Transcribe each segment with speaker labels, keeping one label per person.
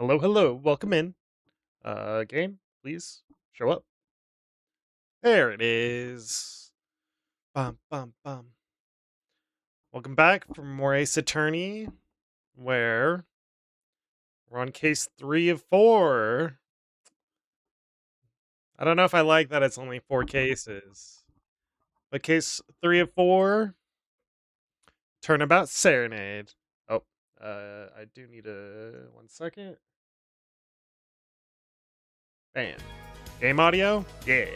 Speaker 1: Hello, hello. Welcome in. Game, please show up. There it is. Bum, bum, bum. Welcome back for more Ace Attorney, where we're on case 3 of 4. I don't know if I like that it's only 4 cases. But case 3 of 4, Turnabout Serenade. Oh, I do need a 1 second. Bam. Game audio? Yeah.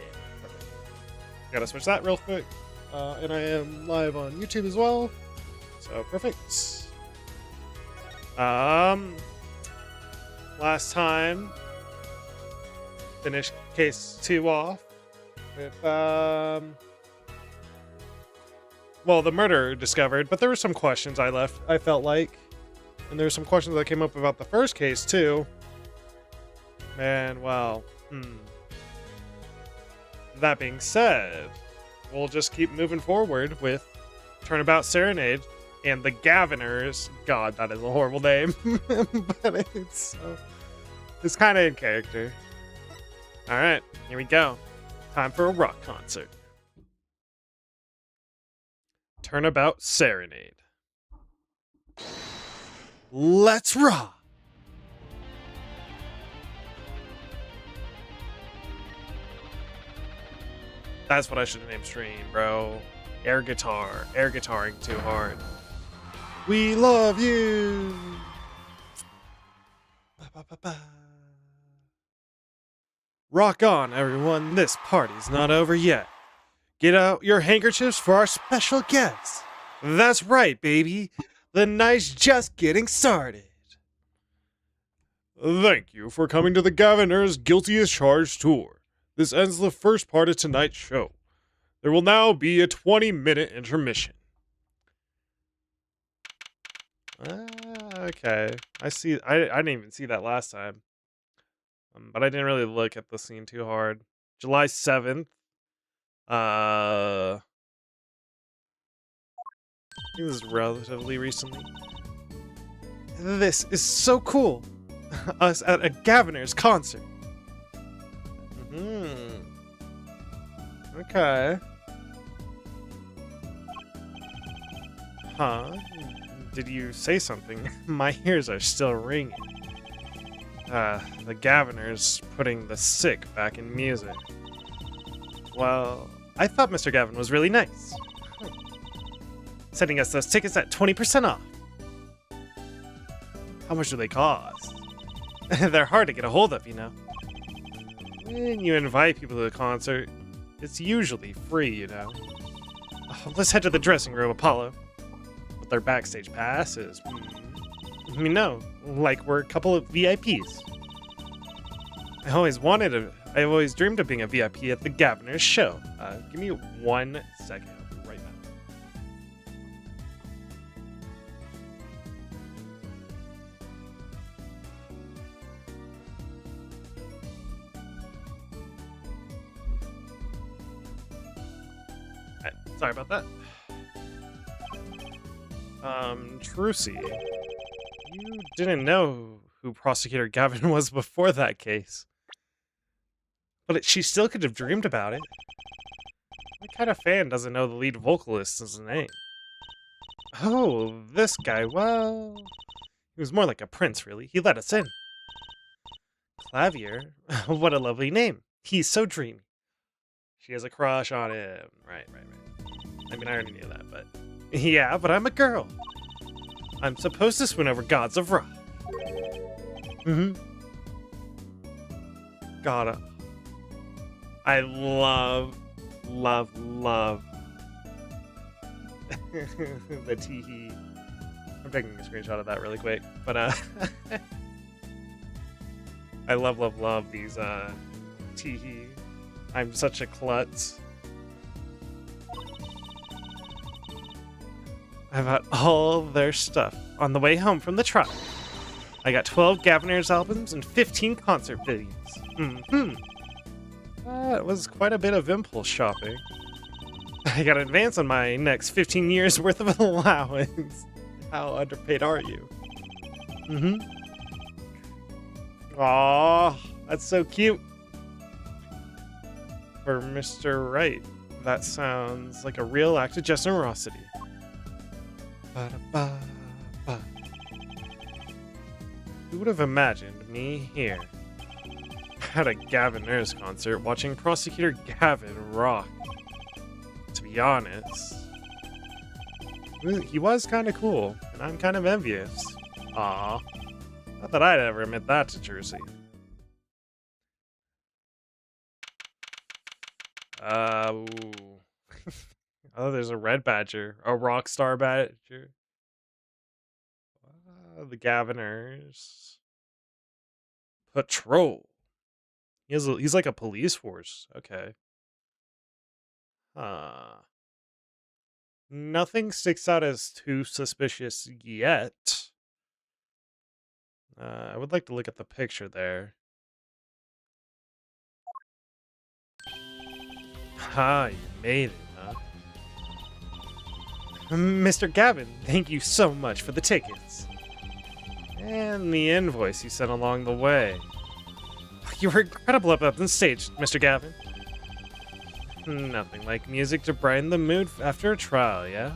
Speaker 1: Perfect. Gotta switch that real quick. And I am live on YouTube as well. So perfect. Last time finished case 2 off with well, the murder discovered, but there were some questions I felt like, and there were some questions that came up about the first case too. And well, that being said, we'll just keep moving forward with Turnabout Serenade and the Gaviners. God, that is a horrible name. But it's kind of in character. Alright, here we go. Time for a rock concert. Turnabout Serenade. Let's rock! That's what I should have named stream, bro. Air guitaring too hard. We love you! Ba, ba, ba, ba. Rock on, everyone. This party's not over yet. Get out your handkerchiefs for our special guest. That's right, baby. The night's just getting started. Thank you for coming to the Gaviner's Guilty as Charged tour. This ends the first part of tonight's show. There will now be a 20-minute intermission. Okay. I see. I didn't even see that last time. But I didn't really look at the scene too hard. July 7th. I think this is relatively recently. This is so cool. Us at a Gaviner's concert. Okay. Huh? Did you say something? My ears are still ringing. The Gaviner's putting the sick back in music. Well, I thought Mr. Gavin was really nice. Sending us those tickets at 20% off. How much do they cost? They're hard to get a hold of, you know. When you invite people to the concert, it's usually free, you know. Let's head to the dressing room, Apollo. With our backstage passes. Like we're a couple of VIPs. I always dreamed of being a VIP at the Gaviner's show. Give me 1 second. I'll be right back. Alright, sorry about that. Trucy, you didn't know who Prosecutor Gavin was before that case. But she still could have dreamed about it. What kind of fan doesn't know the lead vocalist's name? Oh, this guy, well... He was more like a prince, really. He let us in. Clavier? What a lovely name. He's so dreamy. She has a crush on him. Right. I mean, I already knew that, but... Yeah, but I'm a girl. I'm supposed to swim over gods of rock. Gotta. I love the tee-hee. I'm taking a screenshot of that really quick, but I love these tee-hee. I'm such a klutz. I bought all their stuff on the way home from the trial. I got 12 Gaviner's albums and 15 concert videos. That was quite a bit of impulse shopping. I got an advance on my next 15 years worth of allowance. How underpaid are you? Aw, that's so cute. For Mr. Right, that sounds like a real act of generosity. Ba-da-ba-ba. Who would have imagined me here at a Gavin Ayres concert watching Prosecutor Gavin rock? To be honest, he was kind of cool, and I'm kind of envious. Aw, not that I'd ever admit that to Jersey. Ooh. Oh, there's a red badger, a rock star badger. The Gaviners patrol. He's like a police force. Okay. Nothing sticks out as too suspicious yet. I would like to look at the picture there. Ha, you made it, huh? Mr. Gavin, thank you so much for the tickets. And the invoice you sent along the way. You were incredible up on stage, Mr. Gavin. Nothing like music to brighten the mood after a trial, yeah?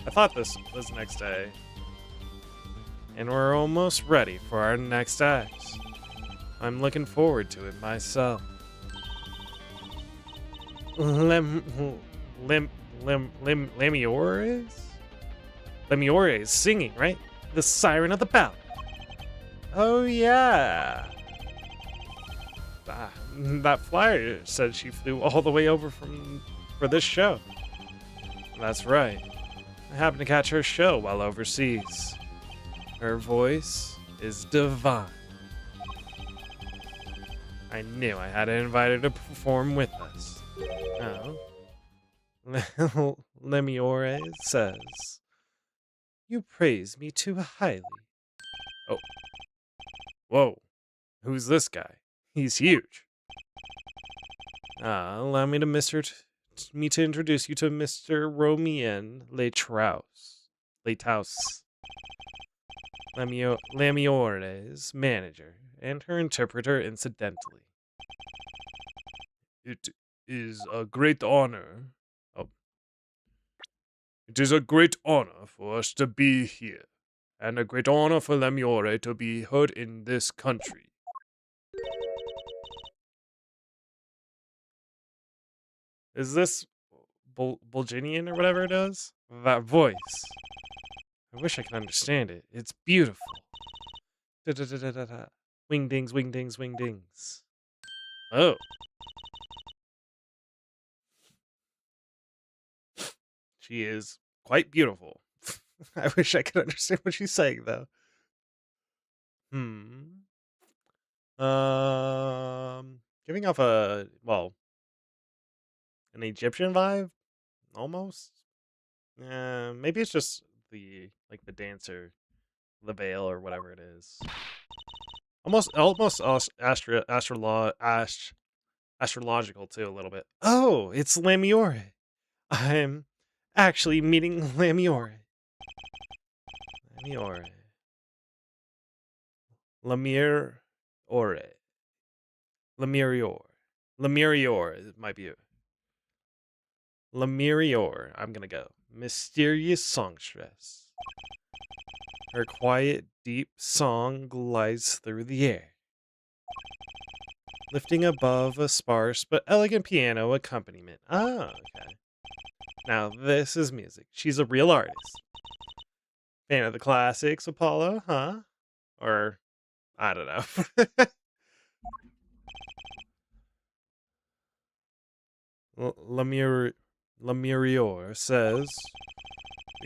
Speaker 1: I thought this was next day. And we're almost ready for our next act. I'm looking forward to it myself. Lemiore is singing, right? The siren of the ballad. Oh yeah. That flyer said she flew all the way over for this show. That's right. I happened to catch her show while overseas. Her voice is divine. I knew I had to invite her to perform with us. Oh. Lemiore says, you praise me too highly. Oh. Whoa. Who's this guy? He's huge. Allow me to introduce you to Mr. Romien Leitaus. Lemiore's manager, and her interpreter incidentally. It is a great honor. It is a great honor for us to be here, and a great honor for Lemiore to be heard in this country. Is this Bulginian or whatever it is? That voice. I wish I could understand it. It's beautiful. Da-da-da-da-da-da. Wing-dings, wing-dings, wing-dings. Oh. She is quite beautiful. I wish I could understand what she's saying, though. Giving off an Egyptian vibe, almost. Maybe it's just the dancer, the veil or whatever it is. Almost astrological too, a little bit. Oh, it's Lemiore. I'm actually meeting Lemiore. Lemire Ore. Lemirior. It might be it. Lemirior. I'm gonna go. Mysterious songstress. Her quiet, deep song glides through the air, lifting above a sparse but elegant piano accompaniment. Ah, okay. Now this is music. She's a real artist. Fan of the classics, Apollo, huh? Or, I don't know. Lemurior says,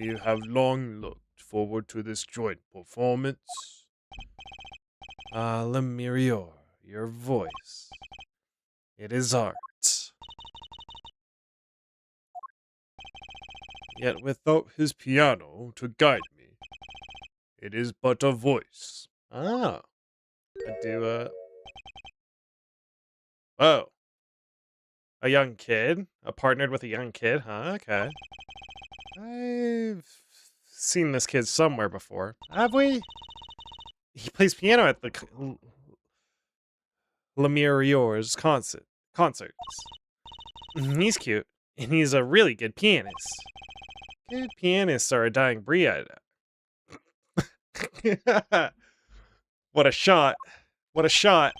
Speaker 1: we have long looked forward to this joint performance. Lemurior, your voice. It is art. Yet without his piano to guide me, it is but a voice. Ah. I do, Oh. A young kid? Partnered with a young kid, huh? Okay. I've seen this kid somewhere before. Have we? He plays piano at the Lemurior's concerts. He's cute, and he's a really good pianist. Good pianists are a dying breed. What a shot. What a shot.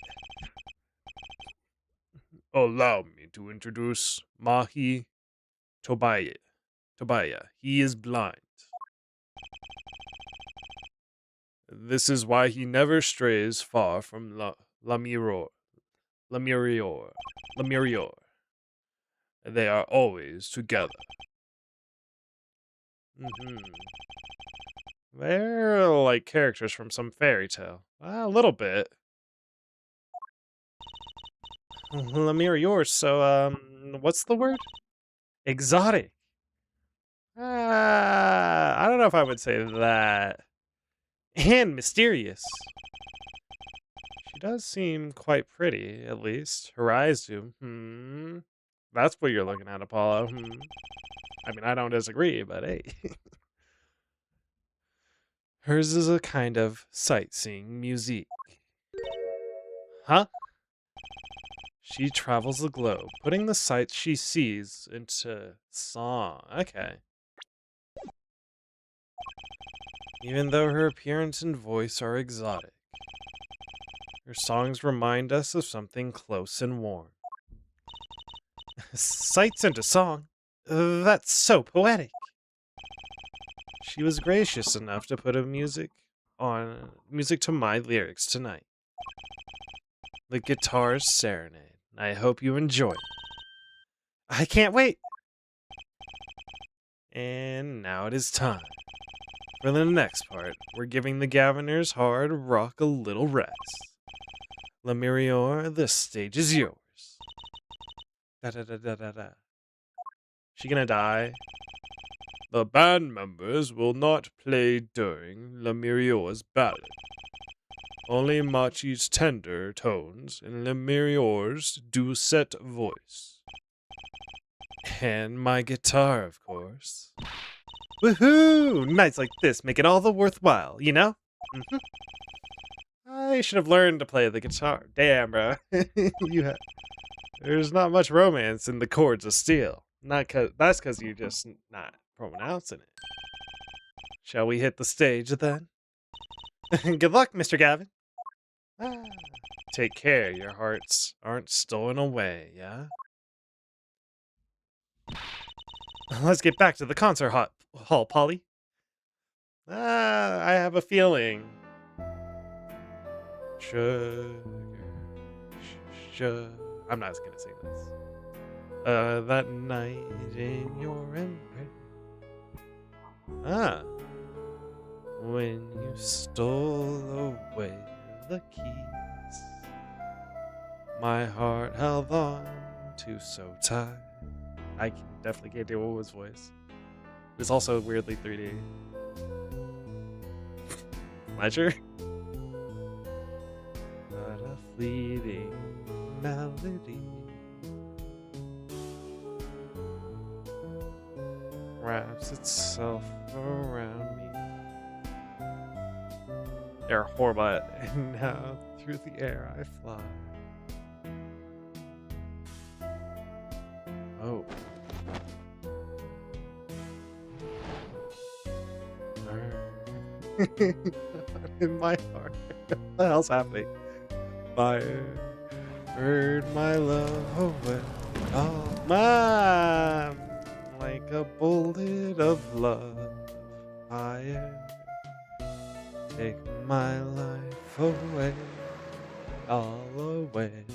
Speaker 1: Allow me to introduce Mahi Tobiah. Tobiah. He is blind. This is why he never strays far from Lemurior. Lemurior. Lemurior. They are always together. They're like characters from some fairy tale. A little bit. Lemurior, so, what's the word? Exotic. I don't know if I would say that. And mysterious. She does seem quite pretty, at least. Her eyes do. That's what you're looking at, Apollo. I mean, I don't disagree, but hey. Hers is a kind of sightseeing musique. Huh? She travels the globe, putting the sights she sees into song. Okay. Even though her appearance and voice are exotic, her songs remind us of something close and warm. Sights into song? That's so poetic. She was gracious enough to put music to my lyrics tonight. The guitar's Serenade. I hope you enjoy it. I can't wait! And now it is time. For the next part, we're giving the Gaviners hard rock a little rest. Lemurior, the stage is yours. Da-da-da-da-da-da. She gonna die? The band members will not play during Lemurior's ballad. Only Machi's tender tones and Lemurior's dulcet voice. And my guitar, of course. Woohoo! Nights like this make it all the worthwhile, you know? I should have learned to play the guitar. Damn, bro. There's not much romance in the chords of steel. That's because you're just not pronouncing it. Shall we hit the stage then? Good luck, Mr. Gavin. Take care, your hearts aren't stolen away, yeah? Let's get back to the concert hall, Polly. I have a feeling. Sugar, sugar. I'm not gonna sing this. That night in your embrace. When you stole away the keys, my heart held on to so tight. I definitely can't do Woolwood's voice. It's also weirdly 3D. Pleasure? But a fleeting melody wraps itself around me. They're horrible at it, and now through the air I fly. Oh. In my heart. What the hell's happening? Fire. Burn my love away. Oh, mom! Like a bullet of love. Fire. Take my life away. All away.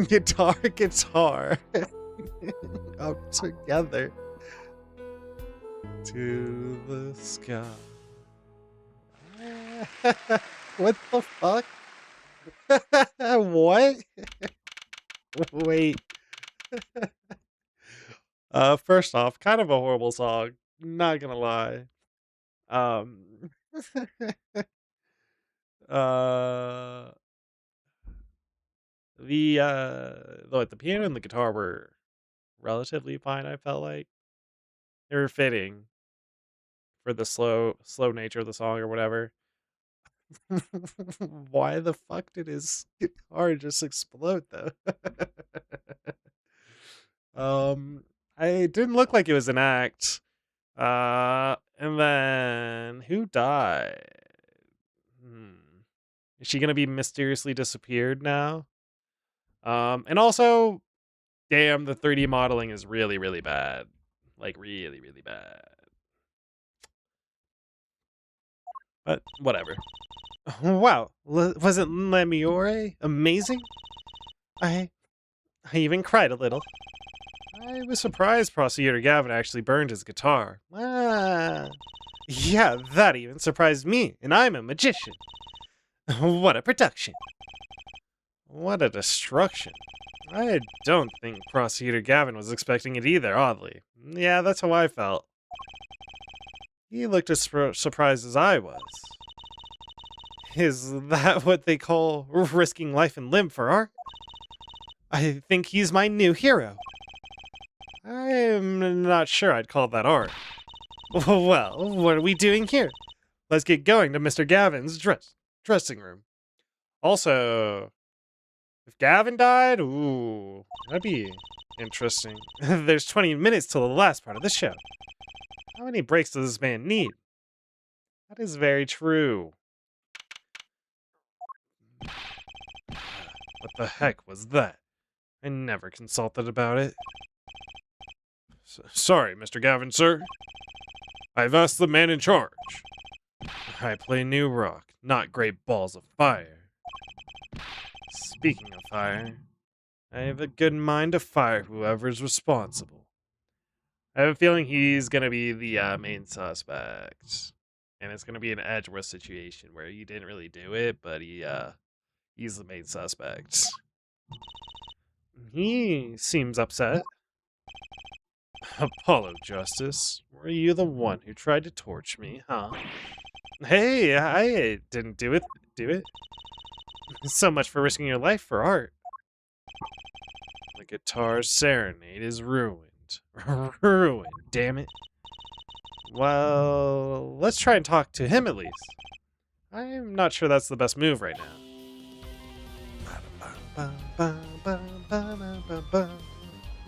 Speaker 1: Guitar. Up together. To the sky. What the fuck? What? Wait. First off, kind of a horrible song. Not gonna lie. Uh, the piano and the guitar were relatively fine. I felt like they were fitting for the slow nature of the song or whatever. Why the fuck did his guitar just explode, though? um, it didn't look like it was an act. And then who died? Is she gonna be mysteriously disappeared now? And also, damn, the 3D modeling is really, really bad. Like, really, really bad. But whatever. Wow, wasn't Lemiore amazing? I even cried a little. I was surprised Prosecutor Gavin actually burned his guitar. Yeah, that even surprised me, and I'm a magician. What a production. What a destruction. I don't think Prosecutor Gavin was expecting it either, oddly. Yeah, that's how I felt. He looked as surprised as I was. Is that what they call risking life and limb for art? I think he's my new hero. I'm not sure I'd call that art. Well, what are we doing here? Let's get going to Mr. Gavin's dressing room. Also, if Gavin died, ooh, that'd be interesting. There's 20 minutes till the last part of the show. How many breaks does this man need? That is very true. What the heck was that? I never consulted about it. Sorry, Mr. Gavin, sir. I've asked the man in charge. I play new rock, not great balls of fire. Speaking of fire, I have a good mind to fire whoever's responsible. I have a feeling he's gonna be the main suspect. And it's gonna be an Edgeworth situation where he didn't really do it, but he's the main suspect. He seems upset. Apollo Justice, were you the one who tried to torch me, huh? Hey, I didn't do it. So much for risking your life for art. The guitar's Serenade is ruined. Ruined, damn it. Well, let's try and talk to him at least. I'm not sure that's the best move right now.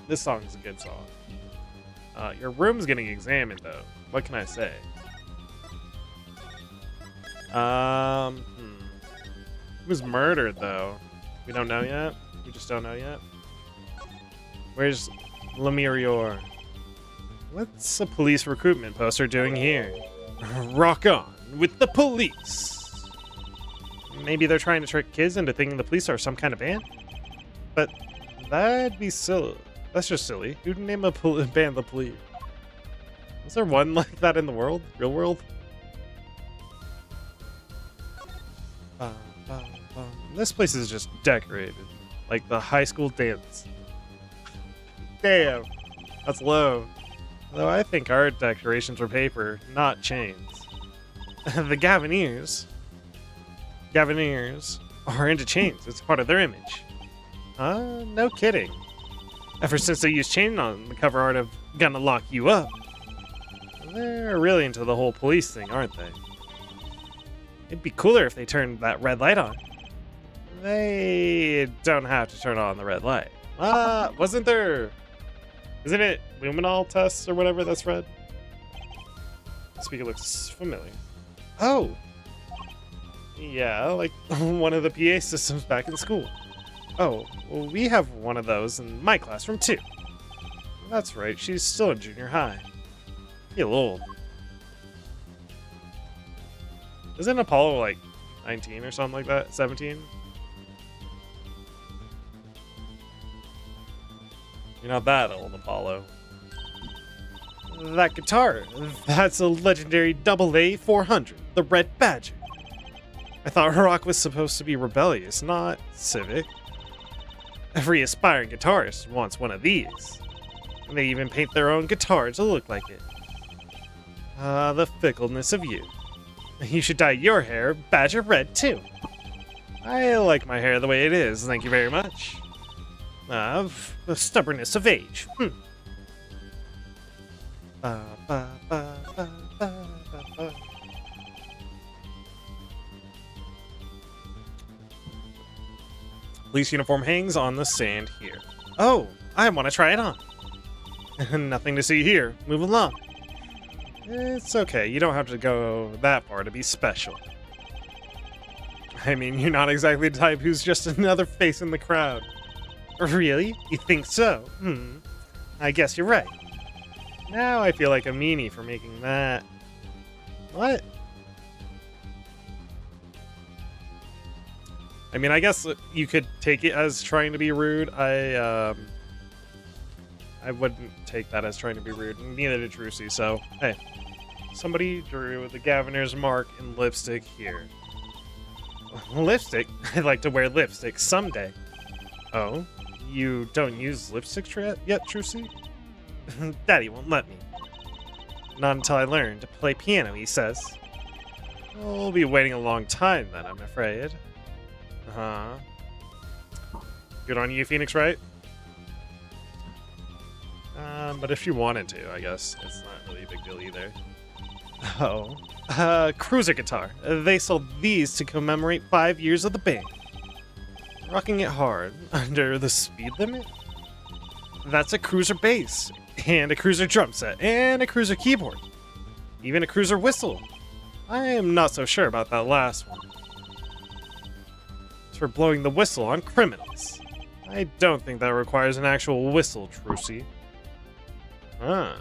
Speaker 1: This song's a good song. Your room's getting examined, though. What can I say? Who was murdered, though? We don't know yet? We just don't know yet? Where's Lemurior? What's a police recruitment poster doing here? Rock on with the police! Maybe they're trying to trick kids into thinking the police are some kind of band? But that'd be silly. That's just silly. Who'd name a band the police? Is there one like that in the world? Real world? This place is just decorated. Like the high school dance. Damn. That's low. Though I think our decorations were paper, not chains. The Gavineers are into chains. It's part of their image. No kidding. Ever since they used chain on the cover art of Gonna Lock You Up. They're really into the whole police thing, aren't they? It'd be cooler if they turned that red light on. They don't have to turn on the red light. Wasn't there... Isn't it luminol tests or whatever that's red? The speaker looks familiar. Oh! Yeah, like one of the PA systems back in school. Oh, well, we have one of those in my classroom too. That's right, she's still in junior high. Feel old. Isn't Apollo like 19 or something like that? 17? You're not that old, Apollo. That guitar, that's a legendary AA 400, the Red Badger. I thought rock was supposed to be rebellious, not civic. Every aspiring guitarist wants one of these. And they even paint their own guitar to look like it. The fickleness of you. You should dye your hair badger red, too. I like my hair the way it is, thank you very much. The stubbornness of age. Police uniform hangs on the sand here. Oh, I want to try it on. Nothing to see here. Move along. It's okay. You don't have to go that far to be special. I mean, you're not exactly the type who's just another face in the crowd. Really? You think so? I guess you're right. Now I feel like a meanie for making that. What? I mean, I guess you could take it as trying to be rude. I wouldn't take that as trying to be rude. Neither did Trucy, so hey. Somebody drew the Gaviner's mark in lipstick here. Lipstick? I'd like to wear lipstick someday. Oh? You don't use lipstick yet, Trucy? Daddy won't let me. Not until I learn to play piano, he says. I'll be waiting a long time then, I'm afraid. Good on you, Phoenix, right? But if you wanted to, I guess. It's not really a big deal either. Oh. Cruiser guitar. They sold these to commemorate 5 years of the band. Rocking it hard. Under the speed limit? That's a cruiser bass. And a cruiser drum set. And a cruiser keyboard. Even a cruiser whistle. I am not so sure about that last one. It's for blowing the whistle on criminals. I don't think that requires an actual whistle, Trucy. Huh.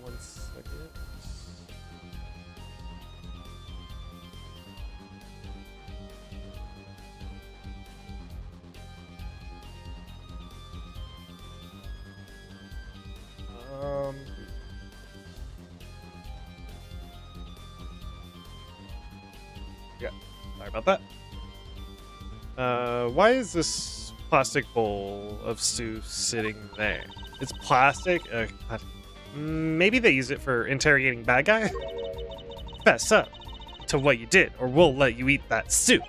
Speaker 1: One second. Yeah, sorry about that. Why is this plastic bowl of stew sitting there? It's plastic? Maybe they use it for interrogating bad guy? Fess up to what you did, or we'll let you eat that stew.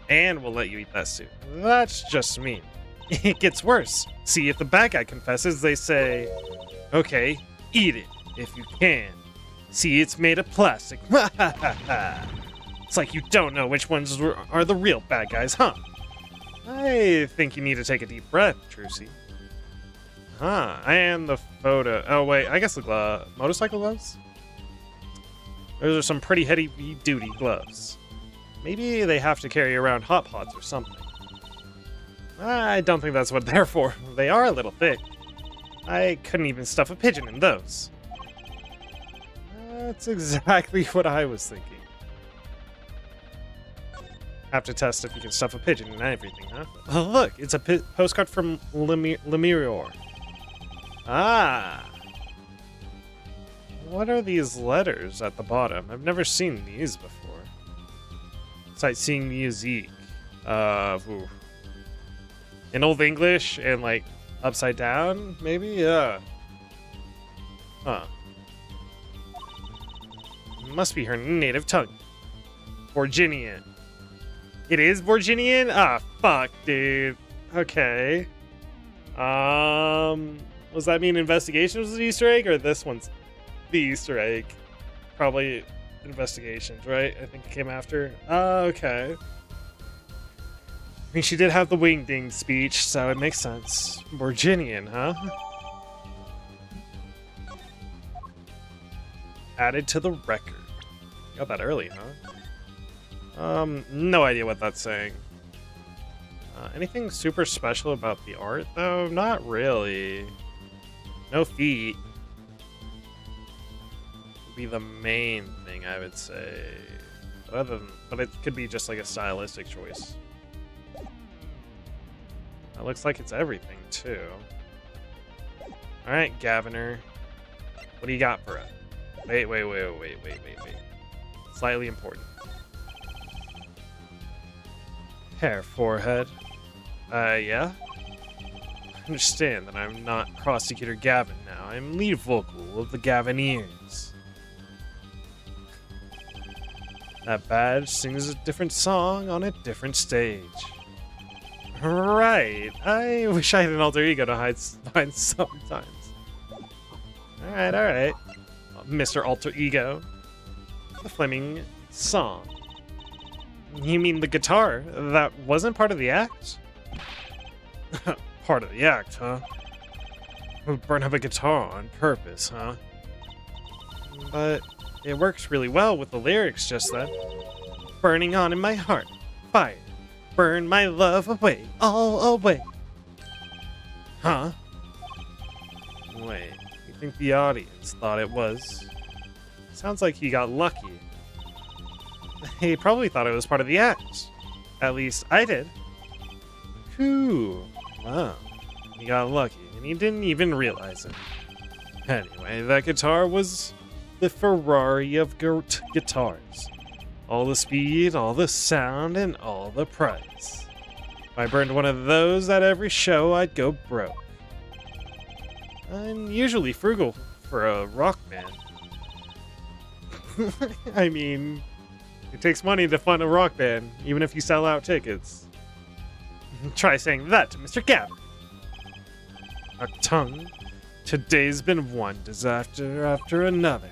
Speaker 1: And we'll let you eat that stew. That's just mean. It gets worse. See, if the bad guy confesses, they say, okay, eat it, if you can. See, it's made of plastic. It's like you don't know which ones are the real bad guys, huh? I think you need to take a deep breath, Trucy. Huh, and the photo. Oh, wait, I guess the motorcycle gloves? Those are some pretty heavy-duty gloves. Maybe they have to carry around hot pots or something. I don't think that's what they're for. They are a little thick. I couldn't even stuff a pigeon in those. That's exactly what I was thinking. Have to test if you can stuff a pigeon and everything, huh? Oh, look, it's a postcard from Lemurior. Ah. What are these letters at the bottom? I've never seen these before. Sightseeing music. In Old English and like upside down, maybe? Yeah. Huh. Must be her native tongue. Virginian. It is Virginian? Ah, fuck, dude. Okay. Was that mean investigation was the Easter egg, or this one's the Easter egg? Probably investigations, right? I think it came after. Okay. I mean, she did have the wing-ding speech, so it makes sense. Virginian, huh? Added to the record. Got that early, huh? No idea what that's saying. Anything super special about the art, though? Not really. No feet. Would be the main thing, I would say. But it could be just like a stylistic choice. It looks like it's everything, too. Alright, Gaviner. What do you got for us? Wait. Slightly important. Hair, forehead. Yeah? Understand that I'm not Prosecutor Gavin now. I'm lead vocal of the Gavineers. That badge sings a different song on a different stage. Right. I wish I had an alter ego to hide behind sometimes. Alright. Mr. Alter Ego. The flaming song. You mean the guitar? That wasn't part of the act? Part of the act, huh? Burn up a guitar on purpose, huh? But it works really well with the lyrics just then. Burning on in my heart, fire. Burn my love away, all away. Huh? Wait, you think the audience thought it was? Sounds like he got lucky. He probably thought it was part of the act. At least I did. Whew. Wow. He got lucky, and he didn't even realize it. Anyway, that guitar was the Ferrari of guitars. All the speed, all the sound, and all the price. If I burned one of those at every show, I'd go broke. I'm usually frugal for a rock band. I mean, it takes money to fund a rock band, even if you sell out tickets. Try saying that to Mr. Gavin. A tongue. Today's been one disaster after another.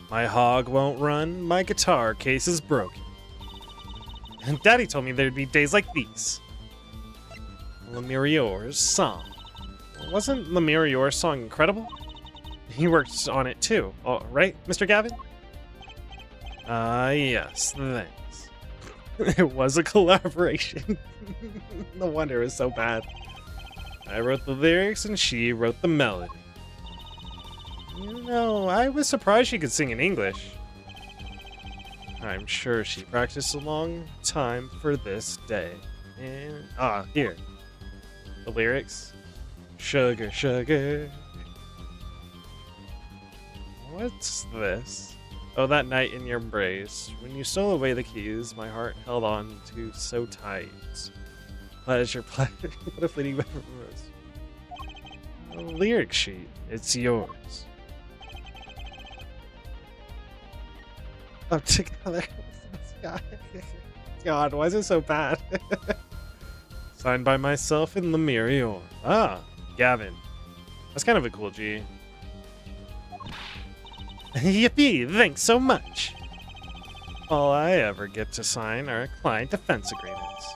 Speaker 1: My hog won't run, my guitar case is broken. And Daddy told me there'd be days like these. Lemurior's song. Wasn't Lemurior's song incredible? He worked on it too, right, Mr. Gavin? Yes, thanks. It was a collaboration. No wonder it was so bad. I wrote the lyrics and she wrote the melody. You know, I was surprised she could sing in English. I'm sure she practiced a long time for this day. And, here. The lyrics. Sugar, sugar. What's this? Oh, that night in your embrace. When you stole away the keys, my heart held on to so tight. Pleasure, pleasure. What a fleeting memories. A lyric sheet. It's yours. Up together. God, why is it so bad? Signed by myself and Lemurior. Ah, Gavin. That's kind of a cool G. Yippee, thanks so much. All I ever get to sign are client defense agreements.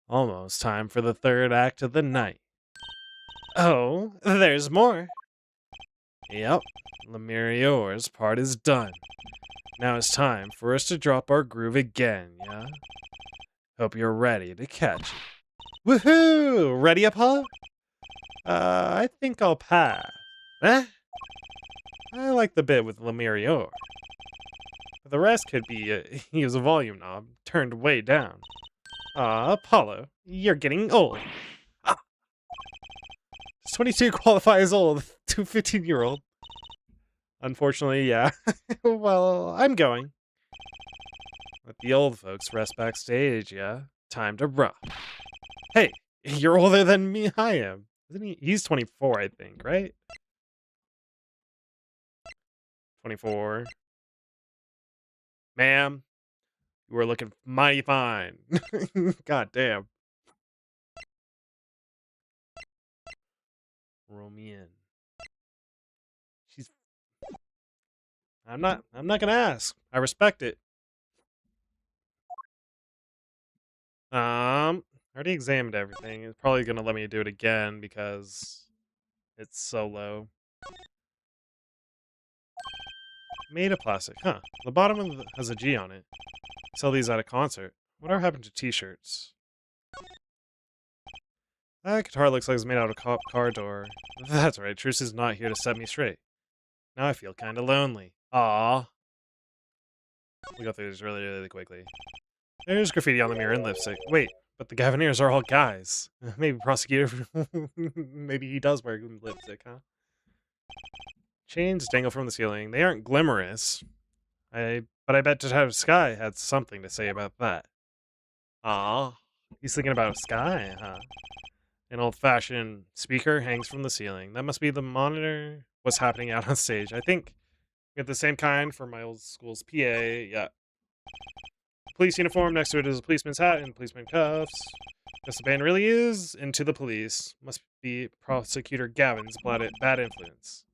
Speaker 1: Almost time for the third act of the night. Oh, there's more. Yep, Lemurior's part is done. Now it's time for us to drop our groove again, yeah? Hope you're ready to catch it. Woohoo! Ready, Apollo? I think I'll pass. Eh? I like the bit with Lemurior. But the rest could be use a volume knob turned way down. Apollo, you're getting old. Ah. Does 22 qualify as old to a 15-year-old? Unfortunately, yeah. Well, I'm going. Let the old folks rest backstage, yeah? Time to rock. Hey, you're older than me. I am. Isn't he? He's 24, I think, right? 24. Ma'am, you are looking mighty fine. God damn. Roll me in. She's. I'm not gonna ask. I respect it. I already examined everything. It's probably gonna let me do it again because it's so low. Made of plastic, huh? The bottom of has a G on it. Sell these at a concert. Whatever happened to t-shirts? That guitar looks like it's made out of car door. That's right, Truce is not here to set me straight. Now I feel kinda lonely. Aww. We go through this really, really quickly. There's graffiti on the mirror and lipstick. Wait, but the Gaviniers are all guys. Maybe prosecutor. Maybe he does wear lipstick, huh? Chains dangle from the ceiling. They aren't glamorous. But I bet Detective Sky had something to say about that. Aw, he's thinking about Sky, huh? An old-fashioned speaker hangs from the ceiling. That must be the monitor. What's happening out on stage? I think we have the same kind for my old school's PA. Yeah. Police uniform. Next to it is a policeman's hat and policeman cuffs. Guess the band really is into the police. Must be Prosecutor Gavin's bad influence.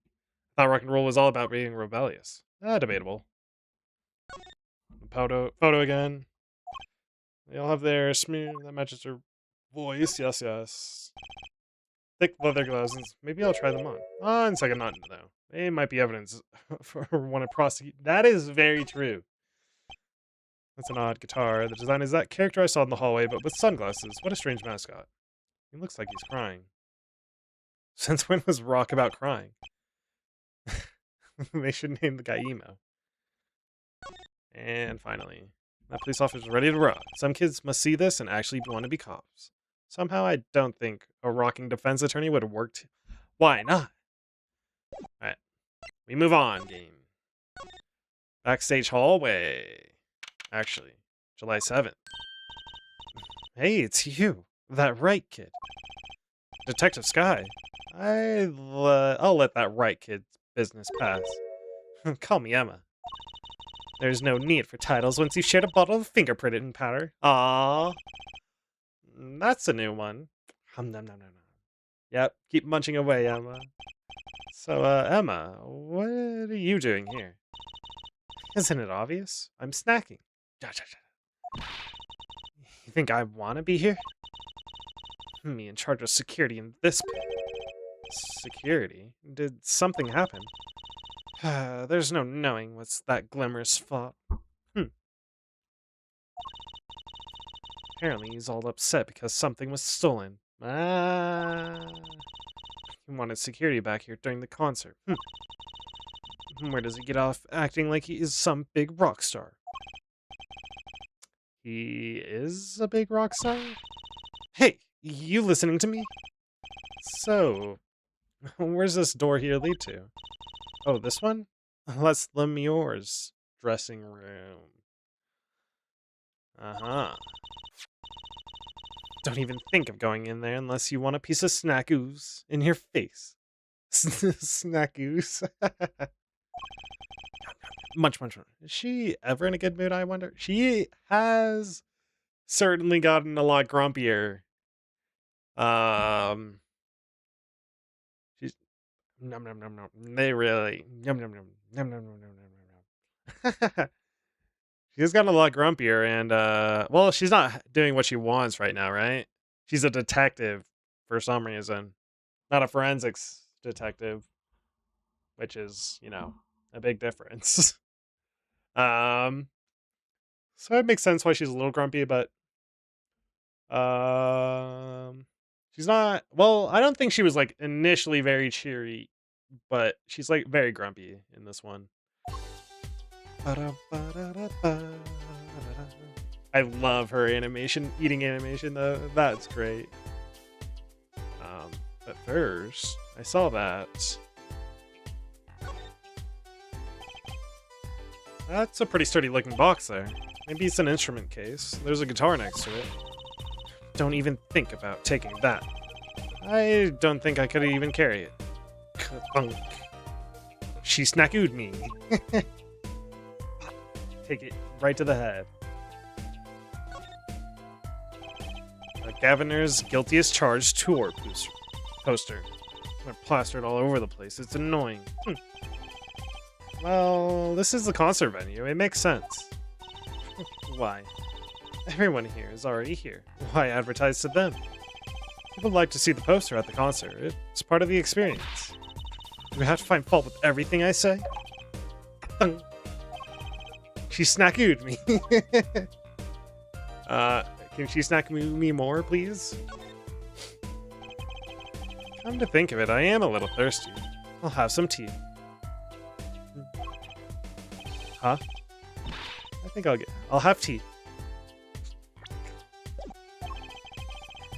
Speaker 1: Thought rock and roll was all about being rebellious. Debatable. Photo again. They all have their smear that matches their voice. Yes, yes. Thick leather gloves. Maybe I'll try them on. On second not though. They might be evidence for one to prosecute. That is very true. That's an odd guitar. The design is that character I saw in the hallway, but with sunglasses. What a strange mascot. He looks like he's crying. Since when was rock about crying? They should name the guy Emo. And finally, that police officer is ready to rock. Some kids must see this and actually want to be cops. Somehow I don't think a rocking defense attorney would have worked. Why not? Alright. We move on, game. Backstage hallway. Actually, July 7th. Hey, it's you. That right kid. Detective Sky. I'll let that right kid's business pass. Call me Emma. There's no need for titles once you've shared a bottle of fingerprinting powder. Aww. That's a new one. Nom nom nom nom. Yep, keep munching away, Emma. So, Emma, what are you doing here? Isn't it obvious? I'm snacking. You think I want to be here? Me in charge of security in this pit. Security? Did something happen? There's no knowing what's that glimmer's fault. Apparently he's all upset because something was stolen. He wanted security back here during the concert. Where does he get off acting like he is some big rock star? He is a big rock star? Hey, you listening to me? So, where's this door here lead to? Oh, this one? Les Lemmure's dressing room. Uh-huh. Don't even think of going in there unless you want a piece of snackoos in your face. Snackoos. Much, much more. Is she ever in a good mood, I wonder? She has certainly gotten a lot grumpier. She's num num num num. They really num num num num num num num num num. She's gotten a lot grumpier, and well, she's not doing what she wants right now, right? She's a detective for some reason, not a forensics detective, which is, you know, a big difference. So it makes sense why she's a little grumpy, but she's not. Well, I don't think she was like initially very cheery, but she's like very grumpy in this one. I love her animation, eating animation though. That's great. But first, I saw that. That's a pretty sturdy looking box there. Maybe it's an instrument case. There's a guitar next to it. Don't even think about taking that. I don't think I could even carry it. Ka-thunk. She snackooed me. Take it right to the head. Gaviner's guilty as charged tour poster. They're plastered all over the place. It's annoying. Well, this is the concert venue. It makes sense. Why? Everyone here is already here. Why advertise to them? People like to see the poster at the concert. It's part of the experience. Do we have to find fault with everything I say? She snackooed me. Can she snack me more, please? Come to think of it, I am a little thirsty. I'll have some tea. Huh? I think I'll have tea.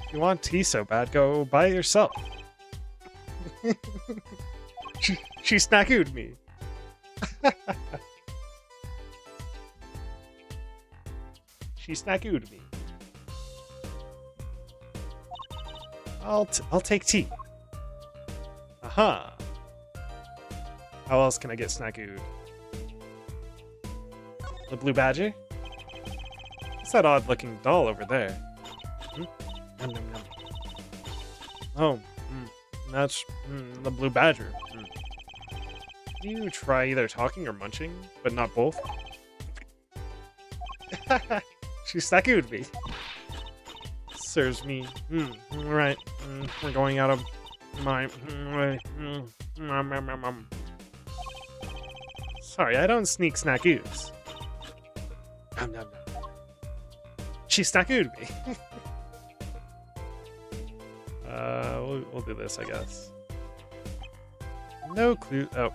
Speaker 1: If you want tea so bad, go buy it yourself. She snackooed me. She snackooed me. I'll take tea. Aha. How else can I get snackooed? The blue badger? What's that odd-looking doll over there? Nom, nom, nom. Oh, that's the blue badger. Can you try either talking or munching, but not both? She snackied me. Serves me. Right. We're going out of my way. Sorry, I don't sneak snackoos. Nom, nom, nom. She snackooed me. We'll do this, I guess. No clue. Oh.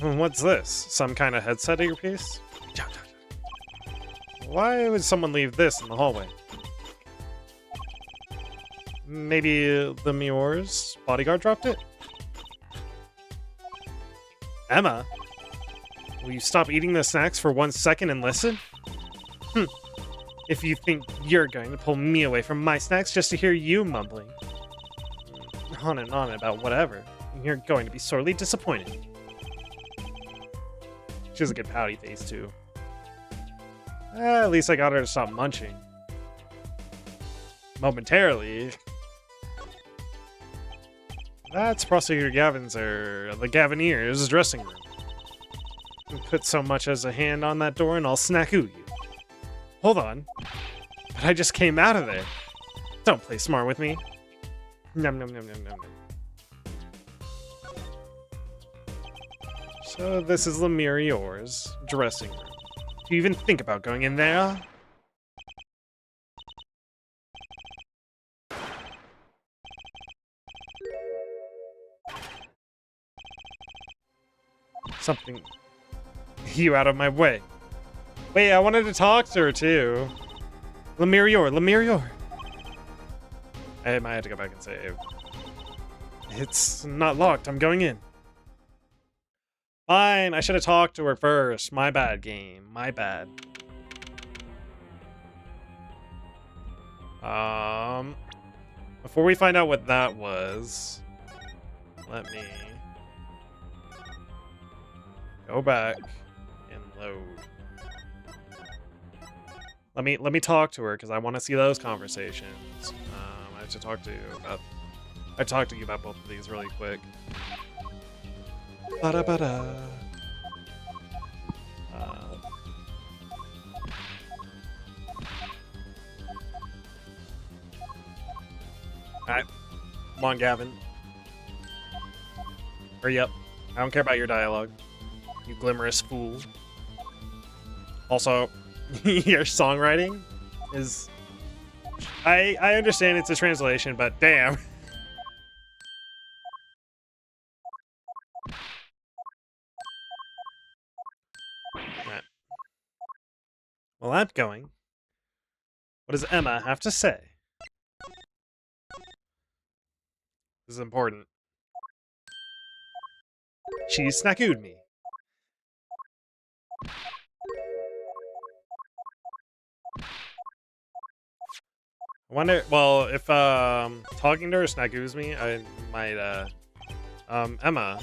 Speaker 1: What's this? Some kind of headset earpiece? Why would someone leave this in the hallway? Maybe the Mior's bodyguard dropped it? Emma? Will you stop eating the snacks for 1 second and listen? If you think you're going to pull me away from my snacks just to hear you mumbling on and on about whatever, you're going to be sorely disappointed. She has a good pouty face, too. At least I got her to stop munching. Momentarily. That's Prosecutor Gavin's, or the Gavineer's dressing room. You put so much as a hand on that door and I'll snackoo you. Hold on. But I just came out of there. Don't play smart with me. Nom nom nom nom nom nom. So this is Lemurior's dressing room. Do you even think about going in there? Something. You out of my way. Wait, I wanted to talk to her too. Lemurior. I might have to go back and say, it's not locked, I'm going in. Fine, I should have talked to her first. My bad, game. My bad. Before we find out what that was, let me go back and load. Let me talk to her because I want to see those conversations. I have to talk to you about. I talked to you about both of these really quick. Ba-da-ba-da. Alright. Come on, Gavin. Hurry up. I don't care about your dialogue. You glimmerous fool. Also, your songwriting is... I understand it's a translation, but damn. Right. Well, I'm going. What does Emma have to say? This is important. She snackooed me. I wonder, well, if talking to her snackoos me, I might Emma.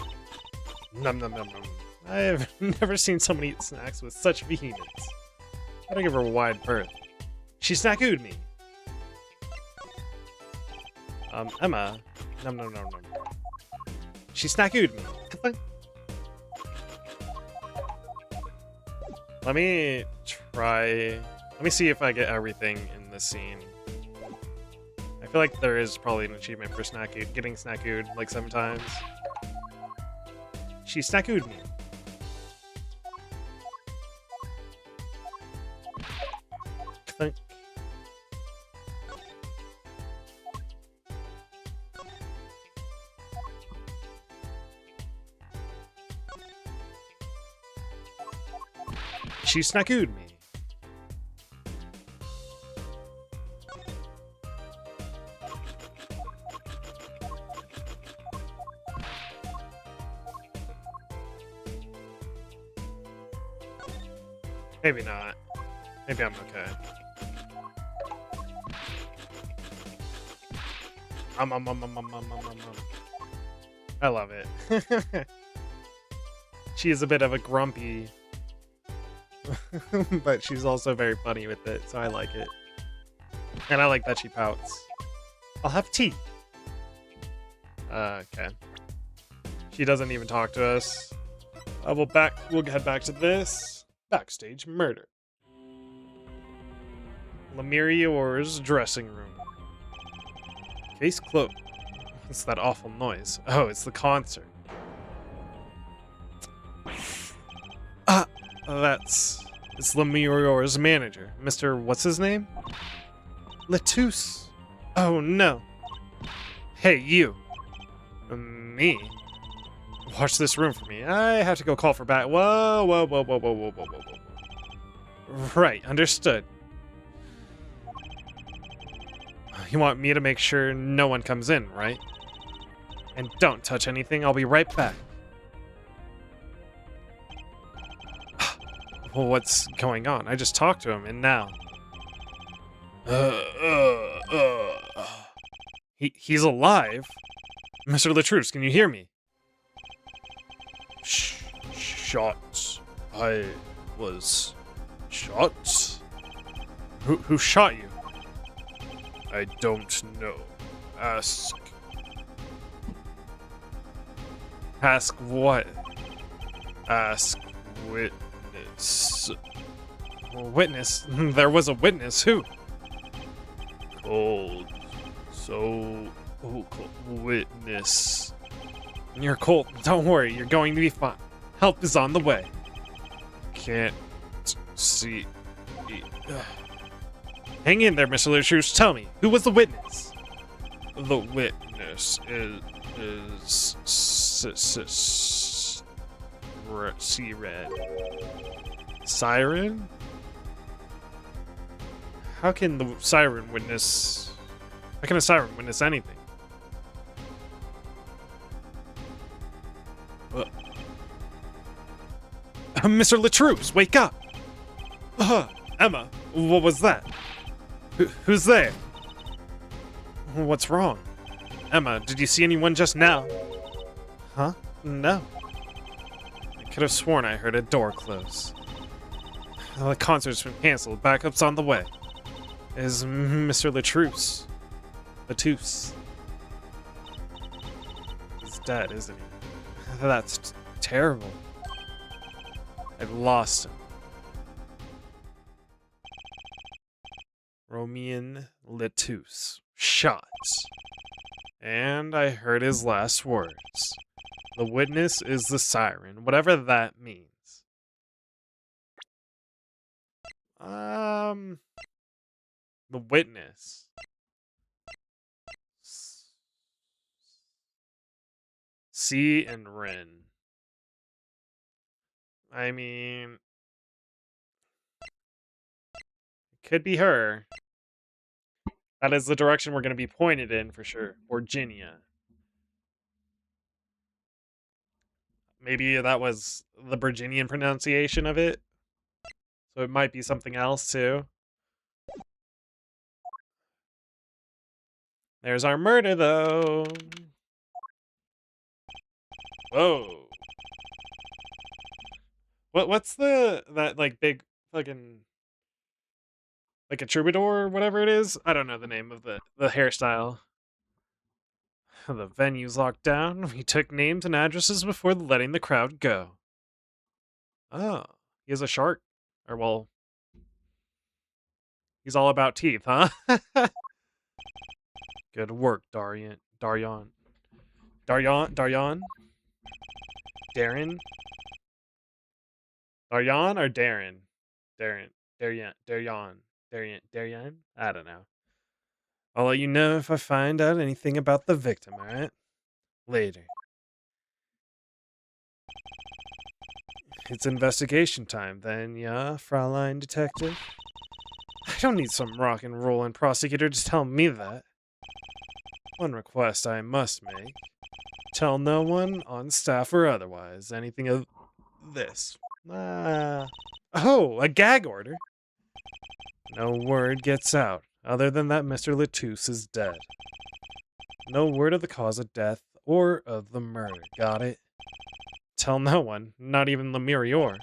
Speaker 1: Num num num num. I have never seen someone eat snacks with such vehemence. Gotta give her a wide berth. She snackooed me. Emma. Num num num num. She snackooed me. Let me try. Let me see if I get everything in this scene. I feel like there is probably an achievement for getting snackooed like 7 times. She snackooed me. Clink. She snackooed me. Maybe not. Maybe I'm okay. I love it. She is a bit of a grumpy But she's also very funny with it, so I like it. And I like that she pouts. I'll have tea. Okay. She doesn't even talk to us. We'll head back to this. Backstage murder. Lemurior's dressing room. Case closed. What's that awful noise? Oh, it's the concert. It's Lemurior's manager, Mr. What's his name? Lettuce. Oh no. Hey, you. Me? Watch this room for me. I have to go call for back. Whoa, whoa, whoa, whoa, whoa, whoa, whoa, whoa, whoa. Right, understood. You want me to make sure no one comes in, right? And don't touch anything, I'll be right back. Well, what's going on? I just talked to him, and now... He's alive? Mr. Latruce, can you hear me? Shot. I was shot? Who shot you? I don't know. Ask what? Ask witness. Witness? There was a witness. Who? Cold. Witness. You're cold. Don't worry. You're going to be fine. Help is on the way. Can't see. Hang in there, Mr. Latruce. Tell me, who was the witness? The witness is Serenade. Siren? How can the siren witness? How can a siren witness anything? Mr. Latruce, wake up! Emma, what was that? Who's there? What's wrong? Emma, did you see anyone just now? Huh? No. I could have sworn I heard a door close. The concert's been cancelled. Backup's on the way. Is Mr. Latruce. Lattuce. He's dead, isn't he? That's terrible. I've lost him. Romian Lattuce. Shot. And I heard his last words. The witness is the siren, whatever that means. The witness. C and Ren. I mean, it could be her. That is the direction we're going to be pointed in for sure. Virginia. Maybe that was the Virginian pronunciation of it. So it might be something else too. There's our murder though. Whoa. What's that like big fucking like a troubadour or whatever it is? I don't know the name of the hairstyle. The venue's locked down. We took names and addresses before letting the crowd go. Oh, he has a shark. Or well, he's all about teeth, huh? Good work, Daryan. Daryan. Daryan? Daryan? Darren? Daryan or Darren? Darren. Daryan. Daryan. Daryan. Daryan? I don't know. I'll let you know if I find out anything about the victim, alright? Later. It's investigation time then, yeah, Fraulein Detective? I don't need some rock and rollin' prosecutor to tell me that. One request I must make. Tell no one, on staff or otherwise, anything of this. Oh, a gag order? No word gets out, other than that Mr. Lattuce is dead. No word of the cause of death or of the murder, got it? Tell no one, not even Lemurior.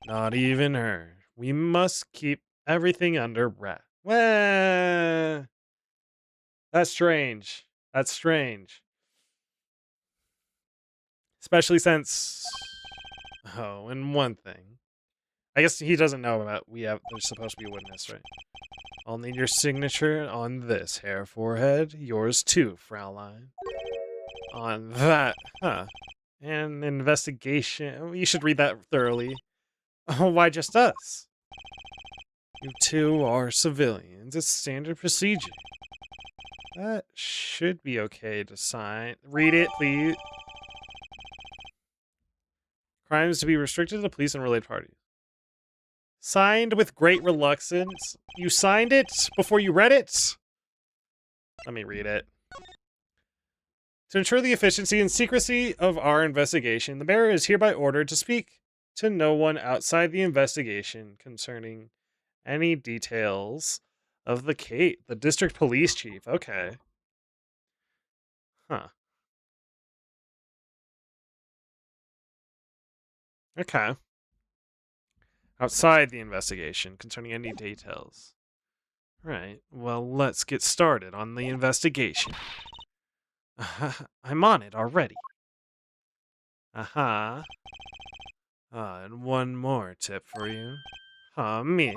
Speaker 1: Not even her. We must keep everything under wrap. Well, that's strange. That's strange. Especially since. Oh, and one thing. I guess he doesn't know about there's supposed to be a witness, right? I'll need your signature on this hair forehead. Yours too, Fraulein. On that, huh? An investigation. You should read that thoroughly. Oh, why just us? You two are civilians. It's standard procedure. That should be okay to sign. Read it, please. Crimes to be restricted to police and related parties. Signed with great reluctance. You signed it before you read it? Let me read it. To ensure the efficiency and secrecy of our investigation, the bearer is hereby ordered to speak to no one outside the investigation concerning any details of the case. The district police chief. Okay. Huh. Okay. Outside the investigation concerning any details. Right. Well, let's get started on the investigation. I'm on it already. Aha. And one more tip for you. Me.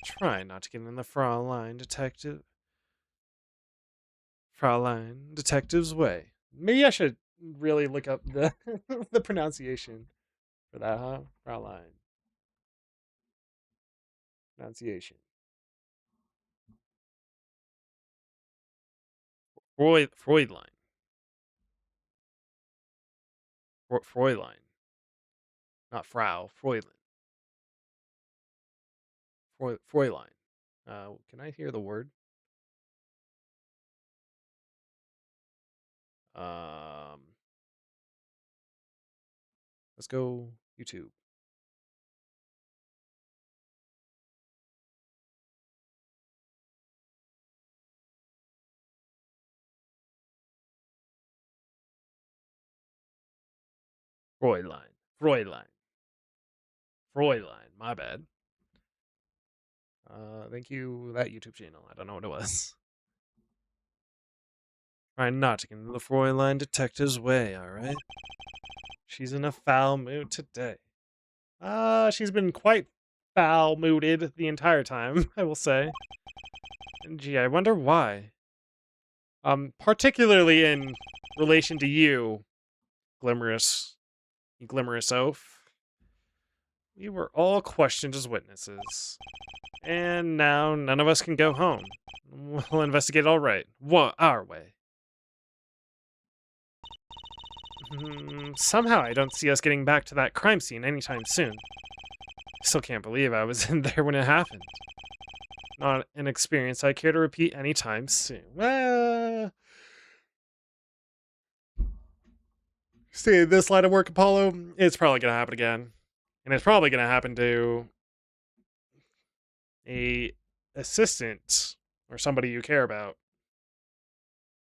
Speaker 1: Try not to get in the Fraulein detective's way. Maybe I should really look up the the pronunciation for that, huh? Fraulein. Pronunciation. Freudlein. Freudlein. Not Frau. Freudlein. Freulein. Can I hear the word? Um, let's go YouTube. Freudlein. Freudlein. Freudlein. My bad. Thank you, that YouTube channel. I don't know what it was. Try not to get into the Freulein detective's way, alright? She's in a foul mood today. She's been quite foul-mooded the entire time, I will say. And gee, I wonder why. Particularly in relation to you, Glimmerous Oaf. We were all questioned as witnesses. And now none of us can go home. We'll investigate all right. Our way. Somehow I don't see us getting back to that crime scene anytime soon. Still can't believe I was in there when it happened. Not an experience I care to repeat anytime soon. See, this line of work, Apollo, it's probably going to happen again. And it's probably going to happen to a assistant or somebody you care about.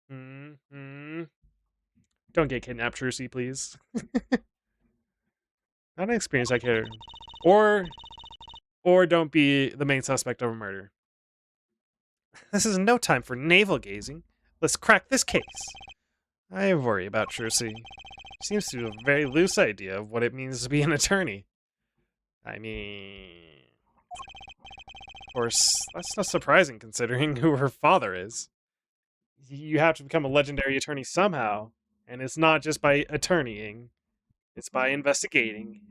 Speaker 1: Don't get kidnapped, Trucy, please. Not an experience I care. Or don't be the main suspect of a murder. This is no time for navel gazing. Let's crack this case. I worry about Trucy. She seems to have a very loose idea of what it means to be an attorney. I mean... Of course, that's not surprising considering who her father is. You have to become a legendary attorney somehow, and it's not just by attorneying. It's by investigating.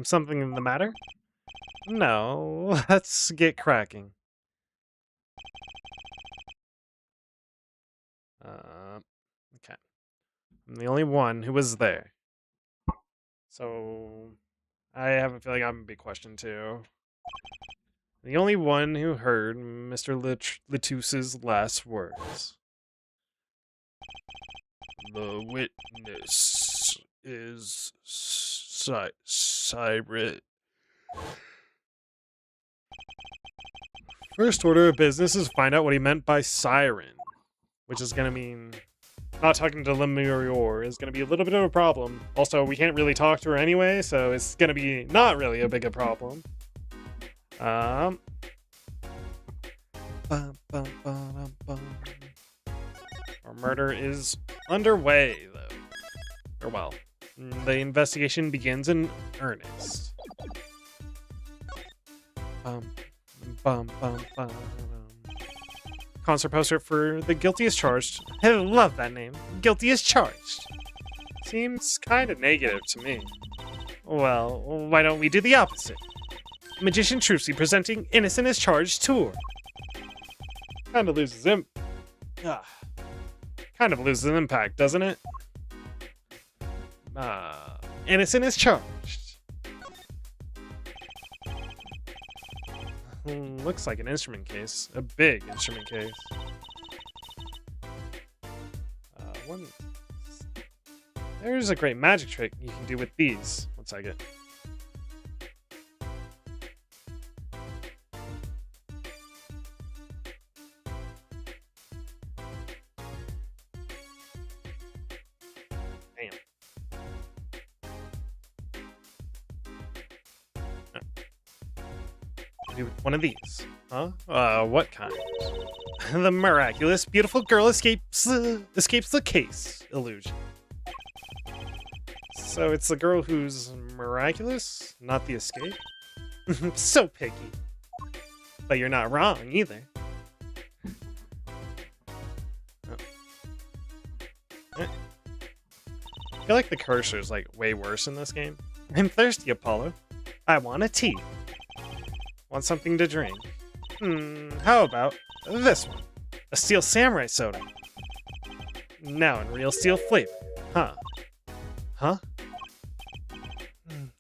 Speaker 1: Something the matter? No, let's get cracking. Okay. I'm the only one who was there. So, I have a feeling I'm gonna be questioned too. The only one who heard Mr. Letus's last words. The witness is Cyrus. First order of business is find out what he meant by siren, which is gonna mean Not talking to Lemurior is going to be a little bit of a problem. Also, we can't really talk to her anyway, so it's going to be not really a big a problem. Bum, bum, bum, bum. Our murder is underway, though. Or well, the investigation begins in earnest. Bum, bum, bum, bum. Concert poster for The Guilty as Charged. I love that name. Guilty as Charged. Seems kind of negative to me. Well, why don't we do the opposite? Magician Trucy presenting Innocent as Charged tour. Kind of loses kind of loses impact, doesn't it? Innocent as Charged. Looks like an instrument case. A big instrument case. There's a great magic trick you can do with these. One second. Damn. Do one of these. Huh? What kind? The miraculous, beautiful girl escapes the case illusion. So it's the girl who's miraculous, not the escape? So picky. But you're not wrong, either. Oh. I feel like the cursor's like way worse in this game. I'm thirsty, Apollo. I want a tea. Want something to drink? How about this one? A steel samurai soda. Now in real steel flavor. Huh?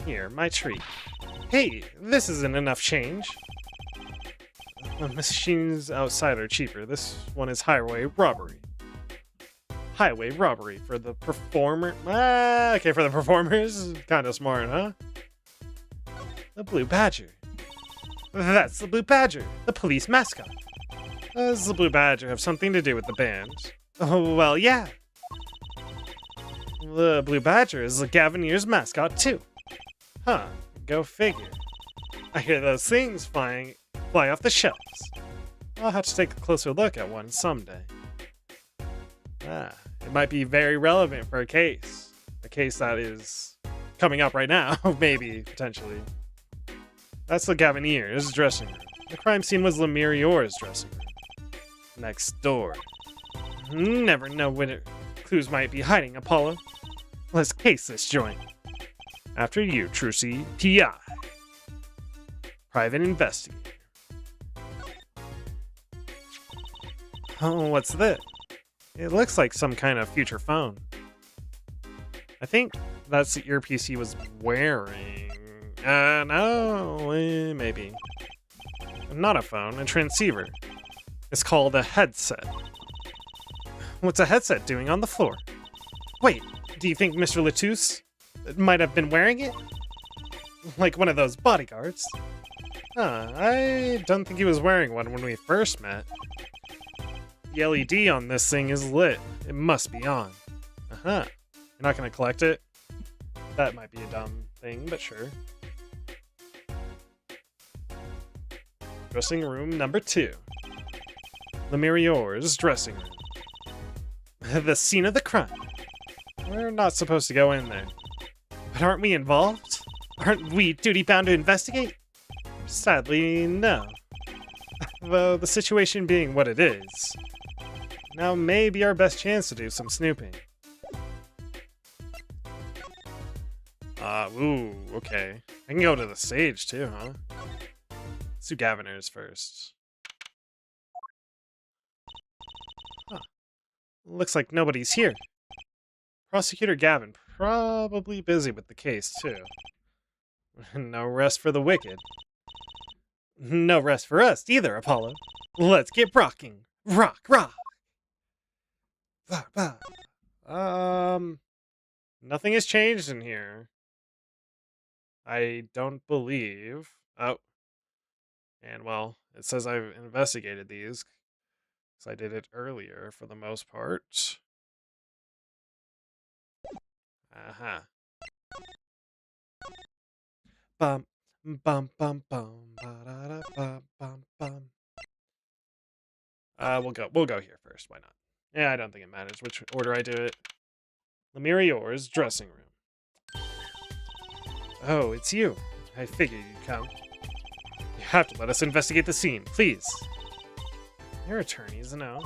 Speaker 1: Here, my treat. Hey, this isn't enough change. The machines outside are cheaper. This one is highway robbery. Highway robbery for the performer. Okay, for the performers. Kind of smart, huh? The Blue Badger. That's the Blue Badger, the police mascot. Does the Blue Badger have something to do with the band? Oh, well, yeah. The Blue Badger is the Gavineer's mascot, too. Huh, go figure. I hear those things fly off the shelves. I'll have to take a closer look at one someday. It might be very relevant for a case. A case that is coming up right now, maybe, potentially. That's the Gavineer's dressing room. The crime scene was Lemurior's dressing room. Next door. Never know where clues might be hiding, Apollo. Let's case this joint. After you, Trucy, P.I. Private investigator. Oh, what's this? It looks like some kind of future phone. I think that's the earpiece he was wearing. No, maybe. Not a phone, a transceiver. It's called a headset. What's a headset doing on the floor? Wait, do you think Mr. Latouche might have been wearing it? Like one of those bodyguards? I don't think he was wearing one when we first met. The LED on this thing is lit. It must be on. You're not gonna collect it? That might be a dumb thing, but sure. Dressing room number 2. Lemurior's dressing room. The scene of the crime. We're not supposed to go in there. But aren't we involved? Aren't we duty-bound to investigate? Sadly, no. Though the situation being what it is, now may be our best chance to do some snooping. Ooh, okay. I can go to the stage too, huh? Let's do Gaviner's first. Looks like nobody's here. Prosecutor Gavin, probably busy with the case, too. No rest for the wicked. No rest for us either, Apollo. Let's get rocking. Rock, rock! Nothing has changed in here. I don't believe. Oh. And, well, it says I've investigated these. Because I did it earlier, for the most part. Uh-huh. Bum, bum, bum, bum, ba-da-da, bum, bum, bum. We'll go here first. Why not? Yeah, I don't think it matters which order I do it. Lemurior's dressing room. Oh, it's you. I figured you'd come. You have to let us investigate the scene, please. Your attorneys, no.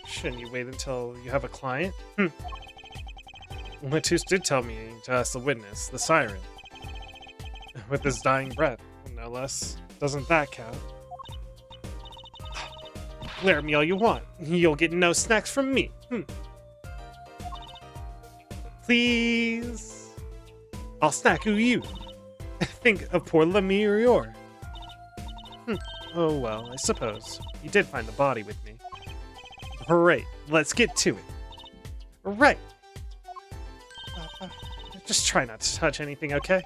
Speaker 1: Shouldn't you wait until you have a client? Matus did tell me to ask the witness, the siren. With his dying breath, no less. Doesn't that count? Glare at me all you want. You'll get no snacks from me. Please. I'll snack you. Think of poor Lemurior. Oh well, I suppose. You did find the body with me. Alright, let's get to it. Right. Just try not to touch anything, okay?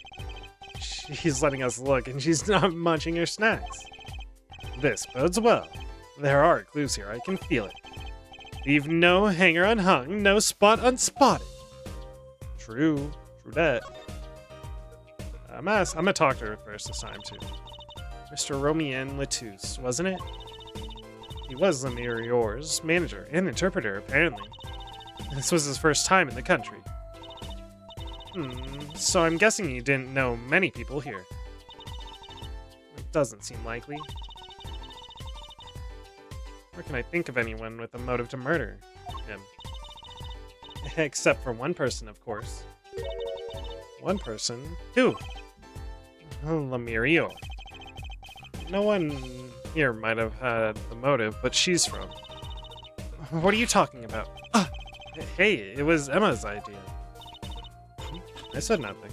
Speaker 1: She's letting us look, and she's not munching her snacks. This bodes well. There are clues here, I can feel it. Leave no hanger unhung, no spot unspotted. True that. I'm gonna talk to her first this time, too. Mr. Romien Latus, wasn't it? He was Lemurior's manager and interpreter, apparently. This was his first time in the country. So I'm guessing you didn't know many people here. It doesn't seem likely. Or can I think of anyone with a motive to murder him? Except for one person, of course. One person? Who? Lemurior. No one here might have had the motive, but she's from. What are you talking about? Hey, it was Emma's idea. I said nothing.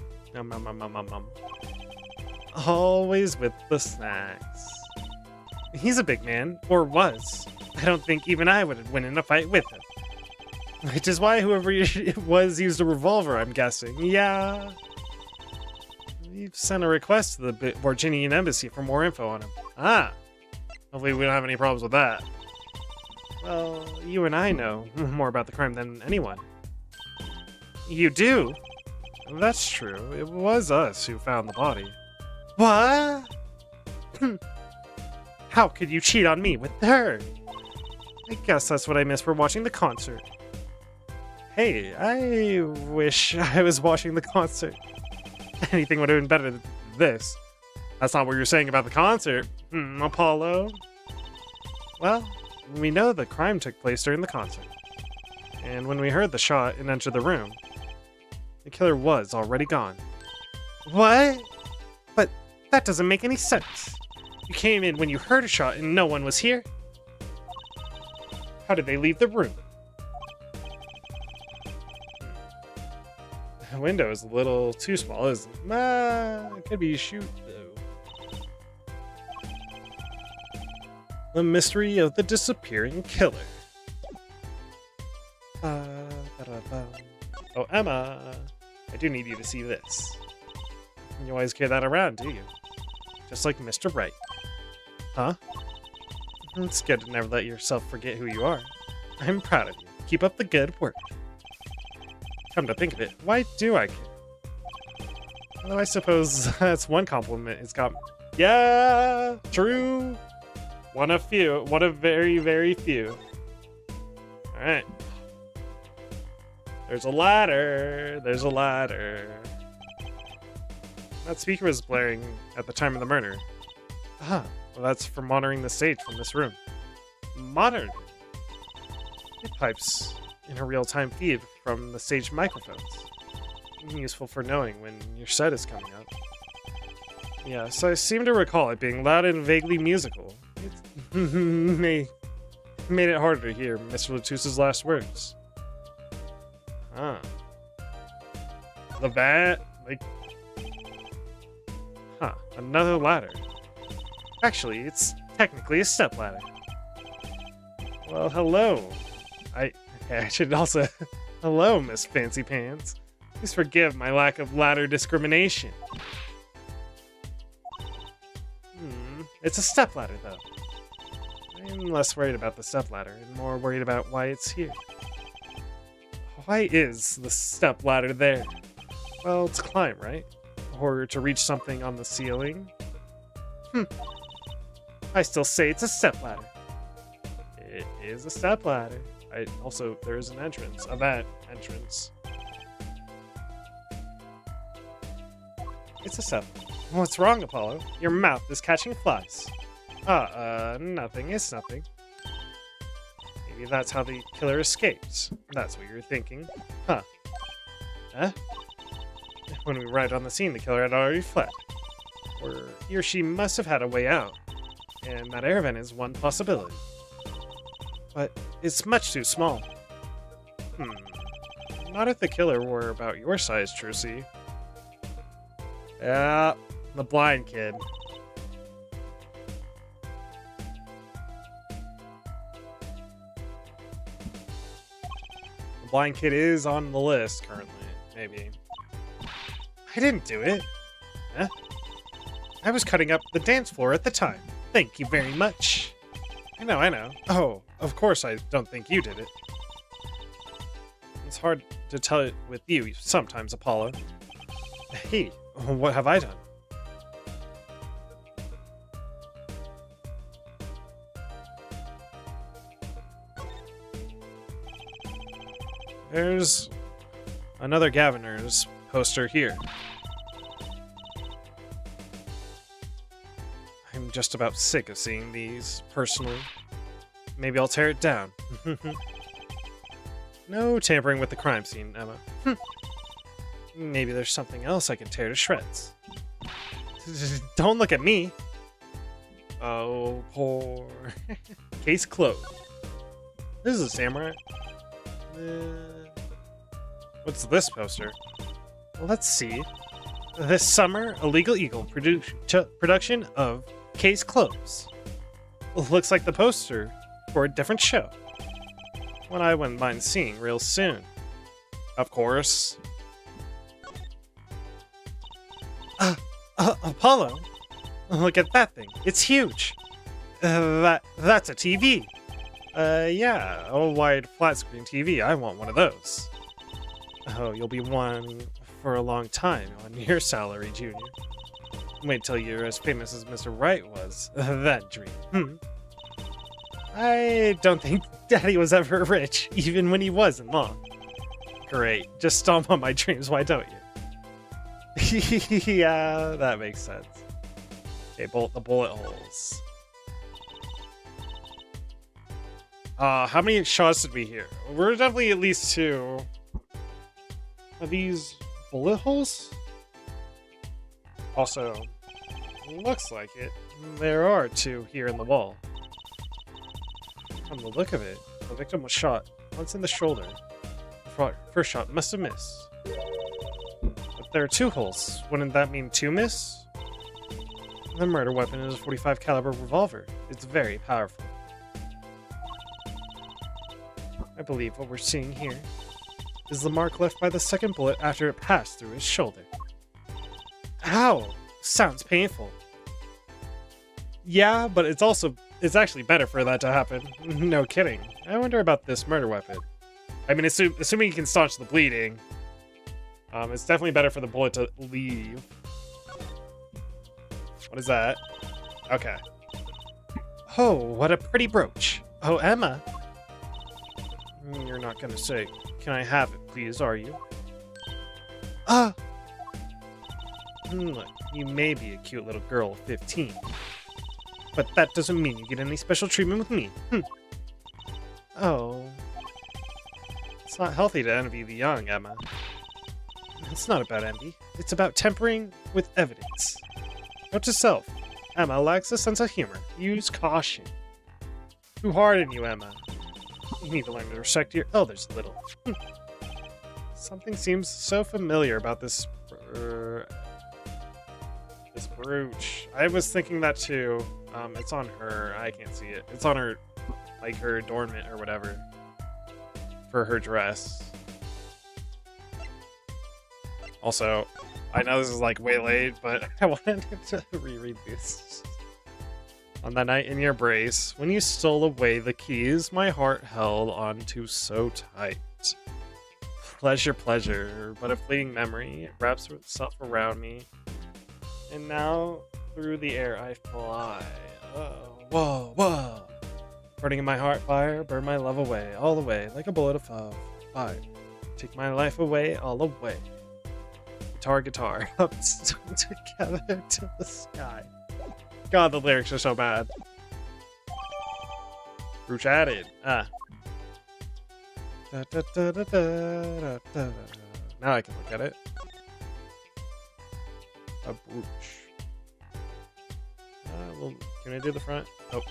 Speaker 1: Always with the snacks. He's a big man, or was. I don't think even I would win in a fight with him. Which is why whoever it was used a revolver, I'm guessing. Yeah. We've sent a request to the Borginian embassy for more info on him. Hopefully we don't have any problems with that. Well, you and I know more about the crime than anyone. You do? That's true. It was us who found the body. What? How could you cheat on me with her? I guess that's what I missed for watching the concert. Hey, I wish I was watching the concert. Anything would have been better than this. That's not what you're saying about the concert, Apollo. Well, we know the crime took place during the concert. And when we heard the shot and entered the room, the killer was already gone. What? But that doesn't make any sense. You came in when you heard a shot and no one was here? How did they leave the room? The window is a little too small, isn't it? It could be a shoot, though. The mystery of the disappearing killer. Oh, Emma, I do need you to see this. You always carry that around, do you? Just like Mr. Right. Huh? It's good to never let yourself forget who you are. I'm proud of you. Keep up the good work. Come to think of it, why do I care? Well, I suppose that's one compliment it's got. Yeah, true. One of few. One of very, very few. Alright. There's a ladder. There's a ladder. That speaker was blaring at the time of the murder. Well, that's for monitoring the stage from this room. Monitoring? It pipes in a real-time feed from the stage microphones. Useful for knowing when your set is coming up. Yeah, so I seem to recall it being loud and vaguely musical. It made it harder to hear Mr. Latus's last words. The bat, like... another ladder. Actually, it's technically a step ladder. Well, hello. I should also... Hello, Miss Fancy Pants. Please forgive my lack of ladder discrimination. It's a step ladder, though. I'm less worried about the step ladder and more worried about why it's here. Why is the step ladder there? Well, to climb, right? Or to reach something on the ceiling? I still say it's a step ladder. It is a step ladder. Also, there is an entrance. A vent entrance. It's a step. What's wrong, Apollo? Your mouth is catching flies. Nothing. It's nothing. Maybe that's how the killer escaped. That's what you're thinking. Huh? When we arrived on the scene, the killer had already fled. Or he or she must have had a way out. And that air vent is one possibility. But it's much too small. Not if the killer were about your size, Trucy. Yeah, the blind kid. The blind kid is on the list currently, maybe. I didn't do it. Huh? I was cutting up the dance floor at the time. Thank you very much. I know. Oh, of course I don't think you did it. It's hard to tell it with you sometimes, Apollo. Hey, what have I done? There's another Gaviner's poster here. I'm just about sick of seeing these, personally. Maybe I'll tear it down. No tampering with the crime scene, Emma. Maybe there's something else I can tear to shreds. Don't look at me! Oh, poor... Case closed. This is a samurai. What's this poster? Let's see. This summer, Illegal Eagle production of Case Closed. Looks like the poster for a different show. One I wouldn't mind seeing real soon. Of course. Apollo! Look at that thing. It's huge. That's a TV. Yeah, a wide flat screen TV. I want one of those. Oh, you'll be one for a long time on your salary, Junior. Wait till you're as famous as Mr. Wright was. That dream. I don't think Daddy was ever rich, even when he wasn't long. Great, just stomp on my dreams, why don't you? Yeah, that makes sense. Okay, the bullet holes. How many shots did we hear? We're definitely at least 2. Are these bullet holes? Also, looks like it. There are 2 here in the wall. From the look of it, the victim was shot once in the shoulder. The first shot must have missed. But there are 2 holes. Wouldn't that mean 2 miss? The murder weapon is a .45 caliber revolver. It's very powerful. I believe what we're seeing here is the mark left by the second bullet after it passed through his shoulder. Ow! Sounds painful. Yeah, but it's actually better for that to happen. No kidding. I wonder about this murder weapon. I mean, assuming you can staunch the bleeding, it's definitely better for the bullet to leave. What is that? Okay. Oh, what a pretty brooch. Oh, Emma. You're not gonna say, can I have it, please, are you? Look, you may be a cute little girl of 15. But that doesn't mean you get any special treatment with me. Oh. It's not healthy to envy the young, Emma. It's not about envy. It's about tempering with evidence. Note to self. Emma lacks a sense of humor. Use caution. Too hard on you, Emma. You need to learn to respect your elders a little. Something seems so familiar about this brooch. I was thinking that too. It's on her. I can't see it. It's on her, like her adornment or whatever. For her dress. Also, I know this is like way late, but I wanted to reread this. On that night in your brace, when you stole away the keys, my heart held on to so tight. pleasure, pleasure, but a fleeting memory. It wraps itself around me. And now, through the air I fly. Oh, whoa, whoa. Burning in my heart fire, burn my love away, all away, like a bullet of fire. Take my life away, all away. Guitar, guitar, up together to the sky. God, the lyrics are so bad. Brooch added. Da, da, da, da, da, da, da. Now I can look at it. A brooch. Well, can I do the front? Oh,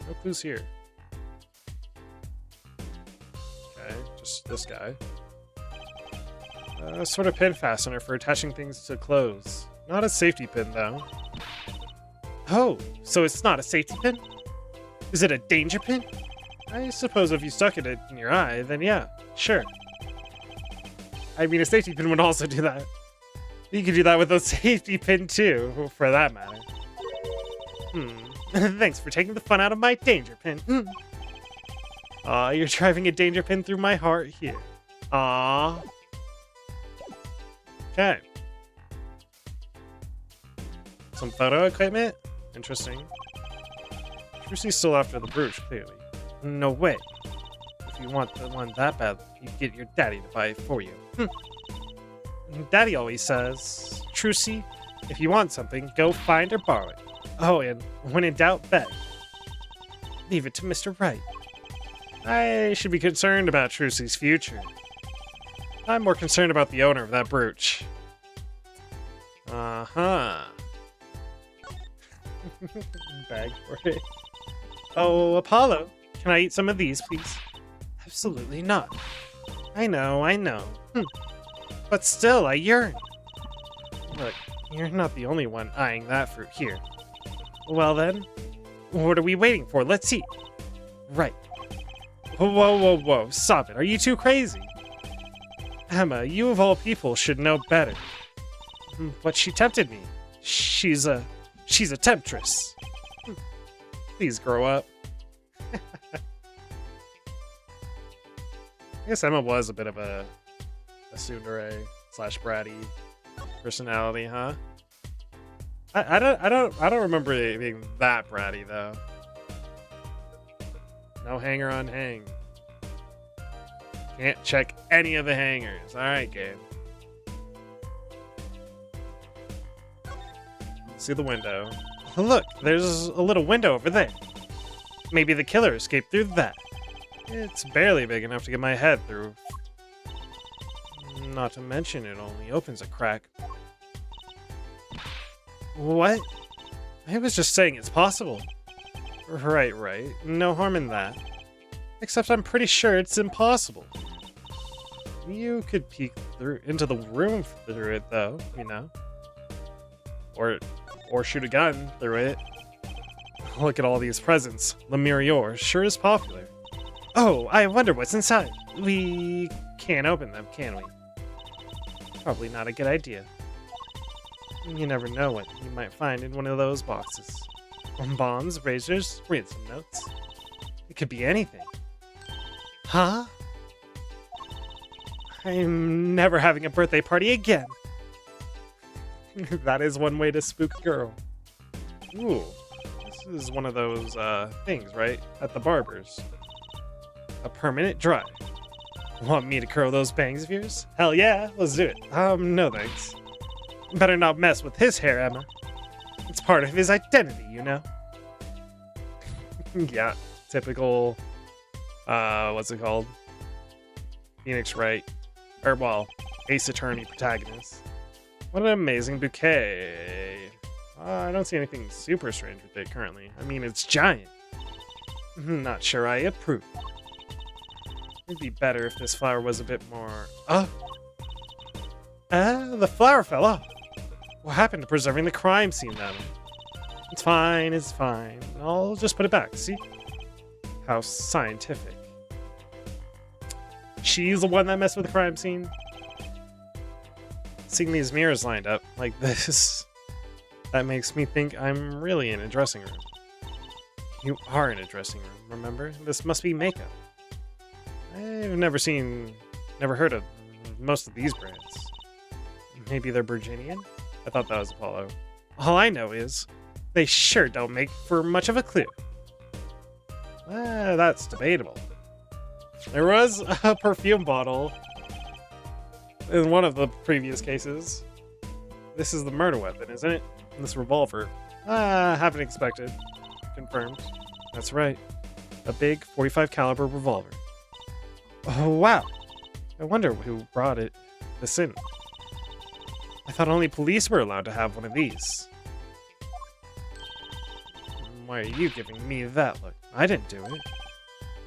Speaker 1: no clues here. Okay, just this guy. Sort of pin fastener for attaching things to clothes. Not a safety pin, though. Oh, so it's not a safety pin? Is it a danger pin? I suppose if you stuck it in your eye, then yeah, sure. I mean, a safety pin would also do that. You could do that with a safety pin, too, for that matter. Thanks for taking the fun out of my danger pin. Aw, you're driving a danger pin through my heart here. Aw. Okay. Some photo equipment? Interesting. Trucy's still after the brooch, clearly. No way. If you want the one that bad, you get your daddy to buy it for you. Daddy always says, Trucy, if you want something, go find or borrow it. Oh, and when in doubt, beg. Leave it to Mr. Right. I should be concerned about Trucy's future. I'm more concerned about the owner of that brooch. Uh-huh. Bag for it. Oh, Apollo, can I eat some of these, please? Absolutely not. I know. But still, I yearn. Look, you're not the only one eyeing that fruit here. Well then, what are we waiting for? Let's eat. Right. Whoa, stop it. Are you too crazy? Emma, you of all people should know better. But she tempted me. She's a temptress. Please grow up. I guess Emma was a bit of a tsundere / bratty personality, huh? I don't remember it being that bratty though. No hanger on hang. Can't check any of the hangers. All right, game. See the window. Look, there's a little window over there. Maybe the killer escaped through that. It's barely big enough to get my head through. Not to mention it only opens a crack. What? I was just saying it's possible. Right. No harm in that. Except I'm pretty sure it's impossible. You could peek into the room through it, though, you know? Or shoot a gun through it. Look at all these presents. Le Murior sure is popular. Oh, I wonder what's inside. We can't open them, can we? Probably not a good idea. You never know what you might find in one of those boxes. Bombs, razors, ransom notes. It could be anything. Huh? I'm never having a birthday party again. That is one way to spook a girl. Ooh, this is one of those things, right? At the barber's. A permanent dry. Want me to curl those bangs of yours? Hell yeah, let's do it. No thanks. Better not mess with his hair, Emma. It's part of his identity, you know? Yeah, typical, what's it called? Phoenix Wright. Or, well, Ace Attorney protagonist. What an amazing bouquet. I don't see anything super strange with it currently. I mean, it's giant. Not sure I approve. It'd be better if this flower was a bit more... the flower fell off. What happened to preserving the crime scene, then? It's fine. I'll just put it back, see? How scientific. She's the one that messed with the crime scene? Seeing these mirrors lined up like this, that makes me think I'm really in a dressing room. You are in a dressing room, remember? This must be makeup. I've never heard of most of these brands. Maybe they're Virginian? I thought that was Apollo. All I know is, they sure don't make for much of a clue. That's debatable. There was a perfume bottle in one of the previous cases. This is the murder weapon, isn't it? And this revolver. Haven't expected. Confirmed. That's right. A big 45 caliber revolver. Oh, wow. I wonder who brought this in. I thought only police were allowed to have one of these. Why are you giving me that look? I didn't do it.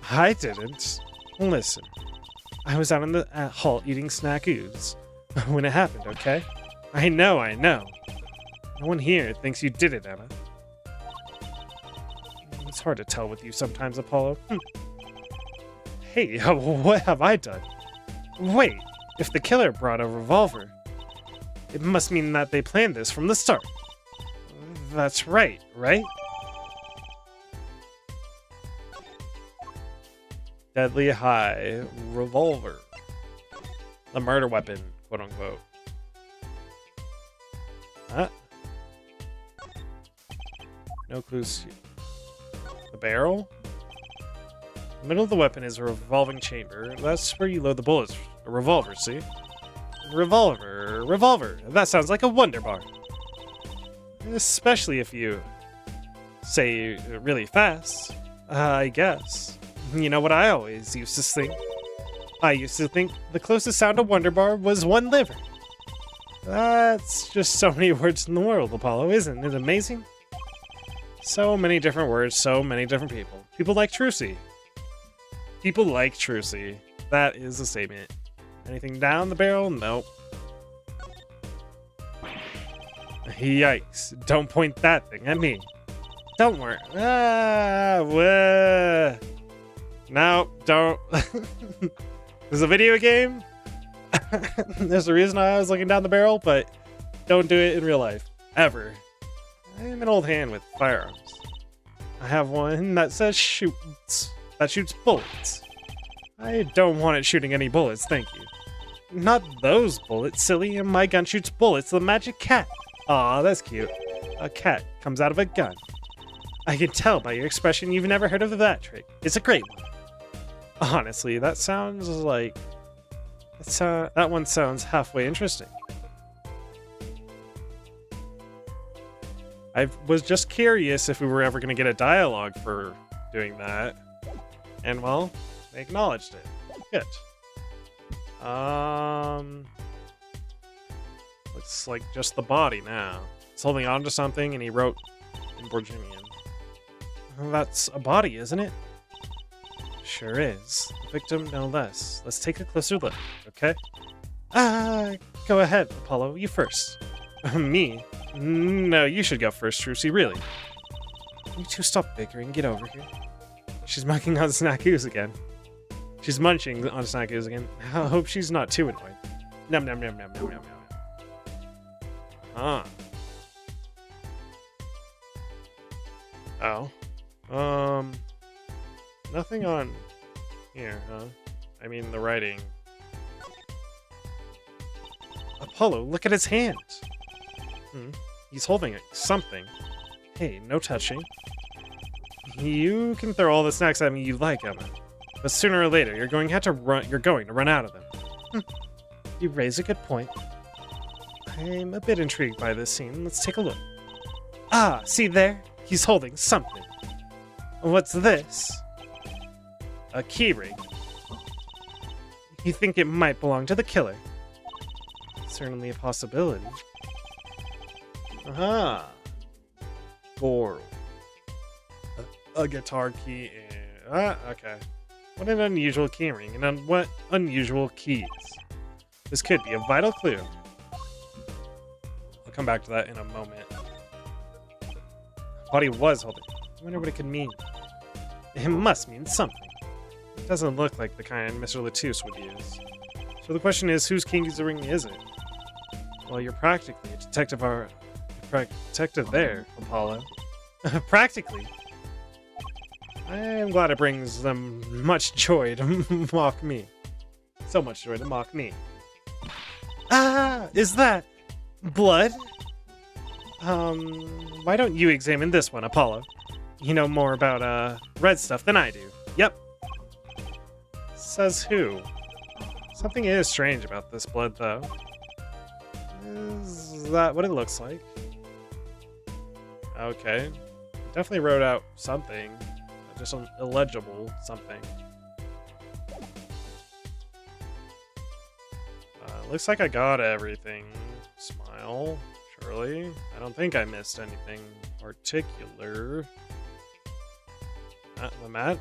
Speaker 1: I didn't. Listen. I was out in the hall eating snackoos when it happened, okay? I know. No one here thinks you did it, Emma. It's hard to tell with you sometimes, Apollo. Hey, what have I done? Wait, if the killer brought a revolver, it must mean that they planned this from the start. That's right? Deadly high revolver. The murder weapon, quote unquote. Huh? No clues. The barrel? The middle of the weapon is a revolving chamber. That's where you load the bullets. A revolver, see? Revolver. That sounds like a wonder bar. Especially if you say really fast, I guess. You know what I always used to think? I used to think the closest sound to wonder bar was one liver. That's just so many words in the world, Apollo. Isn't it amazing? So many different words, so many different people. People like Trucy. People like Trucy. That is a statement. Anything down the barrel? Nope. Yikes. Don't point that thing at me. Don't worry. No, don't. This is a video game. There's a reason I was looking down the barrel, but don't do it in real life. Ever. I'm an old hand with firearms. I have one that says shoots. That shoots bullets. I don't want it shooting any bullets, thank you. Not those bullets, silly. My gun shoots bullets. The magic cat. Aw, that's cute. A cat comes out of a gun. I can tell by your expression you've never heard of that trick. It's a great one. Honestly, that sounds like... that one sounds halfway interesting. I was just curious if we were ever going to get a dialogue for doing that. And, well, they acknowledged it. Good. Looks like just the body now. He's holding on to something and he wrote in Borginian. That's a body, isn't it? Sure is. The victim, no less. Let's take a closer look, okay? Go ahead, Apollo. You first. Me? No, you should go first, Trucy, really. You two stop bickering and get over here. She's munching on snackoos again. She's munching on snackoos again. I hope she's not too annoyed. Nom nom nom nom nom nom nom. Oh. Nothing on here, huh? I mean, the writing. Apollo, look at his hand. He's holding something. Hey, no touching. You can throw all the snacks at me you like, Emma. But sooner or later, you're going to run out of them. You raise a good point. I'm a bit intrigued by this scene. Let's take a look. See there? He's holding something. What's this? A keyring. You think it might belong to the killer? Certainly a possibility. Aha. Goral. A guitar key and... okay. What an unusual keyring, and what unusual keys. This could be a vital clue. I'll come back to that in a moment. What he was holding. I wonder what it could mean. It must mean something. It doesn't look like the kind Mr. Latouche would use. So the question is, whose keyring is it? Well, you're practically a detective there, Apollo. Practically. I am glad it brings them much joy to mock me. So much joy to mock me. Ah, is that blood? Why don't you examine this one, Apollo? You know more about, red stuff than I do. Yep. Says who? Something is strange about this blood, though. Is that what it looks like? Okay. Definitely wrote out something. Just an illegible something. Looks like I got everything. Smile. Surely. I don't think I missed anything particular. The mat?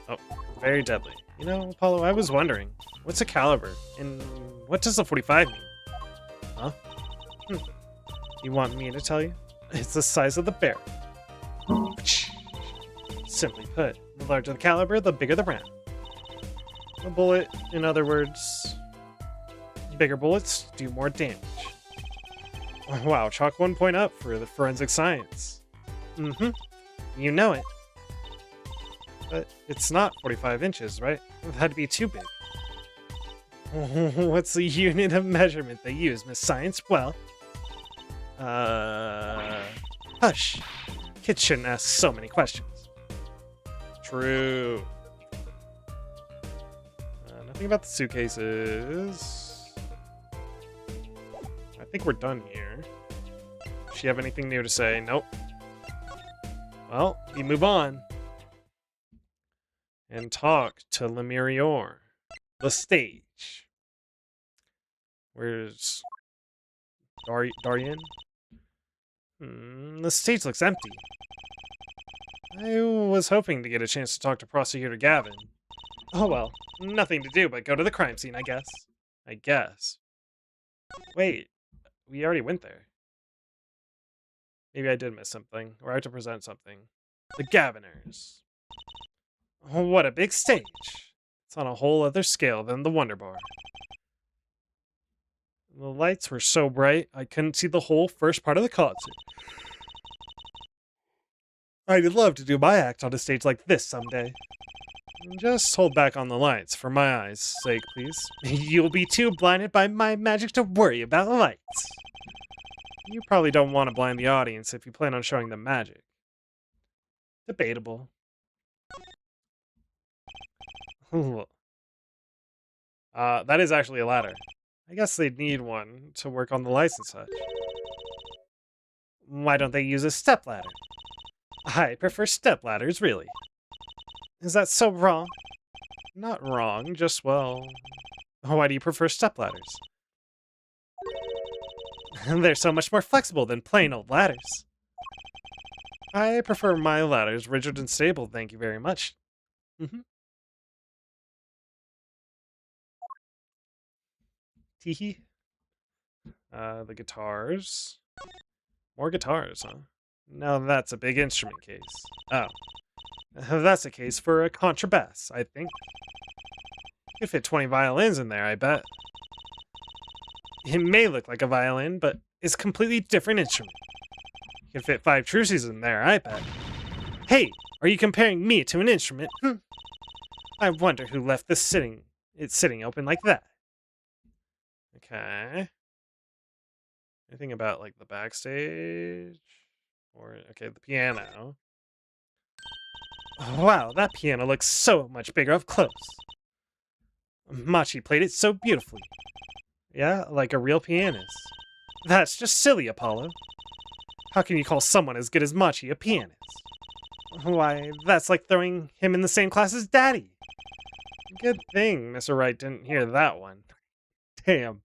Speaker 1: Oh, very deadly. You know, Apollo, I was wondering, what's a caliber? And what does a 45 mean? Huh? You want me to tell you? It's the size of the barrel. Simply put, the larger the caliber, the bigger the round. A bullet, in other words, bigger bullets do more damage. Wow, chalk 1 point up for the forensic science. You know it. But it's not 45 inches, right? That'd be too big. What's the unit of measurement they use, Miss Science? Well, hush. Kids shouldn't ask so many questions. True. Nothing about the suitcases. I think we're done here. Does she have anything new to say? Nope. Well, we move on. And talk to Lemurior. The stage. Where's Darian? The stage looks empty. I was hoping to get a chance to talk to Prosecutor Gavin. Oh well, nothing to do but go to the crime scene, I guess. Wait, we already went there. Maybe I did miss something, or I have to present something. The Gaviners. Oh, what a big stage. It's on a whole other scale than the Wonder Bar. The lights were so bright, I couldn't see the whole first part of the concert. I'd love to do my act on a stage like this someday. Just hold back on the lights, for my eyes' sake, please. You'll be too blinded by my magic to worry about lights. You probably don't want to blind the audience if you plan on showing them magic. Debatable. That is actually a ladder. I guess they'd need one to work on the lights and such. Why don't they use a stepladder? I prefer stepladders, really. Is that so wrong? Not wrong, just, well... Why do you prefer stepladders? They're so much more flexible than plain old ladders. I prefer my ladders rigid and stable, thank you very much. Teehee. The guitars. More guitars, huh? Now that's a big instrument case. Oh. That's a case for a contrabass, I think. Could fit 20 violins in there, I bet. It may look like a violin, but it's a completely different instrument. You can fit 5 truces in there, I bet. Hey, are you comparing me to an instrument? I wonder who left this sitting open like that. Okay. Anything about, like, the backstage? Or, okay, the piano. Wow, that piano looks so much bigger up close. Machi played it so beautifully. Yeah, like a real pianist. That's just silly, Apollo. How can you call someone as good as Machi a pianist? Why, that's like throwing him in the same class as Daddy. Good thing Mr. Wright didn't hear that one. Damn.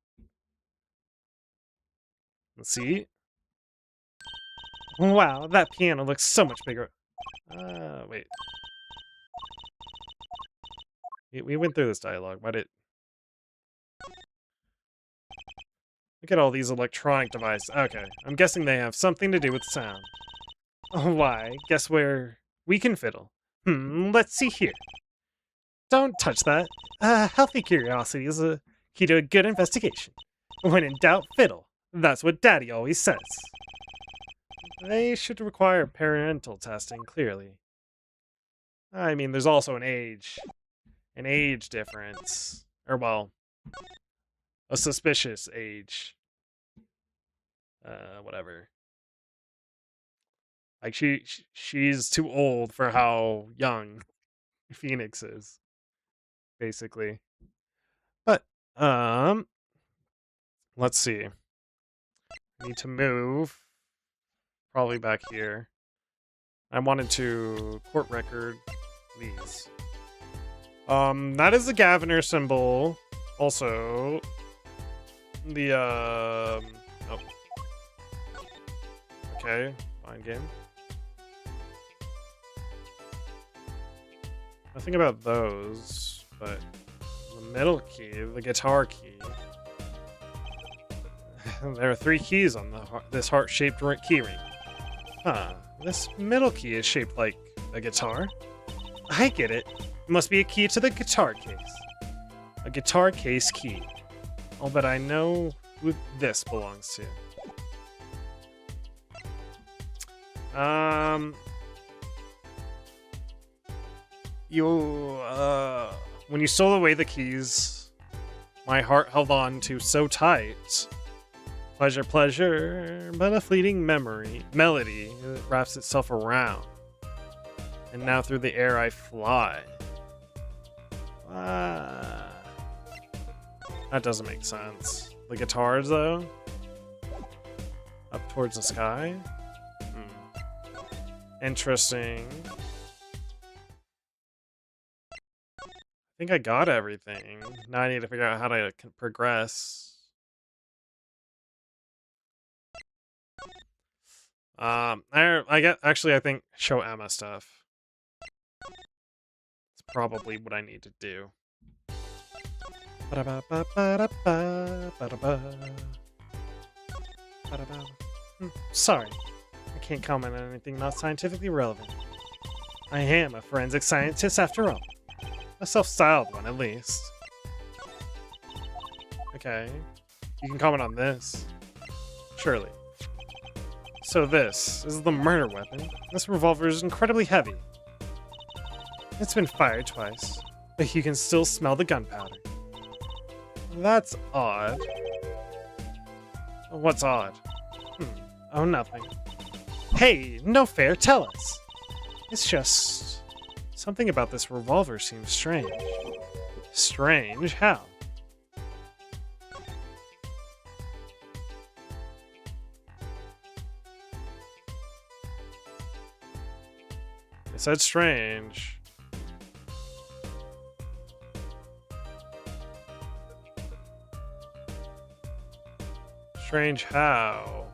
Speaker 1: Let's see. Wow, that piano looks so much bigger. Wait. We went through this dialogue. Why did... Look at all these electronic devices. Okay, I'm guessing they have something to do with sound. Oh, why? Guess where we can fiddle. Let's see here. Don't touch that. Healthy curiosity is a key to a good investigation. When in doubt, fiddle. That's what Daddy always says. They should require parental testing, clearly. I mean, there's also an age an age difference. Or, well, a suspicious age. Whatever. Like, she's too old for how young Phoenix is, basically. But, let's see. I need to move. Probably back here. I wanted to court record these. That is the Governor symbol. Also, the, oh. Okay, fine game. Nothing about those, but the middle key, the guitar key. There are 3 keys on this heart-shaped key ring. Huh, this middle key is shaped like a guitar. I get it. It must be a key to the guitar case. A guitar case key. I'll bet I know who this belongs to. When you stole away the keys, my heart held on to so tight. Pleasure, pleasure, but a fleeting melody wraps itself around. And now through the air I fly. That doesn't make sense. The guitars, though? Up towards the sky? Interesting. I think I got everything. Now I need to figure out how to progress. I think show Emma stuff. It's probably what I need to do. Sorry, I can't comment on anything not scientifically relevant. I am a forensic scientist after all. A self-styled one, at least. Okay. You can comment on this. Surely. So this is the murder weapon. This revolver is incredibly heavy. It's been fired twice, but you can still smell the gunpowder. That's odd. What's odd? Oh, nothing. Hey, no fair, tell us. It's just... something about this revolver seems strange. Strange? How? I said strange. Strange how?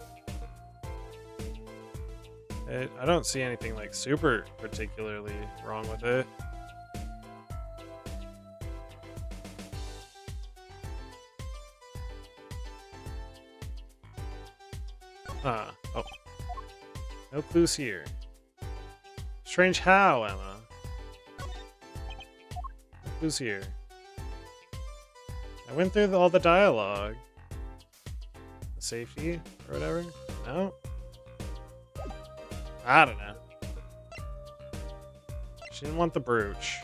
Speaker 1: I don't see anything like super particularly wrong with it. Oh. No clues here. Strange how, Emma? No clues here. I went through all the dialogue. The safety or whatever? No? I don't know. She didn't want the brooch.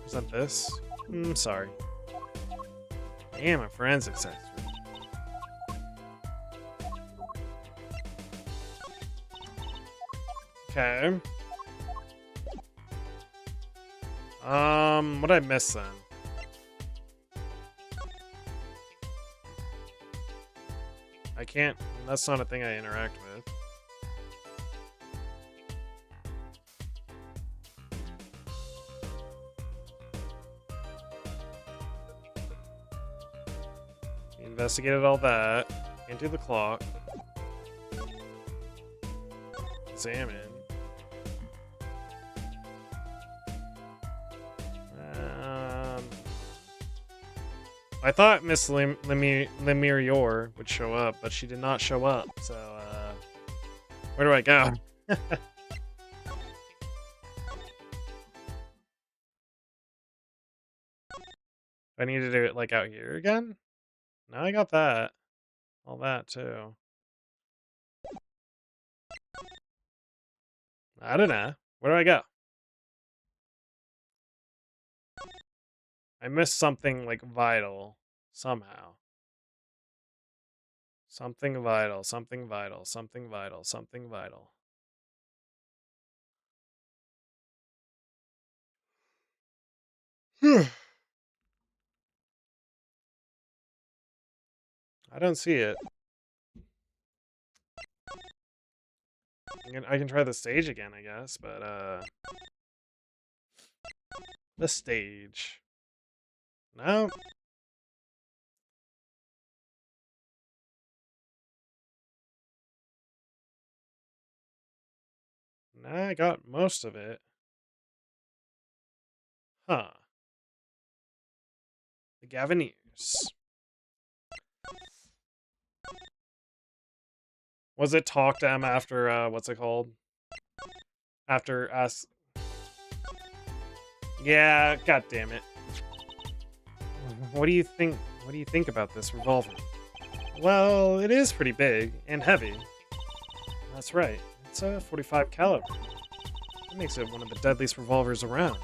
Speaker 1: Is that this? Sorry. I am a forensics expert. Okay. What'd I miss then? I can't, that's not a thing I interact with. We investigated all that. Can't do the clock. Examine. I thought Miss Lemirior would show up, but she did not show up, so, where do I go? I need to do it, like, out here again? No, I got that. All that, too. I don't know. Where do I go? I missed something, like, vital. Somehow. Something vital, something vital, something vital, something vital. I don't see it. I can try the stage again, I guess, but, the stage. No. Nah, I got most of it. Huh. The Gavineers. Was it talk to Emma after, what's it called? After us. Yeah, god damn it. What do you think? What do you think about this revolver? Well, it is pretty big and heavy. That's right. It's a 45 caliber. That makes it one of the deadliest revolvers around.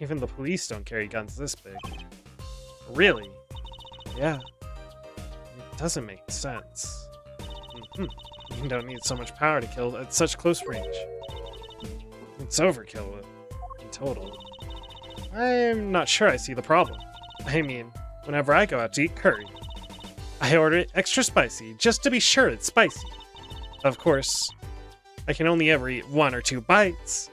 Speaker 1: Even the police don't carry guns this big. Really? Yeah. It doesn't make sense. You don't need so much power to kill at such close range. It's overkill in total. I'm not sure I see the problem. I mean, whenever I go out to eat curry, I order it extra spicy just to be sure it's spicy. Of course, I can only ever eat 1 or 2 bites.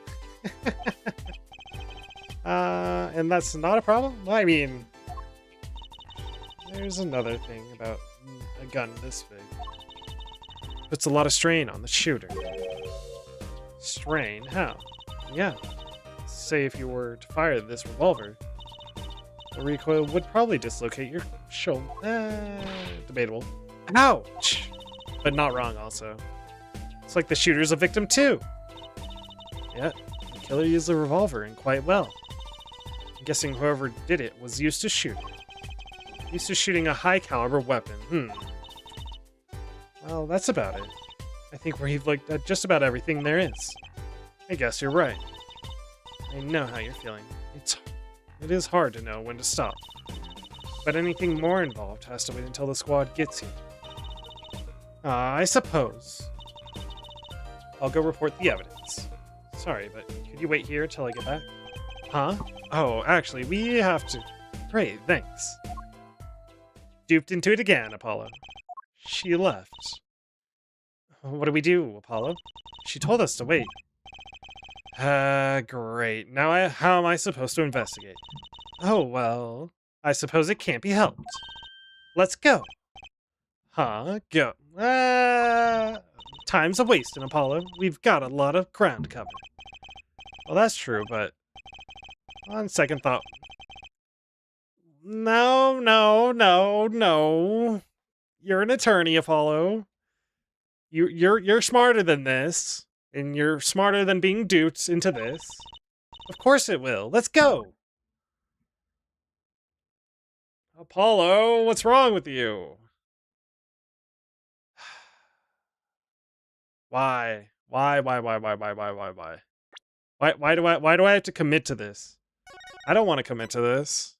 Speaker 1: And that's not a problem? I mean, there's another thing about a gun this big. Puts a lot of strain on the shooter. Strain? How? Yeah. Say if you were to fire this revolver, the recoil would probably dislocate your shoulder. Debatable. Ouch! But not wrong, also. It's like the shooter's a victim, too. Yeah, the killer used the revolver, and quite well. I'm guessing whoever did it was used to shooting. Used to shooting a high-caliber weapon. Well, that's about it. I think we've looked at just about everything there is. I guess you're right. I know how you're feeling. It is hard to know when to stop. But anything more involved has to wait until the squad gets here. I suppose. I'll go report the evidence. Sorry, but could you wait here till I get back? Huh? Oh, actually, we have to... Great, thanks. Duped into it again, Apollo. She left. What do we do, Apollo? She told us to wait. Great. Now how am I supposed to investigate? Oh, well, I suppose it can't be helped. Let's go. Huh? Go. Time's a wasting, Apollo. We've got a lot of ground to cover. Well, that's true, but on second thought... No, no, no, no. You're an attorney, Apollo. You're smarter than this. And you're smarter than being duped into this. Of course it will. Let's go. Apollo, what's wrong with you? Why? Why? Why do I have to commit to this? I don't want to commit to this.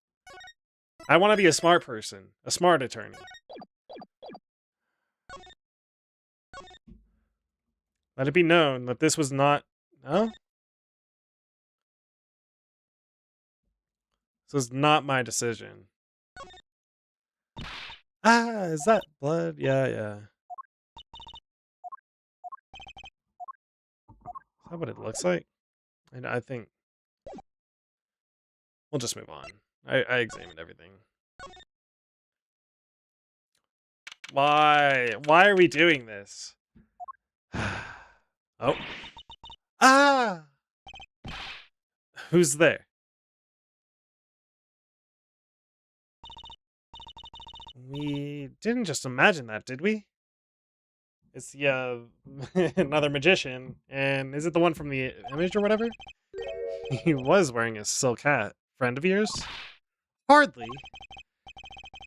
Speaker 1: I want to be a smart person, a smart attorney. Let it be known that this was not... No? This was not my decision. Ah, is that blood? Yeah, yeah. Is that what it looks like? And I think... We'll just move on. I examined everything. Why? Why are we doing this? Oh. Ah! Who's there? We didn't just imagine that, did we? It's the, another magician. And is it the one from the image or whatever? He was wearing a silk hat. Friend of yours? Hardly.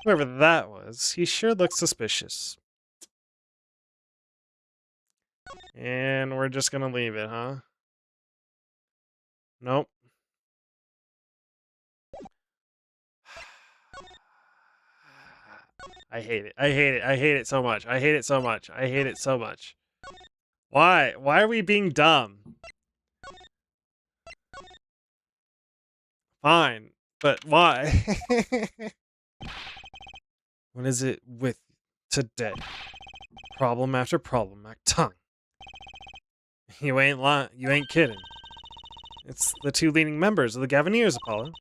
Speaker 1: Whoever that was, he sure looks suspicious. And we're just gonna leave it, huh? Nope. I hate it. I hate it. I hate it so much. I hate it so much. I hate it so much. Why? Why are we being dumb? Fine, but why? What is it with today? Problem after problem, tongue. You ain't lying. You ain't kidding. It's the two leading members of the Gavineers, Apollo.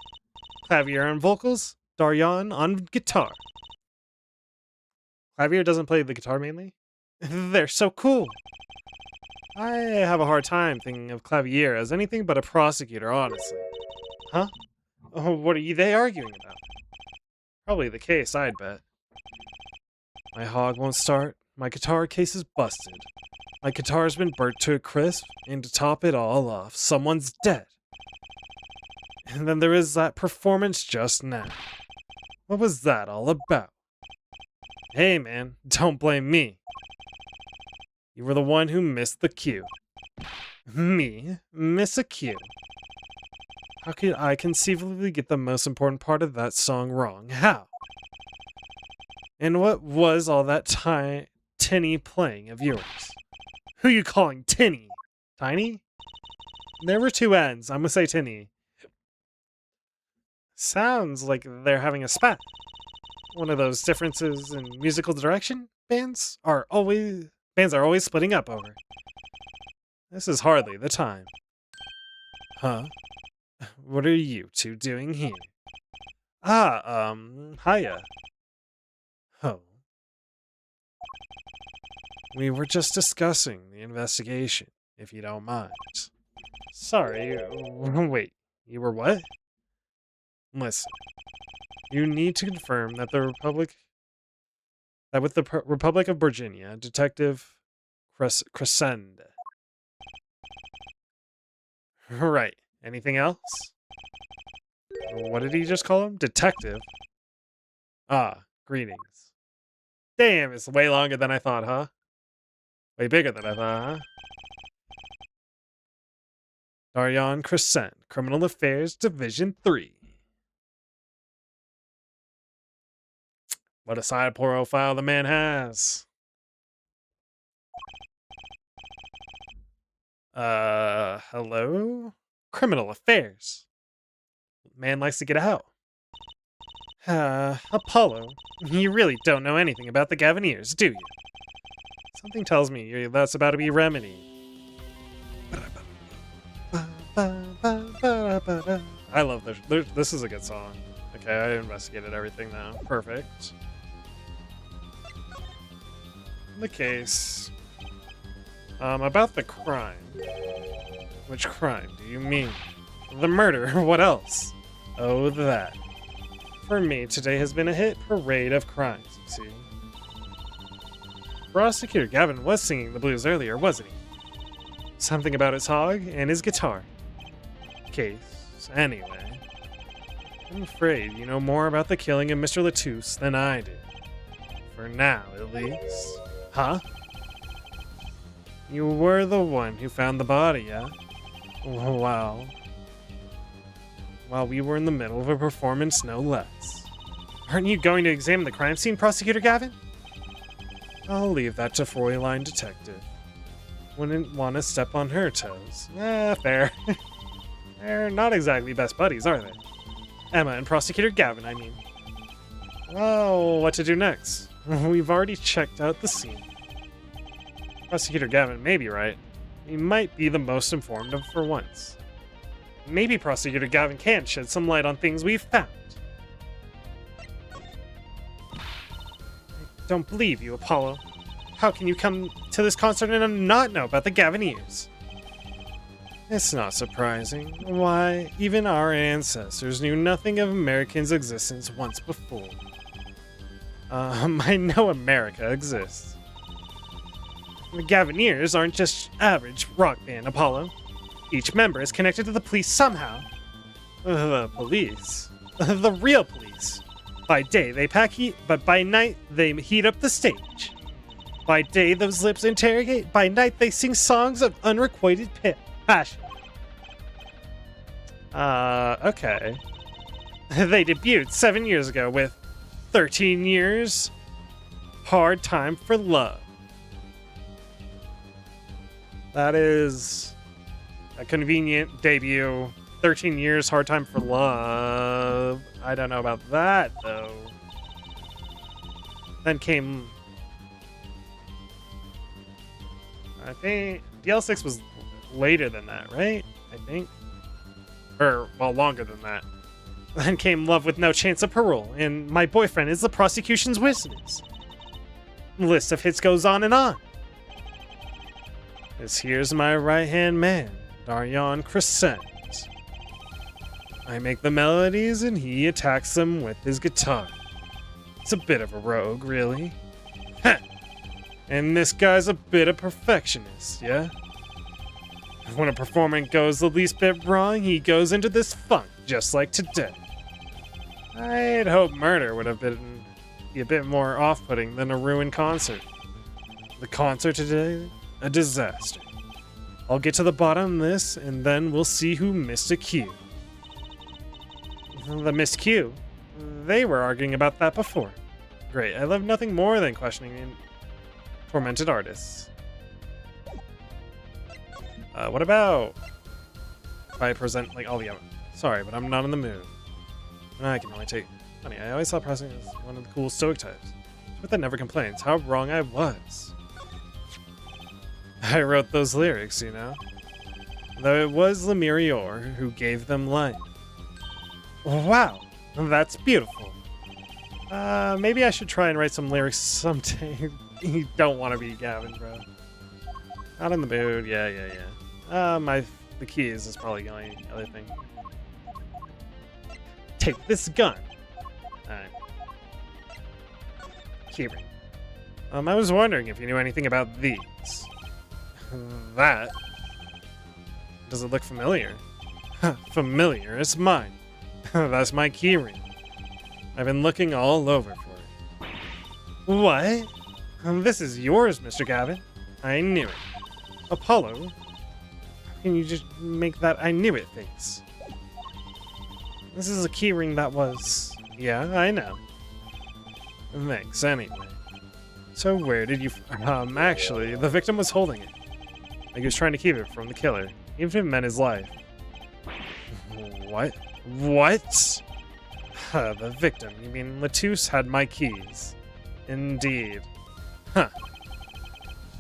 Speaker 1: Clavier on vocals, Daryan on guitar. Clavier doesn't play the guitar mainly? They're so cool. I have a hard time thinking of Clavier as anything but a prosecutor, honestly. Huh? Oh, what are they arguing about? Probably the case, I'd bet. My hog won't start. My guitar case is busted. My guitar's been burnt to a crisp, and to top it all off, someone's dead. And then there is that performance just now. What was that all about? Hey man, don't blame me. You were the one who missed the cue. Me? Miss a cue? How could I conceivably get the most important part of that song wrong? How? And what was all that tinny playing of yours? Who you calling tinny? Tiny? There were two ends. I'm gonna say tinny. Sounds like they're having a spat. One of those differences in musical direction bands are always splitting up over. This is hardly the time. Huh? What are you two doing here? Hiya. Oh. We were just discussing the investigation, if you don't mind. Sorry, wait, you were what? Listen, you need to confirm that with the Republic of Virginia, Detective Crescend. Right. Anything else? What did he just call him? Detective? Ah, greetings. Damn, it's way longer than I thought, huh? Way bigger than I thought, huh? Daryan Crescent, Criminal Affairs, Division 3. What a side profile the man has. Hello? Criminal Affairs. Man likes to get out. Apollo, you really don't know anything about the Gavineers, do you? Something tells me that's about to be remedied. I love this. This is a good song. Okay, I investigated everything now. Perfect. The case. About the crime. Which crime do you mean? The murder. What else? Oh, that. For me, today has been a hit parade of crimes, you see. Prosecutor Gavin was singing the blues earlier, wasn't he? Something about his hog and his guitar. Case, anyway. I'm afraid you know more about the killing of Mr. Latouche than I did. For now, at least. Huh? You were the one who found the body, yeah? Wow. While we were in the middle of a performance, no less. Aren't you going to examine the crime scene, Prosecutor Gavin? I'll leave that to Fräulein Detective. Wouldn't want to step on her toes. Fair. They're not exactly best buddies, are they? Emma and Prosecutor Gavin, I mean. Well, what to do next? We've already checked out the scene. Prosecutor Gavin may be right. He might be the most informed of for once. Maybe Prosecutor Gavin can shed some light on things we've found. I don't believe you, Apollo. How can you come to this concert and not know about the Gavineers? It's not surprising. Why, even our ancestors knew nothing of Americans' existence once before. I know America exists. The Gavineers aren't just average rock band, Apollo. Each member is connected to the police somehow. The police? The real police. By day, they pack heat, but by night, they heat up the stage. By day, those lips interrogate. By night, they sing songs of unrequited passion. Okay. They debuted 7 years ago with 13 years, Hard Time for Love. That is a convenient debut. 13 years, Hard Time for Love. I don't know about that, though. Then came... I think DL6 was later than that, right? I think. Or, well, longer than that. Then came Love with No Chance of Parole, and My Boyfriend is the Prosecution's Witness. The list of hits goes on and on. This here's my right-hand man, Daryon Crescent. I make the melodies and he attacks them with his guitar. It's a bit of a rogue, really. Heh. And this guy's a bit of perfectionist, yeah? When a performance goes the least bit wrong, he goes into this funk, just like today. I'd hope Murder would have been a bit more off-putting than a ruined concert. The concert today, a disaster. I'll get to the bottom of this, and then we'll see who missed a cue. The missed cue? They were arguing about that before. Great, I love nothing more than questioning tormented artists. What about if I present, like, all the evidence? Sorry, but I'm not in the mood. I can only take... Funny, I always thought Pressing was one of the cool stoic types. But that never complains. How wrong I was. I wrote those lyrics, you know? Though it was Lemurior who gave them life. Wow, that's beautiful. Maybe I should try and write some lyrics someday. You don't want to be Gavin, bro. Not in the mood. Yeah. The keys is probably the only other thing. Take this gun. Alright. Keyring. I was wondering if you knew anything about these. That. Does it look familiar? Familiar? It's mine. That's my keyring. I've been looking all over for it. What? This is yours, Mr. Gavin. I knew it. Apollo? Can you just make that I knew it face? This is a keyring that was... Yeah, I know. Thanks, anyway. So where did you... actually, the victim was holding it. Like he was trying to keep it from the killer, even if it meant his life. What? What? The victim. You mean Latouche had my keys? Indeed. Huh.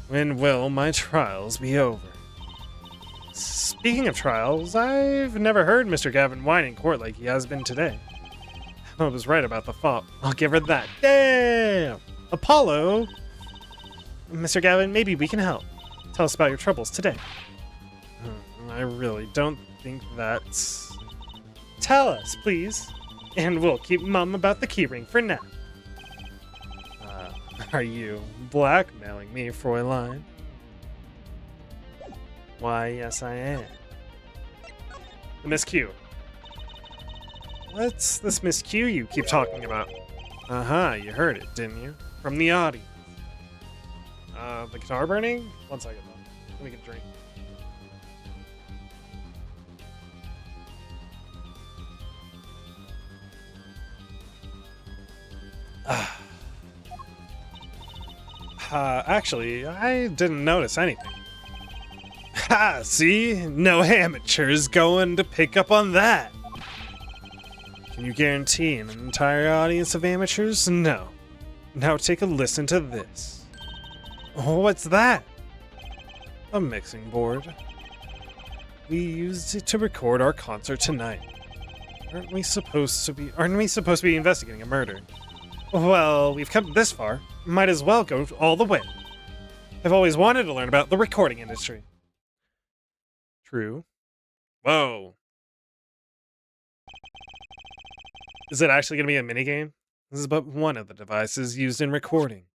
Speaker 1: When will my trials be over? Speaking of trials, I've never heard Mr. Gavin whine in court like he has been today. I was right about the fault. I'll give her that. Damn! Apollo! Mr. Gavin, maybe we can help. Tell us about your troubles today. I really don't think that's... Tell us, please. And we'll keep mum about the keyring for now. Are you blackmailing me, Fräulein? Why, yes I am. The Miss Q. What's this Miss Q you keep talking about? Uh-huh, you heard it, didn't you? From the audience. The guitar burning? 1 second, though. Let me get a drink. Actually, I didn't notice anything. Ha! See? No amateurs going to pick up on that. Can you guarantee an entire audience of amateurs? No. Now take a listen to this. Oh, what's that? A mixing board. We used it to record our concert tonight. Aren't we supposed to be investigating a murder? Well, we've come this far. Might as well go all the way. I've always wanted to learn about the recording industry. True. Whoa. Is it actually going to be a minigame? This is but one of the devices used in recording.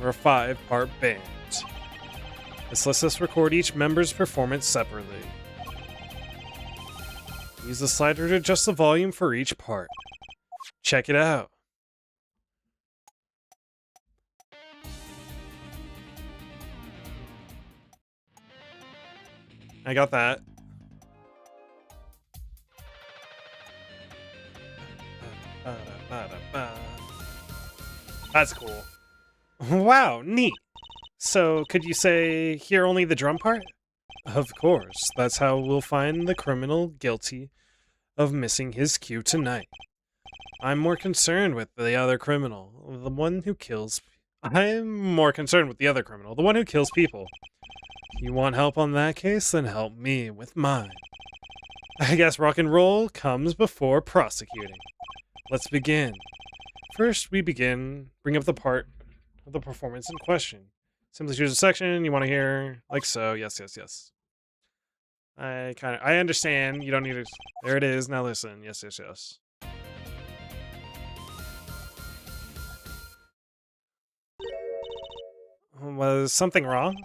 Speaker 1: We're a 5-part band. This lets us record each member's performance separately. Use the slider to adjust the volume for each part. Check it out. I got that. That's cool. Wow, neat. So, could you say, hear only the drum part? Of course, that's how we'll find the criminal guilty of missing his cue tonight. I'm more concerned with the other criminal, the one who kills. I'm more concerned with the other criminal, the one who kills people. You want help on that case? Then help me with mine. I guess rock and roll comes before prosecuting. Let's begin. First, bring up the part of the performance in question. Simply choose a section you want to hear, like so. Yes, yes, yes. I understand. You don't need to. There it is. Now listen. Yes, yes, yes. Was something wrong?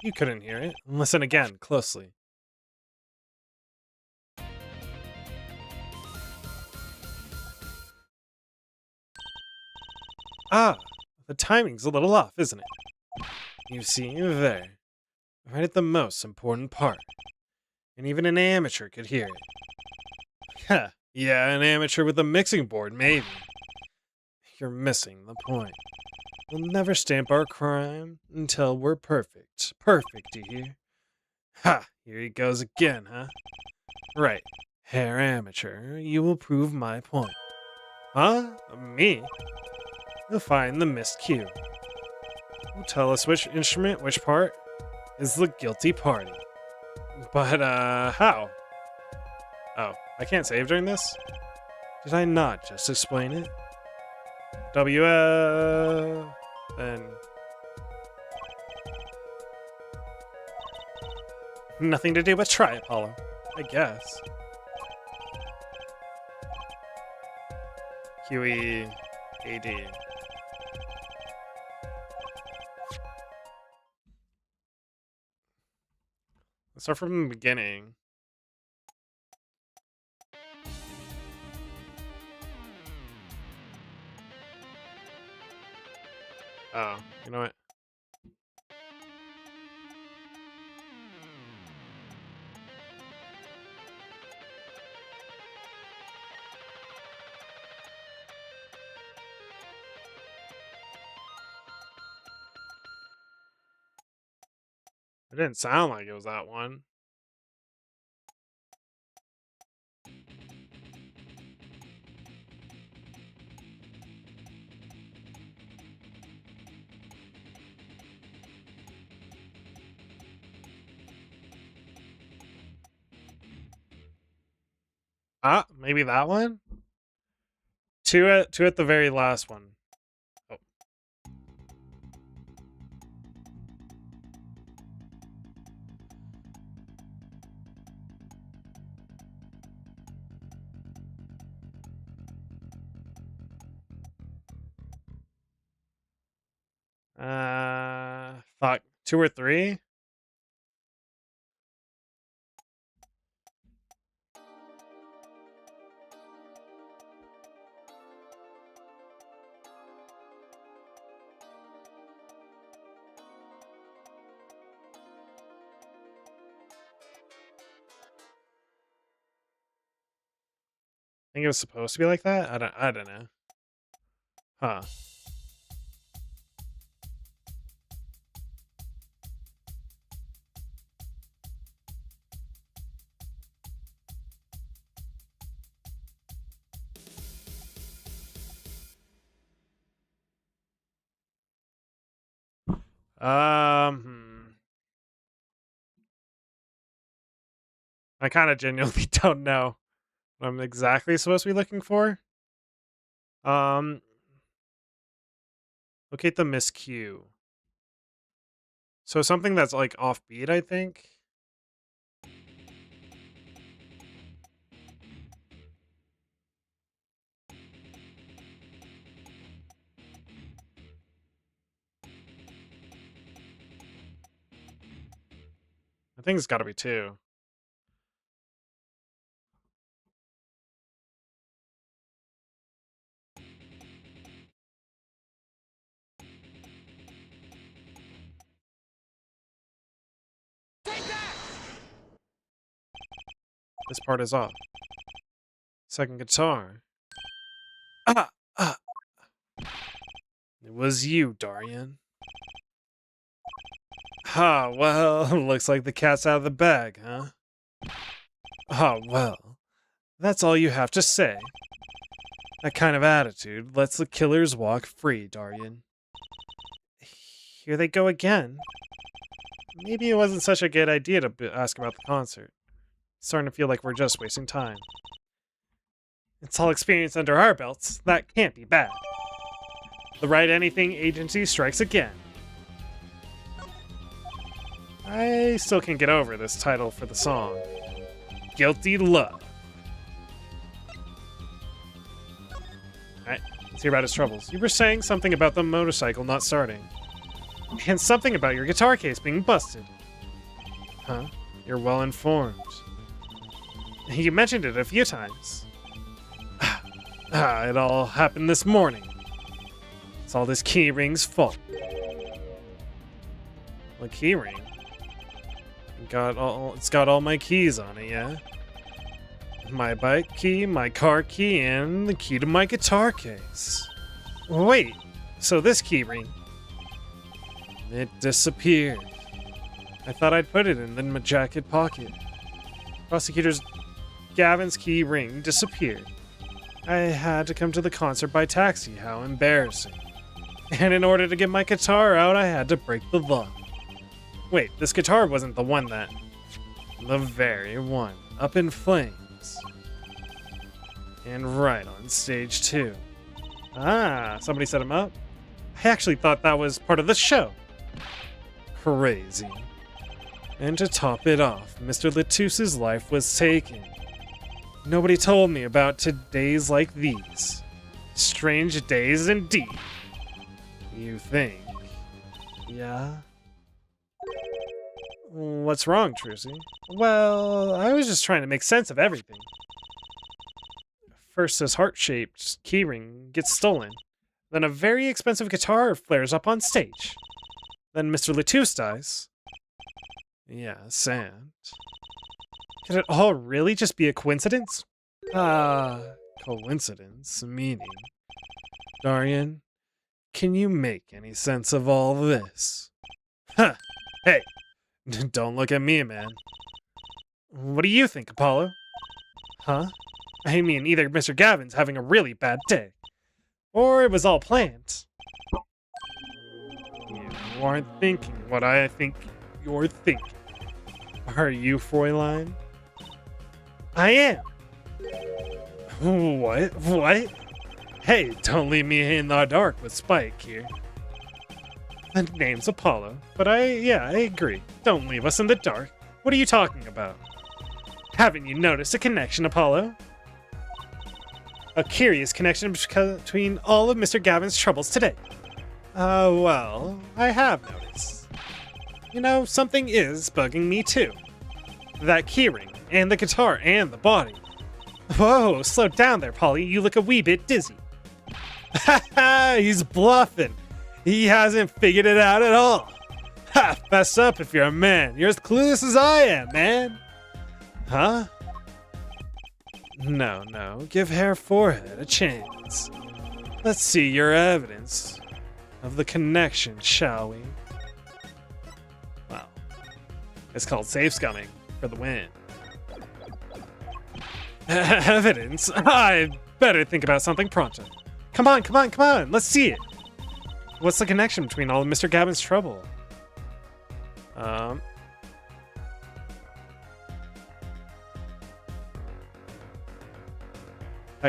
Speaker 1: You couldn't hear it. Listen again, closely. Ah, the timing's a little off, isn't it? You see, there. Right at the most important part. And even an amateur could hear it. Heh, yeah, an amateur with a mixing board, maybe. You're missing the point. We'll never stamp our crime until we're perfect. Perfect, do you hear? Ha! Here he goes again, huh? Right. Herr Amateur, you will prove my point. Huh? Me? You'll find the missed cue. You'll tell us which instrument, which part, is the guilty party. But, how? Oh, I can't save during this? Did I not just explain it? Then... Nothing to do but try, Apollo. I guess. QE... AD. Let's start from the beginning. Oh, you know what? It didn't sound like it was that one. Ah, maybe that one? Two at the very last one. Oh. Thought 2 or 3? I think it was supposed to be like that? I don't know. Huh. I kind of genuinely don't know what I'm exactly supposed to be looking for. Um, locate the miscue. So something that's like offbeat, I think. I think it's got to be 2. This part is off. Second guitar. Ah, ah. It was you, Darian. Ha, well, looks like the cat's out of the bag, huh? Ah, well, that's all you have to say. That kind of attitude lets the killers walk free, Darian. Here they go again. Maybe it wasn't such a good idea to ask about the concert. It's starting to feel like we're just wasting time. It's all experience under our belts. That can't be bad. The Right Anything Agency strikes again. I still can't get over this title for the song. Guilty Love. Alright, let's hear about his troubles. You were saying something about the motorcycle not starting. And something about your guitar case being busted. Huh? You're well informed. You mentioned it a few times. It all happened this morning. It's all this keyring's fault. What keyring? It's got all my keys on it, yeah? My bike key, my car key, and the key to my guitar case. Wait, so this keyring... It disappeared. I thought I'd put it in my jacket pocket. Prosecutor's Gavin's key ring disappeared. I had to come to the concert by taxi. How embarrassing. And in order to get my guitar out, I had to break the law. Wait, this guitar wasn't the one that... The very one. Up in flames. And right on stage 2. Ah, somebody set him up? I actually thought that was part of the show. Crazy. And to top it off, Mr. Latusse's life was taken. Nobody told me about days like these. Strange days indeed. You think? Yeah? What's wrong, Trucy? Well, I was just trying to make sense of everything. First, this heart-shaped keyring gets stolen. Then a very expensive guitar flares up on stage. Then Mr. Latousse dies. Yes, and... Could it all really just be a coincidence? Coincidence, meaning... Darian, can you make any sense of all this? Huh, hey, don't look at me, man. What do you think, Apollo? Huh? I mean, either Mr. Gavin's having a really bad day, or it was all planned. You aren't thinking what I think you're thinking. Are you, Fräulein? I am. What? What? Hey, don't leave me in the dark with Spike here. The name's Apollo, but I agree. Don't leave us in the dark. What are you talking about? Haven't you noticed a connection, Apollo? A curious connection between all of Mr. Gavin's troubles today. Well, I have noticed. You know, something is bugging me too. That keyring, and the guitar, and the body. Whoa, slow down there, Polly. You look a wee bit dizzy. Ha ha, he's bluffing. He hasn't figured it out at all. Ha, fess up if you're a man. You're as clueless as I am, man. Huh? No, give Hair Forehead a chance. Let's see your evidence of the connection, shall we? Well, it's called safe scumming for the win. Evidence? I better think about something pronto. Come on, let's see it. What's the connection between all of Mr. Gavin's trouble? That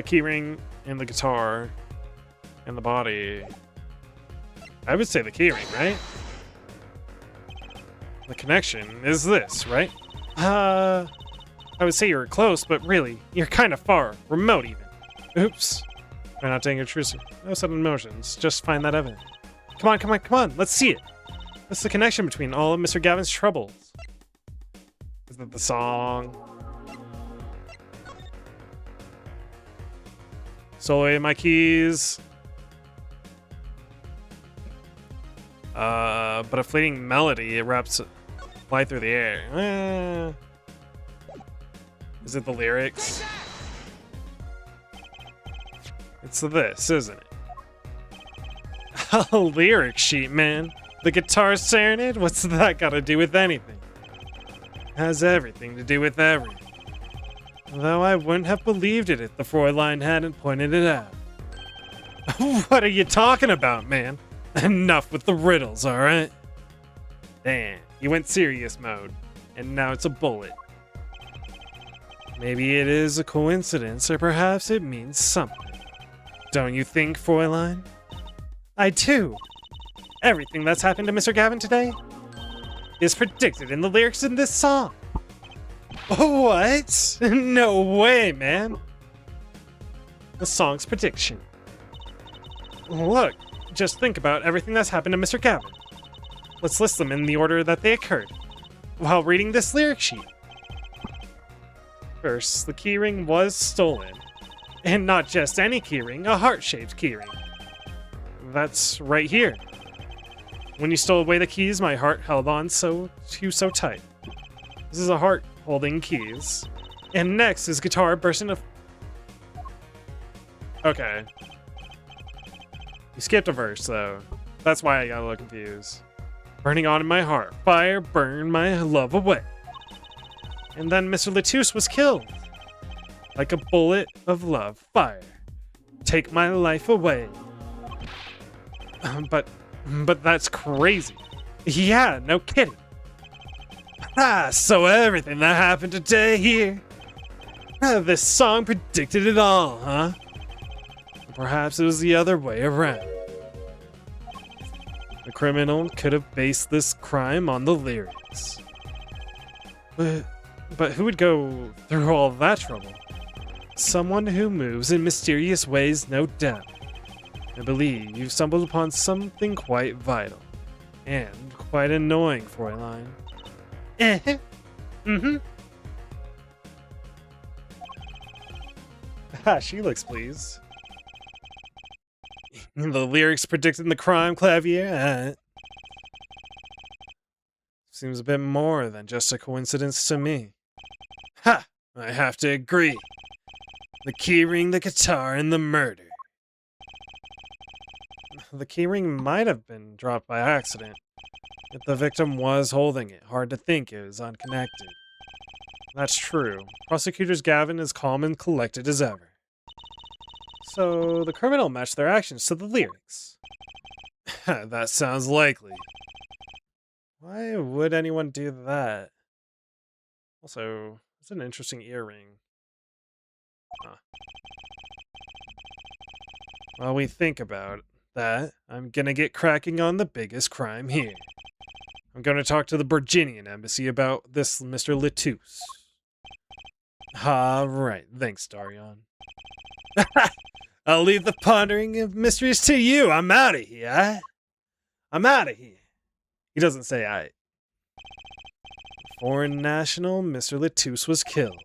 Speaker 1: keyring and the guitar and the body. I would say the keyring, right? The connection is this, right? I would say you're close, but really, you're kind of far. Remote, even. Oops. Try not taking intrusive. No sudden emotions. Just find that evidence. Come on. Let's see it. What's the connection between all of Mr. Gavin's troubles? Is that the song? Solo my keys. But a fleeting melody erupts fly through the air. Is it the lyrics? It's this, isn't it? A lyric sheet, man. The guitar Serenade? What's that got to do with anything? Has everything to do with everything. Though I wouldn't have believed it if the Fräulein hadn't pointed it out. What are you talking about, man? Enough with the riddles, alright? Damn, you went serious mode, and now it's a bullet. Maybe it is a coincidence, or perhaps it means something. Don't you think, Fräulein? I do. Everything that's happened to Mr. Gavin today is predicted in the lyrics in this song. What? No way, man. The song's prediction. Look, just think about everything that's happened to Mr. Gavin. Let's list them in the order that they occurred while reading this lyric sheet. First, the keyring was stolen. And not just any keyring, a heart-shaped keyring. That's right here. When you stole away the keys, my heart held on so tight. This is a heart holding keys. And next is guitar bursting of... Okay. You skipped a verse, though. That's why I got a little confused. Burning on in my heart, fire burned my love away. And then Mr. Latouche was killed. Like a bullet of love, fire. Take my life away. But that's crazy. Yeah, no kidding. So everything that happened today here. This song predicted it all, huh? Perhaps it was the other way around. The criminal could have based this crime on the lyrics. But who would go through all that trouble? Someone who moves in mysterious ways, no doubt. I believe you've stumbled upon something quite vital. And quite annoying, Fräulein. Mm-hmm. She looks pleased. The lyrics predicting the crime, Clavier? Seems a bit more than just a coincidence to me. Ha! I have to agree. The keyring, the guitar, and the murder. The keyring might have been dropped by accident. If the victim was holding it, hard to think it was unconnected. That's true. Prosecutor's Gavin is calm and collected as ever. So the criminal matched their actions to the lyrics. That sounds likely. Why would anyone do that? Also, it's an interesting earring. Huh. While we think about that, I'm gonna get cracking on the biggest crime here. I'm gonna talk to the Virginian embassy about this Mr. Latouche. Right, thanks, Darion. I'll leave the pondering of mysteries to you. I'm out of here. I'm out of here. He doesn't say I. Foreign national, Mr. Latouche was killed.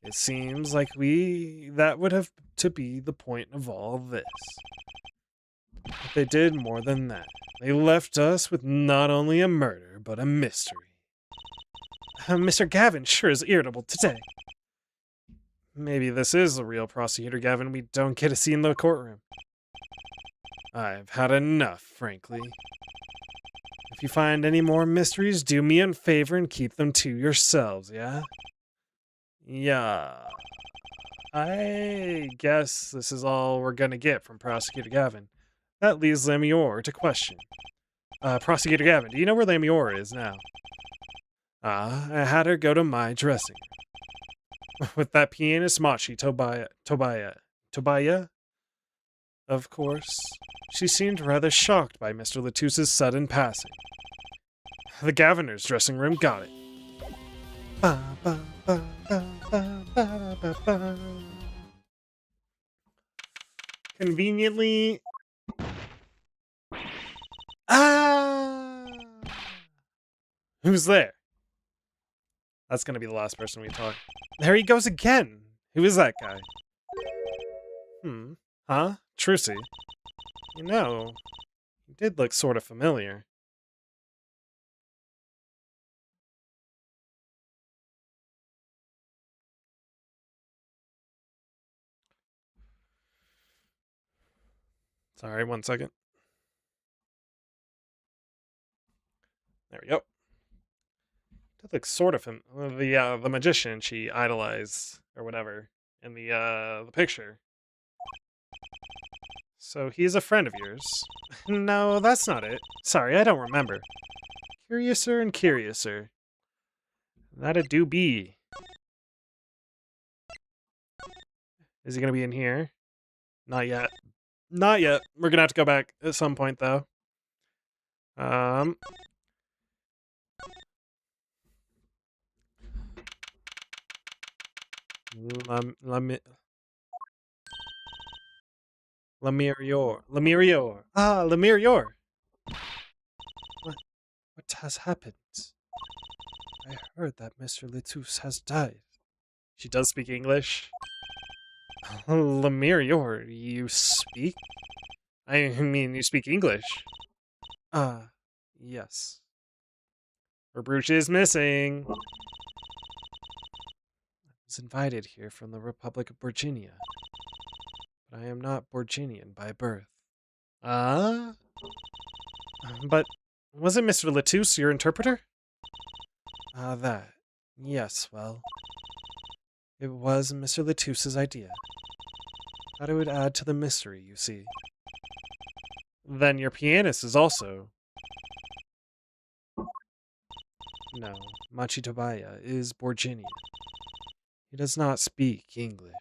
Speaker 1: It seems like that would have to be the point of all this. But they did more than that. They left us with not only a murder, but a mystery. Mr. Gavin sure is irritable today. Maybe this is the real prosecutor Gavin we don't get to see in the courtroom. I've had enough, frankly. If you find any more mysteries, do me a favor and keep them to yourselves, yeah? Yeah. I guess this is all we're gonna get from Prosecutor Gavin. That leaves Lemuel to question. Prosecutor Gavin, do you know where Lemuel is now? I had her go to my dressing room. With that pianist Machi Tobiah? Of course. She seemed rather shocked by Mr. Latouche's sudden passing. The Gaviner's dressing room got it. Conveniently... Who's there? That's gonna be the last person we talk. There he goes again! Who is that guy? Huh? Trucy. You know, he did look sort of familiar. Sorry, 1 second. Yep. That looks sort of him. The magician she idolized or whatever in the picture. So he's a friend of yours? No, that's not it. Sorry, I don't remember. Curiouser and curiouser. That it do be. Is he gonna be in here? Not yet. Not yet. We're gonna have to go back at some point though. Lemirior. Ah, Lemirior. What has happened? I heard that Mr. Letus has died. She does speak English. Lemirior, you speak? I mean, you speak English. Yes. Verbruch is missing. I was invited here from the Republic of Virginia, but I am not Borginian by birth. But wasn't Mr. Letus your interpreter? That. Yes, well, it was Mr. Letus's idea. Thought it would add to the mystery, you see. Then your pianist is also... No, Machitobaya is Borginian. He does not speak English.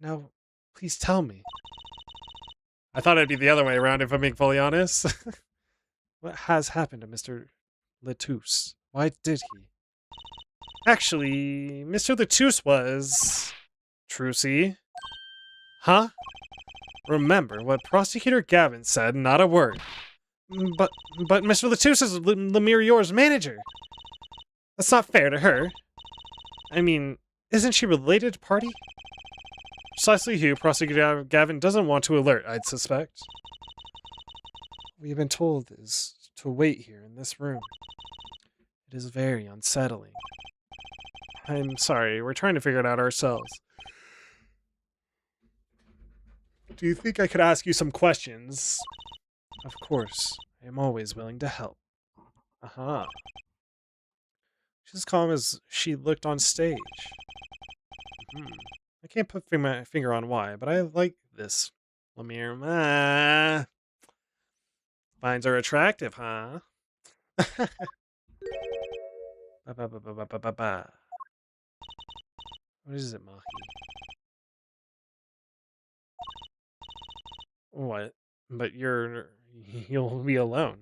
Speaker 1: Now, please tell me. I thought it'd be the other way around if I'm being fully honest. What has happened to Mr. Letus? Why did he? Actually, Mr. Letus was... Trucy? Huh? Remember what Prosecutor Gavin said, not a word. But Mr. Letus is Lemirior's manager. That's not fair to her. I mean, isn't she related to Party? Precisely who Prosecutor Gavin doesn't want to alert, I'd suspect. What we've been told is to wait here in this room. It is very unsettling. I'm sorry, we're trying to figure it out ourselves. Do you think I could ask you some questions? Of course, I am always willing to help. She's as calm as she looked on stage. I can't put my finger on why, but I like this. Lemire. Finds her attractive, huh? What is it, Mahi? What? But you'll be alone.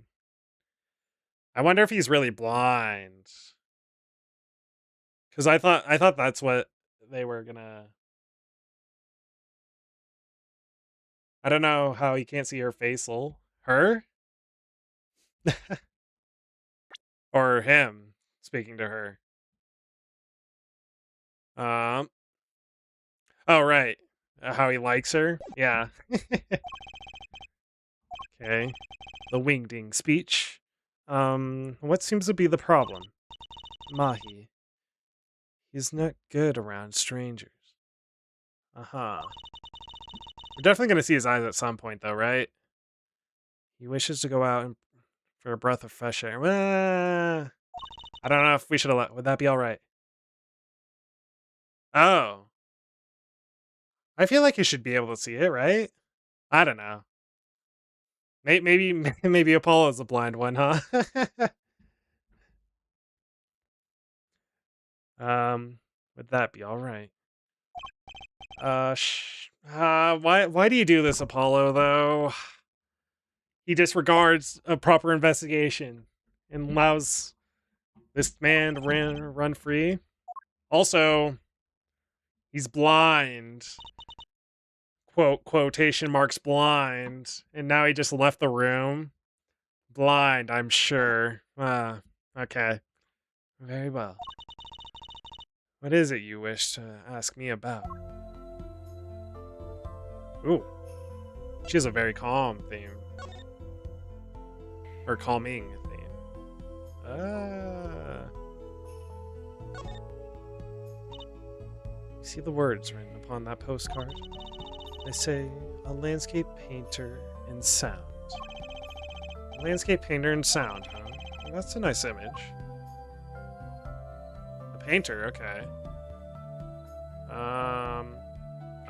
Speaker 1: I wonder if he's really blind. Because I thought that's what they were gonna... I don't know how he can't see her facial. Her? Or him speaking to her. Oh, right. How he likes her? Yeah. Okay. The wingding speech. What seems to be the problem? Mahi. He's not good around strangers. We're definitely going to see his eyes at some point, though, right? He wishes to go out for a breath of fresh air. I don't know if we should have... Would that be all right? Oh. I feel like you should be able to see it, right? I don't know. Maybe Apollo's the blind one, huh? Would that be all right? Why do you do this, Apollo, though? He disregards a proper investigation and allows this man to run free. Also, he's blind. Quotation marks blind. And now he just left the room. Blind, I'm sure. Okay. Very well. What is it you wish to ask me about? Ooh. She has a very calm theme. Or calming theme. See the words written upon that postcard? They say, a landscape painter in sound. A landscape painter in sound, huh? That's a nice image. A painter, okay. Oh,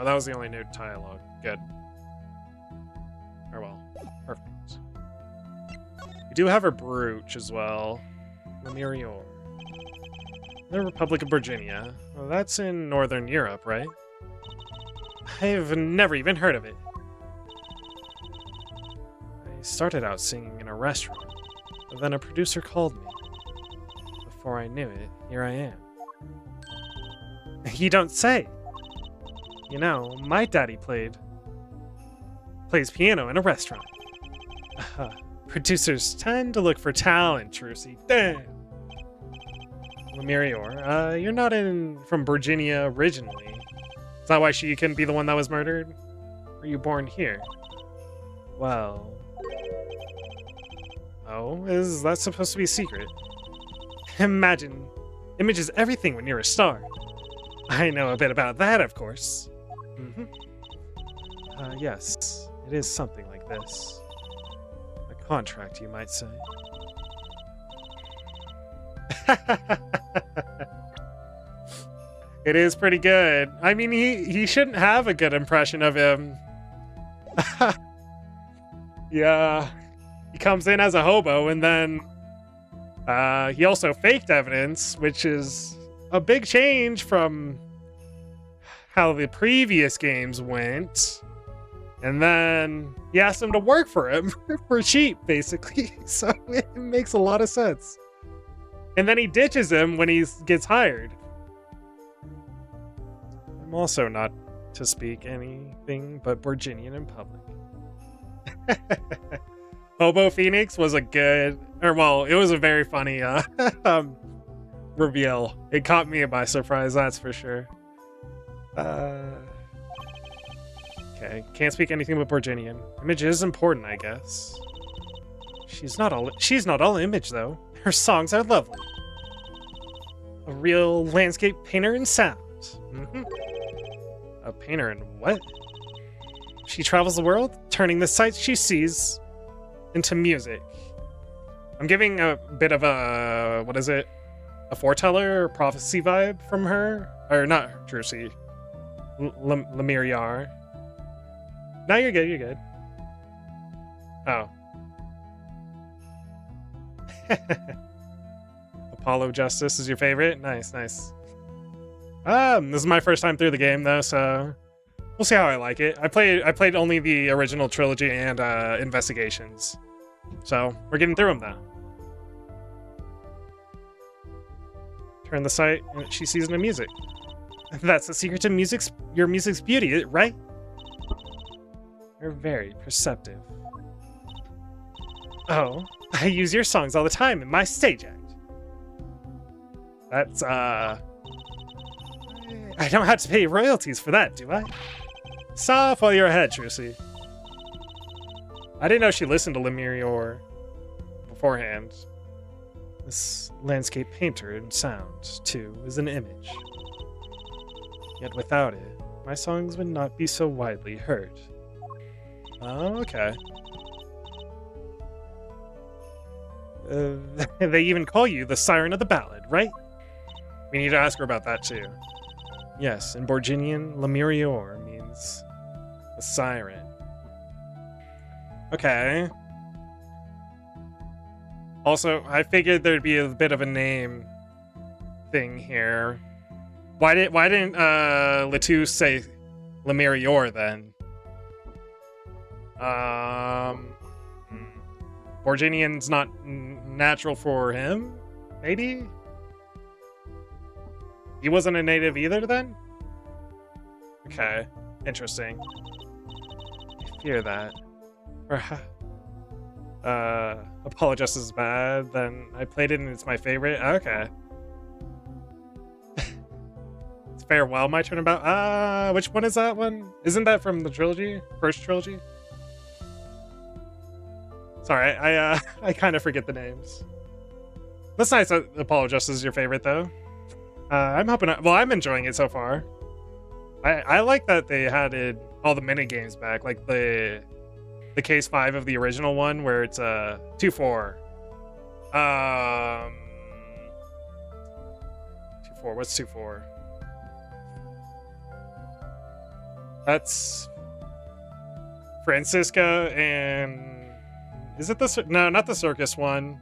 Speaker 1: that was the only new dialogue. Good. Oh well. Perfect. We do have a brooch as well. Lemurior. The Republic of Virginia. Well, that's in Northern Europe, right? I've never even heard of it. I started out singing in a restaurant, but then a producer called me. Before I knew it, here I am. You don't say! You know, my daddy plays piano in a restaurant. Producers tend to look for talent, Trucy. Damn! Lemurior, you're not from Virginia originally. Is that why she couldn't be the one that was murdered? Were you born here? Well... Oh, is that supposed to be a secret? Imagine. Image is everything when you're a star. I know a bit about that, of course. Mm-hmm. Yes, it is something like this. A contract, you might say. It is pretty good. I mean, he shouldn't have a good impression of him. Yeah. He comes in as a hobo, and then he also faked evidence, which is a big change from how the previous games went. And then he asked him to work for him for cheap, basically. So it makes a lot of sense. And then he ditches him when he gets hired. I'm also not to speak anything but Virginian in public. Hobo Phoenix was a good, or well, it was a very funny reveal. It caught me by surprise, that's for sure. Okay, can't speak anything but Virginian. Image is important, I guess. She's not all image though. Her songs are lovely. A real landscape painter in sound. Mm-hmm. A painter in what? She travels the world, turning the sights she sees into music. I'm giving a bit of a, what is it? A foreteller or prophecy vibe from her? Or not Drucy. Lemuriar. No, you're good, you're good. Oh. Apollo Justice is your favorite? Nice, nice. This is my first time through the game though, so we'll see how I like it. I played only the original trilogy and Investigations. So we're getting through them now. Turn the sight and she sees no music. That's the secret to your music's beauty, right? You're very perceptive. Oh, I use your songs all the time in my stage act. That's, I don't have to pay royalties for that, do I? Stop while you're ahead, Trucy. I didn't know she listened to Lemurior beforehand. This landscape painter in sound, too, is an image. Yet without it, my songs would not be so widely heard. Oh, okay. They even call you the Siren of the Ballad, right? We need to ask her about that too. Yes, in Borginian, Lemurior means a siren. Okay. Also, I figured there'd be a bit of a name thing here. Why didn't Letou say Lemurior then? Borginian's not natural for him? Maybe? He wasn't a native either then? Okay, interesting. I fear that. Apollo Justice is bad, then I played it and it's my favorite? Okay. It's Farewell, my Turnabout. Which one is that one? Isn't that from the trilogy? First trilogy? Sorry, I kind of forget the names. That's nice that Apollo Justice is your favorite, though. I'm hoping... well, I'm enjoying it so far. I like that they added all the mini-games back, like the Case 5 of the original one, where it's 2-4. 2-4. What's 2-4? That's Francisca and... Is it the... No, not the circus one.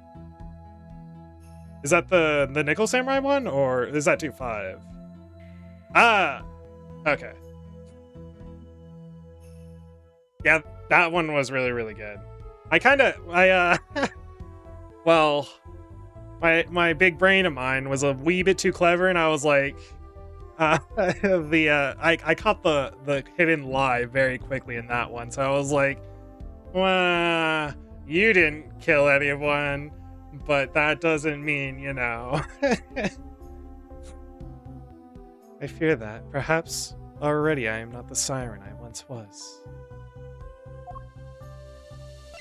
Speaker 1: Is that the Nickel Samurai one? Or is that 2-5? Ah! Okay. Yeah, that one was really, really good. Well, my big brain of mine was a wee bit too clever, and I was like... I caught the hidden lie very quickly in that one, so I was like, well, you didn't kill anyone, but that doesn't mean, you know. I fear that, perhaps, already I am not the siren I once was.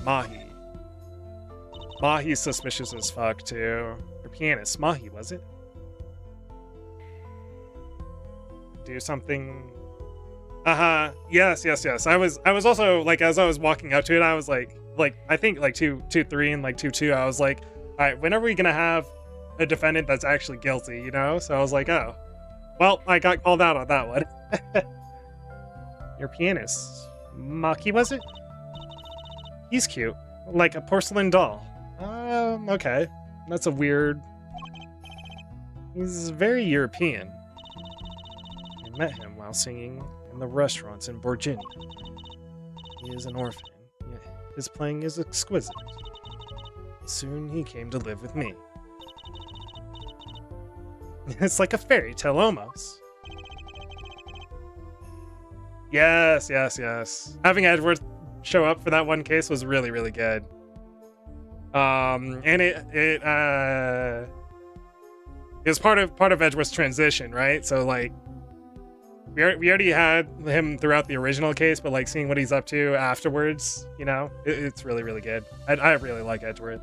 Speaker 1: Mahi. Mahi's suspicious as fuck, too. Her pianist, Mahi, was it? Do something. Yes. I was also like, as I was walking up to it, I was like I think like 2-3 and like 2-2. I was like, all right, when are we gonna have a defendant that's actually guilty? You know? So I was like, oh, well, I got called out on that one. Your pianist, Maki, was it? He's cute, like a porcelain doll. Okay, that's a weird. He's very European. Met him while singing in the restaurants in Borgini. He is an orphan, yet his playing is exquisite. Soon he came to live with me. It's like a fairy tale almost. Yes. Having Edgeworth show up for that one case was really, really good. And it was part of Edgeworth's transition, right? So like, we already had him throughout the original case, but like seeing what he's up to afterwards, you know, it's really, really good. I really like Edgeworth.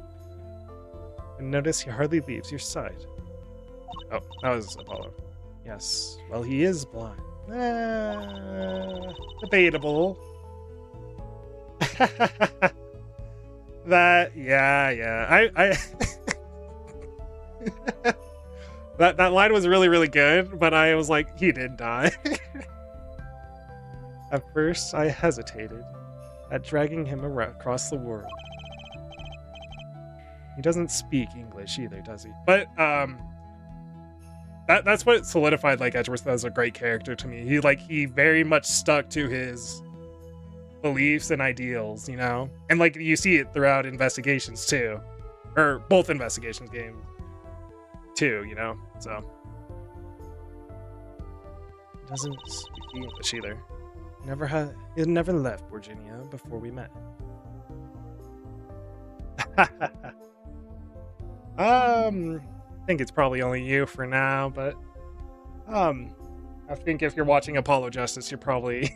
Speaker 1: And notice he hardly leaves your side. Oh, that was Apollo. Yes, well, he is blind. Debatable. Yeah. I That line was really, really good, but I was like, he did die. At first, I hesitated at dragging him across the world. He doesn't speak English either, does he? But that's what solidified like Edgeworth as a great character to me. He very much stuck to his beliefs and ideals, you know, and like you see it throughout Investigations too, or both Investigations games. Too, you know, so he doesn't speak English either. He never left Virginia before we met. I think it's probably only you for now, but I think if you're watching Apollo Justice, you're probably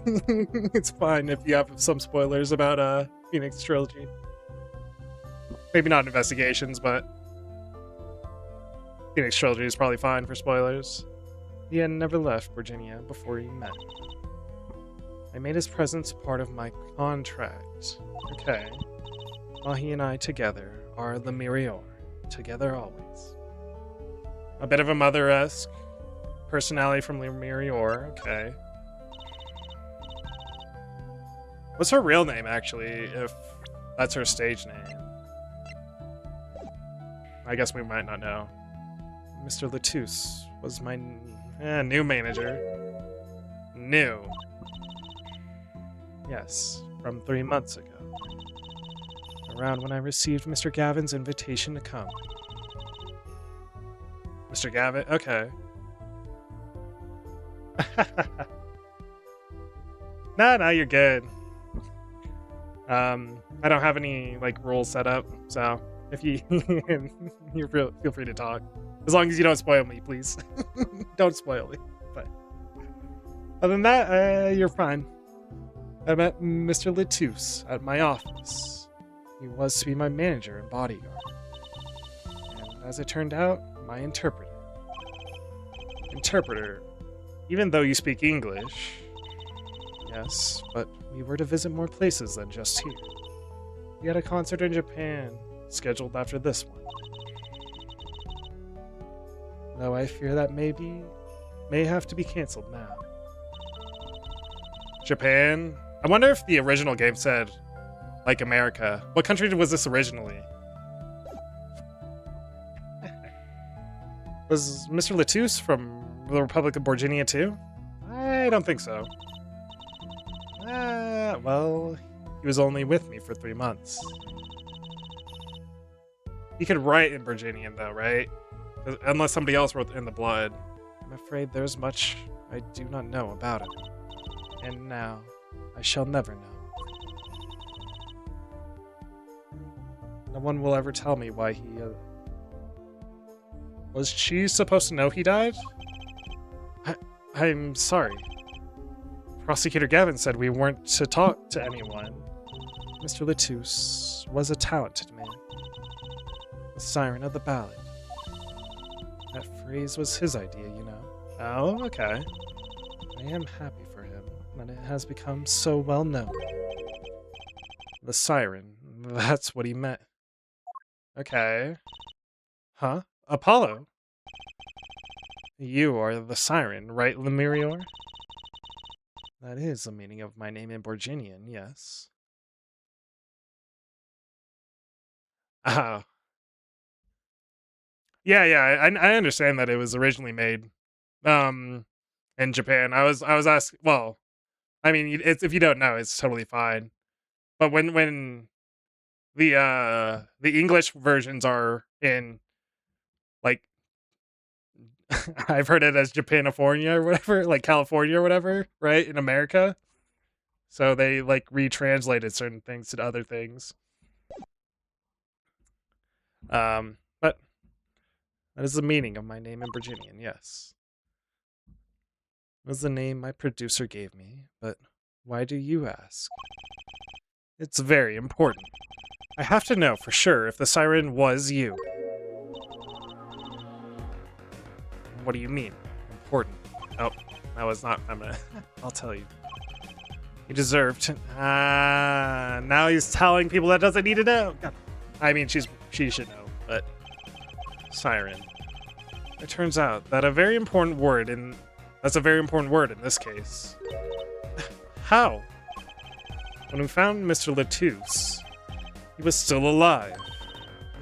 Speaker 1: it's fine if you have some spoilers about Phoenix Trilogy. Maybe not Investigations, but Phoenix Trilogy is probably fine for spoilers. He had never left Virginia before he met. I made his presence part of my contract. Okay. Mahi and I together are the Mirior. Together always. A bit of a mother-esque personality from Mirior. Okay. What's her real name, actually, if that's her stage name? I guess we might not know. Mr. Latouche was my new manager. New. Yes, from 3 months ago. Around when I received Mr. Gavin's invitation to come. Mr. Gavin? Okay. No, you're good. I don't have any, like, rules set up, so if you... feel free to talk. As long as you don't spoil me, please. Don't spoil me. But other than that, you're fine. I met Mr. Latouche at my office. He was to be my manager and bodyguard. And as it turned out, my interpreter. Interpreter, even though you speak English. Yes, but we were to visit more places than just here. We had a concert in Japan, scheduled after this one. though I fear that may have to be cancelled now. Japan? I wonder if the original game said, like, America. What country was this originally? Was Mr. Latouche from the Republic of Borginia too? I don't think so. Well, he was only with me for 3 months. He could write in Virginian though, right? Unless somebody else wrote in the blood. I'm afraid there's much I do not know about him. And now, I shall never know. No one will ever tell me why he... Was she supposed to know he died? I'm sorry. Prosecutor Gavin said we weren't to talk to anyone. Mr. Latouche was a talented man. The siren of the ballad. That phrase was his idea, you know. Oh, okay. I am happy for him that it has become so well known. The siren, that's what he meant. Okay. Huh? Apollo? You are the siren, right, Lemurior? That is the meaning of my name in Borginian, yes. Oh. Yeah, I understand that it was originally made in Japan. I was asking, well, I mean, it's, if you don't know, it's totally fine. But when the English versions are in, like, I've heard it as Japanifornia or whatever, like California or whatever, right, in America. So they, like, retranslated certain things to other things. But that is the meaning of my name in Virginian, yes. It was the name my producer gave me, but why do you ask? It's very important. I have to know for sure if the siren was you. What do you mean? Important. Oh, that was not feminine. I'll tell you. You deserve to... now he's telling people that doesn't need to know. God. I mean, she should know, but... Siren. It turns out that that's a very important word in this case. How? When we found Mr. Latouche, he was still alive.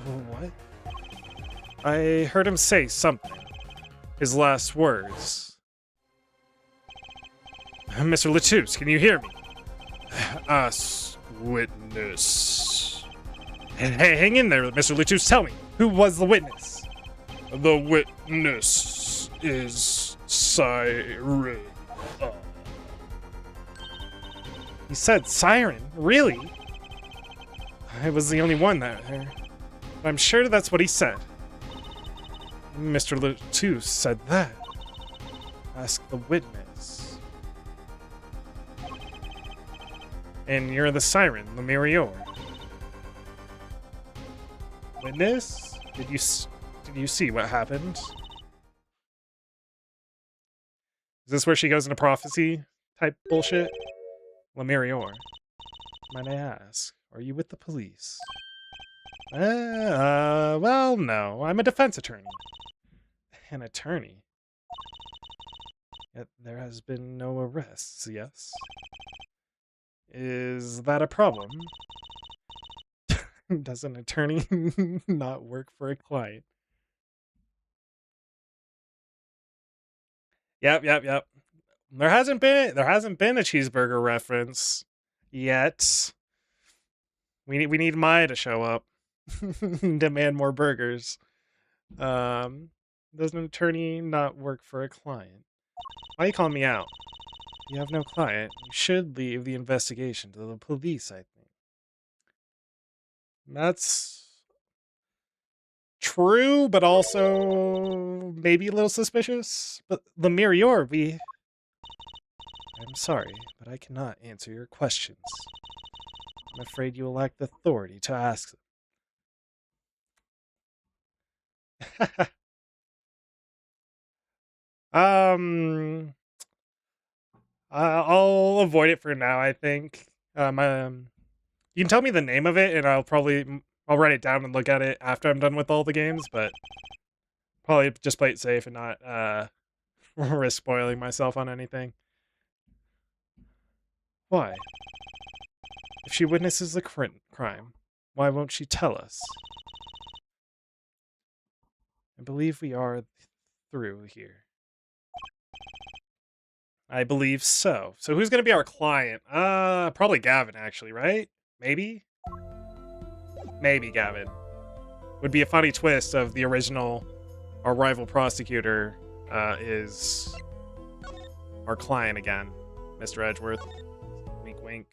Speaker 1: What? I heard him say something. His last words. Mr. Latouche, can you hear me? Ask witness. Hey, hang in there, Mr. Latouche. Tell me, who was the witness? The witness is Siren. He said siren? Really? I was the only one that heard. I'm sure that's what he said. Mr. Latouche said that. Ask the witness. And you're the siren, Lemurior. Witness? Did you see what happened? Is this where she goes into prophecy type bullshit? Lemurior, might I ask, are you with the police? Well, no. I'm a defense attorney. An attorney? Yet there has been no arrests, yes? Is that a problem? Does an attorney not work for a client? Yep. There hasn't been a cheeseburger reference yet. We need Maya to show up. Demand more burgers. Does an attorney not work for a client? Why are you calling me out? You have no client. You should leave the investigation to the police, I think. That's true, but also maybe a little suspicious. But Lemurior, I'm sorry, but I cannot answer your questions. I'm afraid you will lack the authority to ask them. I'll avoid it for now, I think. You can tell me the name of it, and I'll write it down and look at it after I'm done with all the games, but Probably just play it safe and not risk spoiling myself on anything. Why? If she witnesses the crime, why won't she tell us? I believe we are through here. I believe so. So who's going to be our client? Probably Gavin, actually, right? Maybe? Maybe Gavin. Would be a funny twist of the original, our rival prosecutor is our client again, Mr. Edgeworth. Wink, wink.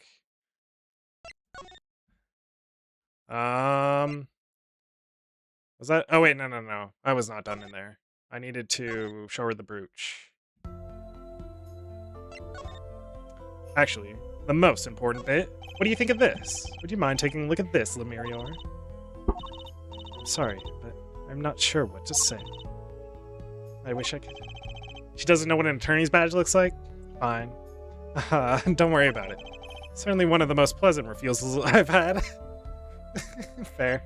Speaker 1: Was that? Oh wait, no. I was not done in there. I needed to show her the brooch. Actually, the most important bit. What do you think of this? Would you mind taking a look at this, Lemurior? I'm sorry, but I'm not sure what to say. I wish I could. She doesn't know what an attorney's badge looks like? Fine. Don't worry about it. Certainly one of the most pleasant refusals I've had. Fair.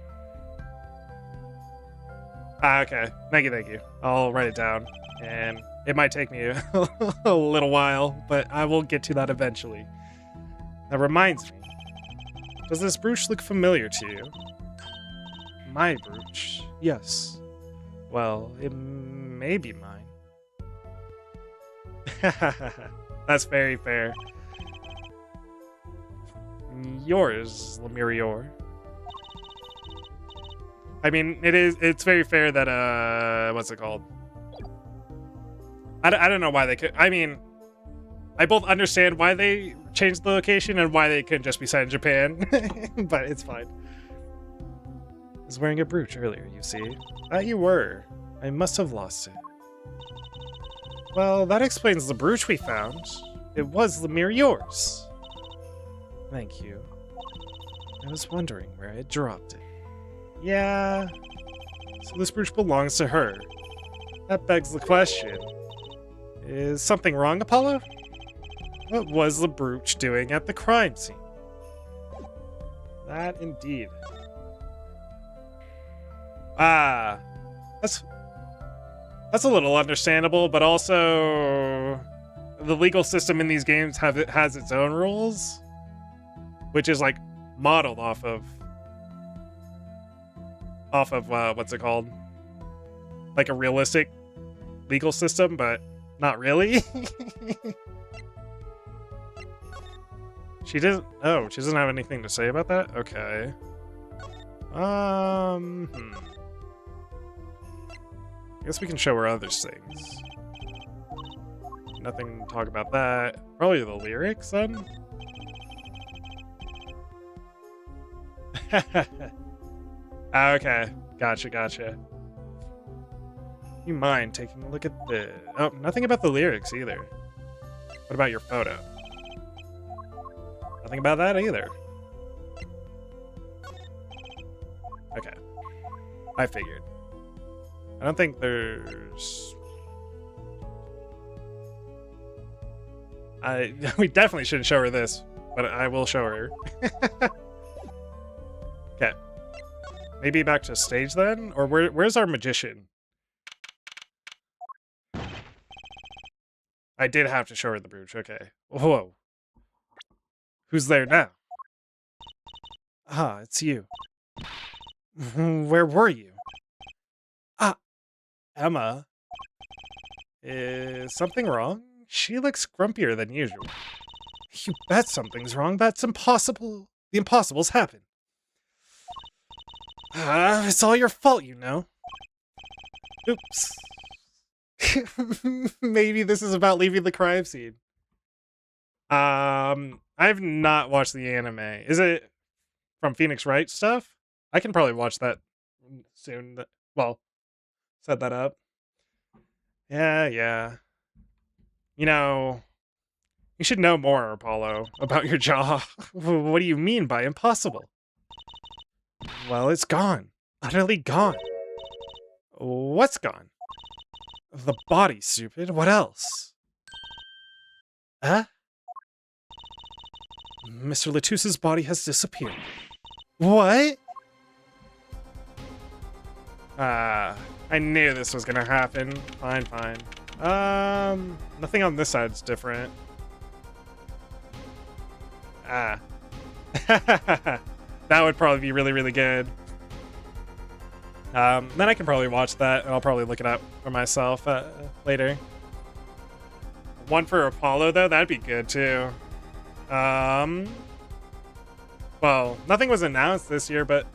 Speaker 1: Okay. Thank you. I'll write it down. And it might take me a little while, but I will get to that eventually. That reminds me. Does this brooch look familiar to you? My brooch? Yes. Well, it may be mine. That's very fair. Yours, Lemurior. I mean, it's very fair that, what's it called? I don't know why they could, I mean, I both understand why they changed the location and why they couldn't just be set in Japan, but it's fine. I was wearing a brooch earlier, you see. You were. I must have lost it. Well, that explains the brooch we found. It was Lemurior's. Thank you. I was wondering where I had dropped it. Yeah. So this brooch belongs to her. That begs the question. Is something wrong, Apollo? What was the brooch doing at the crime scene? That indeed. That's a little understandable, but also the legal system in these games has its own rules, which is like modeled off of what's it called? Like a realistic legal system, but not really. She doesn't have anything to say about that? Okay. I guess we can show her other things. Nothing to talk about that. Probably the lyrics, then? Okay. Gotcha. You mind taking a look at the... Oh, nothing about the lyrics, either. What about your photo? Nothing about that, either. Okay. I figured. I don't think there's... We definitely shouldn't show her this, but I will show her. Okay. Maybe back to stage then? Or where's our magician? I did have to show her the brooch, okay. Whoa. Who's there now? Ah, it's you. Where were you? Emma. Is something wrong? She looks grumpier than usual. You bet something's wrong. That's impossible. The impossible's happened. It's all your fault, you know. Oops. Maybe this is about leaving the crime scene. I've not watched the anime. Is it from Phoenix Wright stuff? I can probably watch that soon. Well, set that up. Yeah. You know, you should know more, Apollo, about your jaw. What do you mean by impossible? Well, it's gone. Utterly gone. What's gone? The body, stupid. What else? Huh? Mr. Latusse's body has disappeared. What? I knew this was gonna happen. Fine, fine. Nothing on this side's different. Ah. That would probably be really, really good. Then I can probably watch that, and I'll probably look it up for myself later. One for Apollo, though, that'd be good, too. Well, nothing was announced this year, but...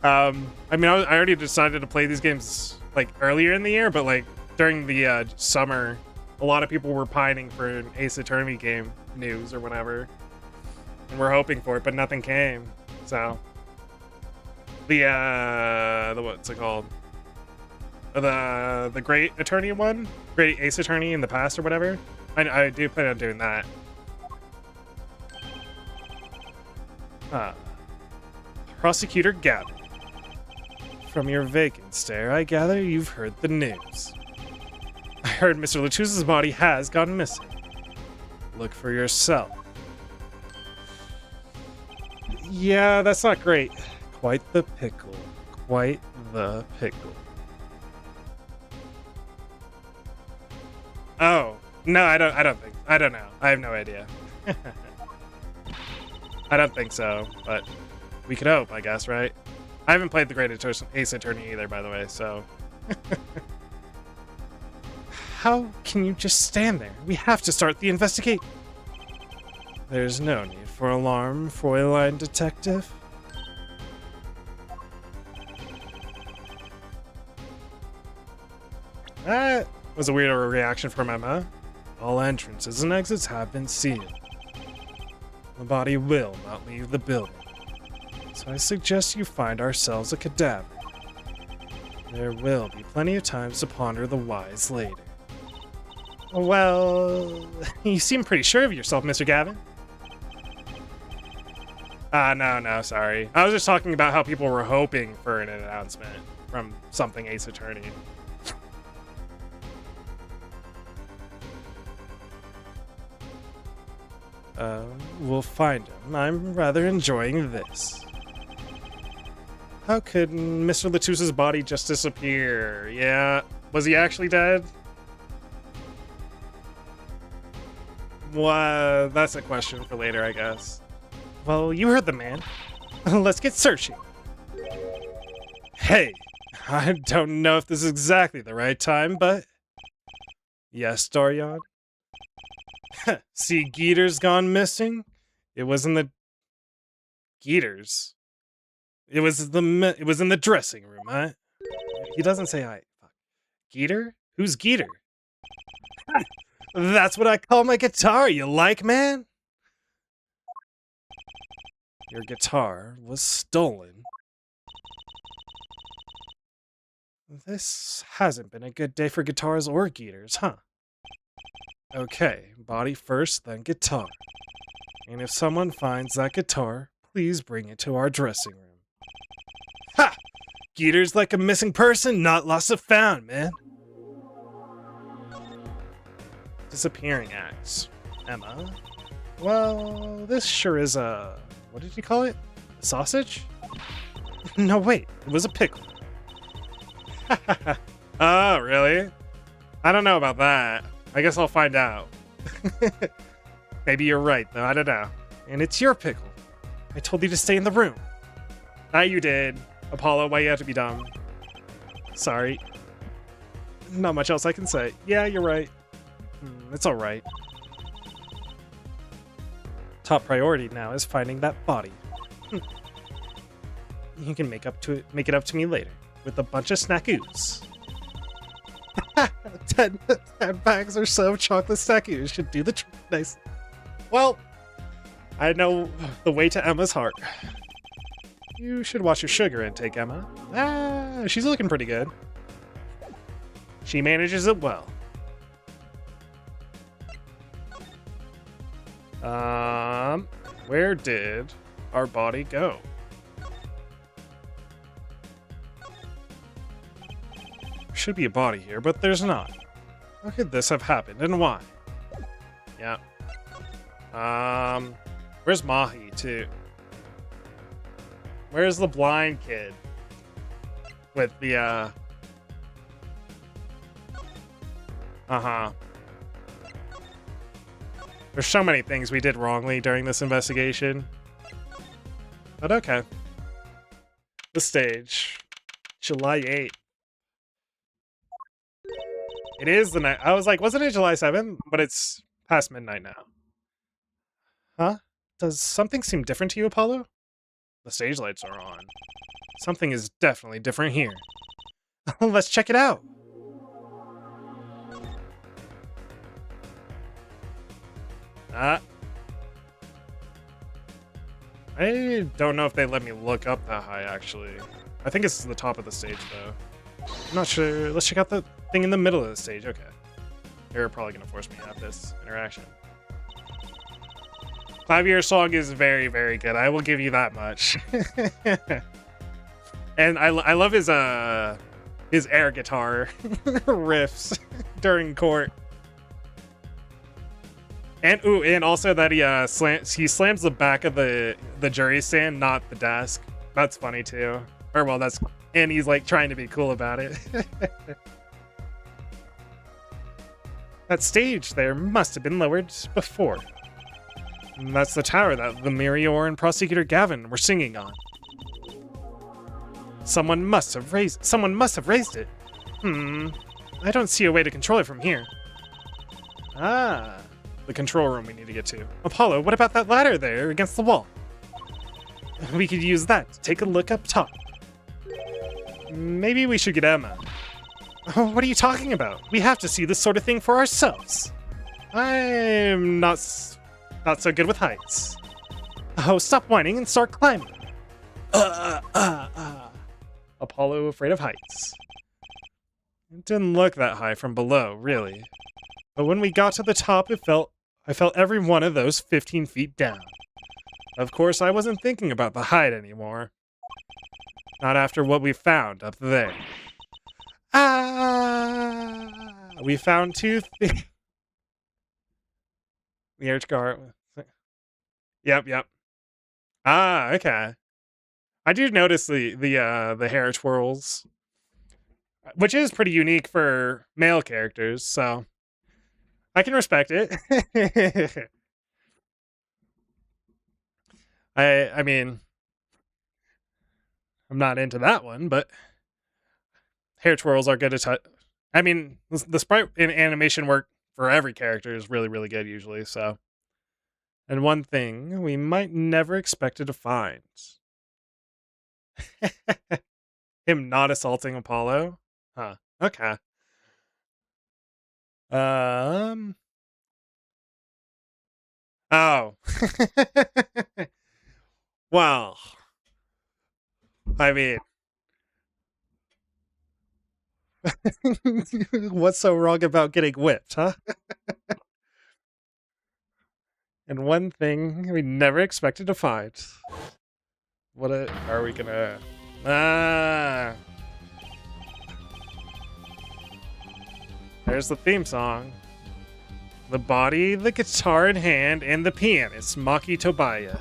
Speaker 1: I mean, I already decided to play these games, like, earlier in the year, but, like, during the summer, a lot of people were pining for an Ace Attorney game news or whatever. And we're hoping for it, but nothing came, so... The what's it called? The Great Attorney one? Great Ace Attorney in the past or whatever? I do plan on doing that. Prosecutor Gavin. From your vacant stare, I gather you've heard the news. I heard Mr. Latuse's body has gone missing. Look for yourself. Yeah, that's not great. Quite the pickle. Quite the pickle. Oh, no, I don't know. I have no idea. I don't think so, but we could hope, I guess, right? I haven't played the Great Ace Attorney either, by the way, so... How can you just stand there? We have to start the investigation. There's no need for alarm, Fräulein Detective. That was a weird reaction from Emma. All entrances and exits have been sealed. The body will not leave the building. So I suggest you find ourselves a cadaver. There will be plenty of time to ponder the whys later. Well, you seem pretty sure of yourself, Mr. Gavin. No, sorry. I was just talking about how people were hoping for an announcement from something Ace Attorney. We'll find him. I'm rather enjoying this. How could Mr. Latuse's body just disappear? Yeah, was he actually dead? Well, that's a question for later, I guess. Well, you heard the man. Let's get searching. Hey, I don't know if this is exactly the right time, but... Yes, Dorian? See Geeter's gone missing? It was in the... Geeter's? It was in the dressing room, huh? He doesn't say hi. Geeter? Who's Geeter? That's what I call my guitar, you like, man? Your guitar was stolen. This hasn't been a good day for guitars or Geeters, huh? Okay, body first, then guitar. And if someone finds that guitar, please bring it to our dressing room. Ha! Geeter's like a missing person, not lost or found, man. Disappearing acts. Emma? Well, this sure is a... What did you call it? A sausage? No, wait. It was a pickle. Oh, really? I don't know about that. I guess I'll find out. Maybe you're right, though. I don't know. And it's your pickle. I told you to stay in the room. Ah, you did. Apollo, why you have to be dumb? Sorry. Not much else I can say. Yeah, you're right. It's alright. Top priority now is finding that body. You can make it up to me later with a bunch of snackoos. 10 bags or so of chocolate snackoos should do the trick. Nice. Well, I know the way to Emma's heart. You should watch your sugar intake, Emma. She's looking pretty good. She manages it well. Where did our body go? There should be a body here, but there's not. How could this have happened, and why? Yeah. Where's Mahi, too? Where's the blind kid? with the uh-huh. There's so many things we did wrongly during this investigation. But okay. The stage. July 8th. It is the night. I was like, wasn't it July 7th? But it's past midnight now. Huh? Does something seem different to you, Apollo? The stage lights are on. Something is definitely different here. Let's check it out. I don't know if they let me look up that high, actually. I think it's the top of the stage, though. I'm not sure. Let's check out the thing in the middle of the stage. Okay. They're probably going to force me to have this interaction. 5-Year song is very, very good. I will give you that much. And I love his air guitar riffs during court. And also that he slams the back of the jury stand, not the desk. That's funny too. Or well, and he's like trying to be cool about it. That stage there must have been lowered before. And that's the tower that the Mirior and Prosecutor Gavin were singing on. Someone must have raised it. I don't see a way to control it from here. Ah, the control room we need to get to. Apollo, what about that ladder there against the wall? We could use that to take a look up top. Maybe we should get Emma. Oh, what are you talking about? We have to see this sort of thing for ourselves. I'm not so good with heights. Oh, stop whining and start climbing. Apollo afraid of heights. It didn't look that high from below, really. But when we got to the top, I felt every one of those 15 feet down. Of course, I wasn't thinking about the height anymore. Not after what we found up there. We found two things. The arch guard. Yep. Okay. I do notice the hair twirls, which is pretty unique for male characters, so I can respect it. I mean, I'm not into that one, but hair twirls are good to touch. I mean, the sprite in animation work for every character is really, really good usually, so. And one thing we might never expected to find. Him not assaulting Apollo? Huh. Okay. Oh. Well. I mean. What's so wrong about getting whipped, huh? And one thing we never expected to find. What are we gonna... There's the theme song. The body, the guitar in hand, and the pianist, Maki Tobaya.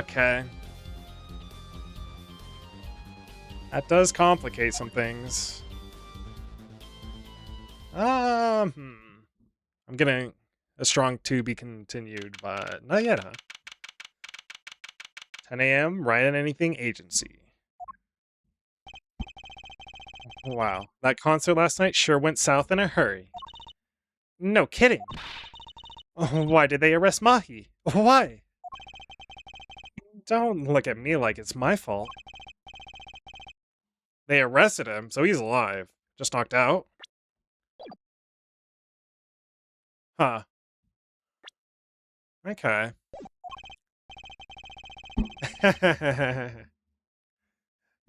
Speaker 1: Okay. That does complicate some things. I'm getting a strong to be continued, but not yet, huh? 10 a.m., Right on Anything Agency. Wow, that concert last night sure went south in a hurry. No kidding. Why did they arrest Mahi? Why? Don't look at me like it's my fault. They arrested him, so he's alive. Just knocked out. Huh. Okay.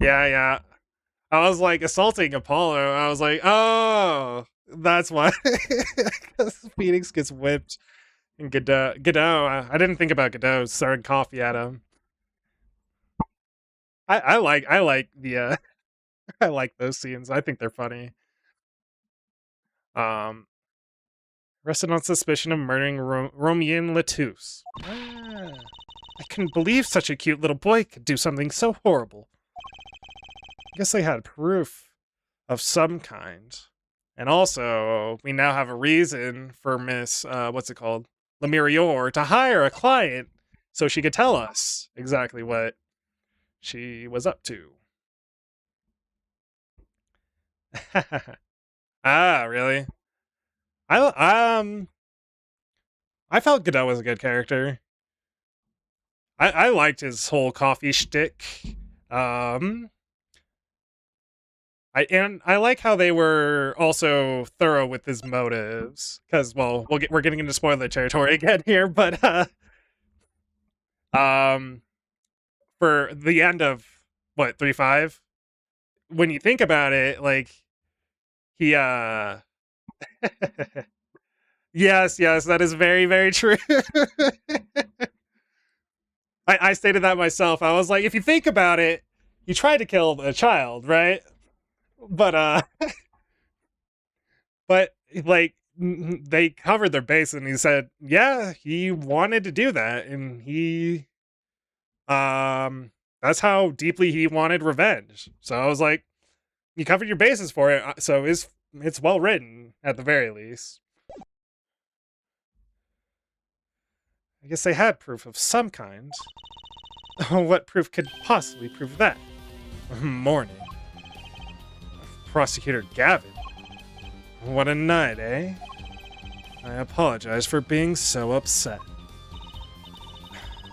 Speaker 1: Yeah. I was like assaulting Apollo. I was like, oh, that's why. Because Phoenix gets whipped. And Godot, I didn't think about Godot throwing coffee at him. I like the I like those scenes. I think they're funny. Arrested on suspicion of murdering Romain Latouche. I couldn't believe such a cute little boy could do something so horrible. I guess they had proof of some kind. And also, we now have a reason for Miss, what's it called? Lemurior to hire a client so she could tell us exactly what she was up to. Ah, really? I felt Godot was a good character. I liked his whole coffee shtick. I like how they were also thorough with his motives, because well, we're getting into spoiler territory again here, but um, for the end of what 3.5, when you think about it, like he yes, that is very, very true. I stated that myself. I was like, if you think about it, he tried to kill a child, right? But but like they covered their base, and he said, yeah, he wanted to do that, and he that's how deeply he wanted revenge. So I was like, you covered your bases for it, so it's well written at the very least. I guess they had proof of some kind. What proof could possibly prove that? Morning. Prosecutor Gavin. What a night, eh? I apologize for being so upset.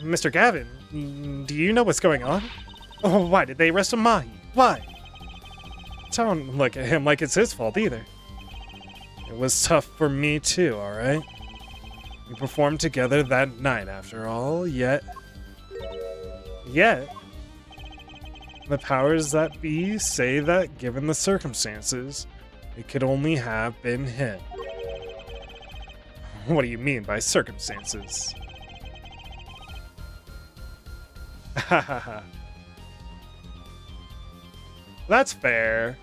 Speaker 1: Mr. Gavin, do you know what's going on? Oh, why did they arrest Mahi? Why? Don't look at him like it's his fault either. It was tough for me too, alright? We performed together that night after all, yet... the powers that be say that given the circumstances, it could only have been him. What do you mean by circumstances? Hahaha. That's fair.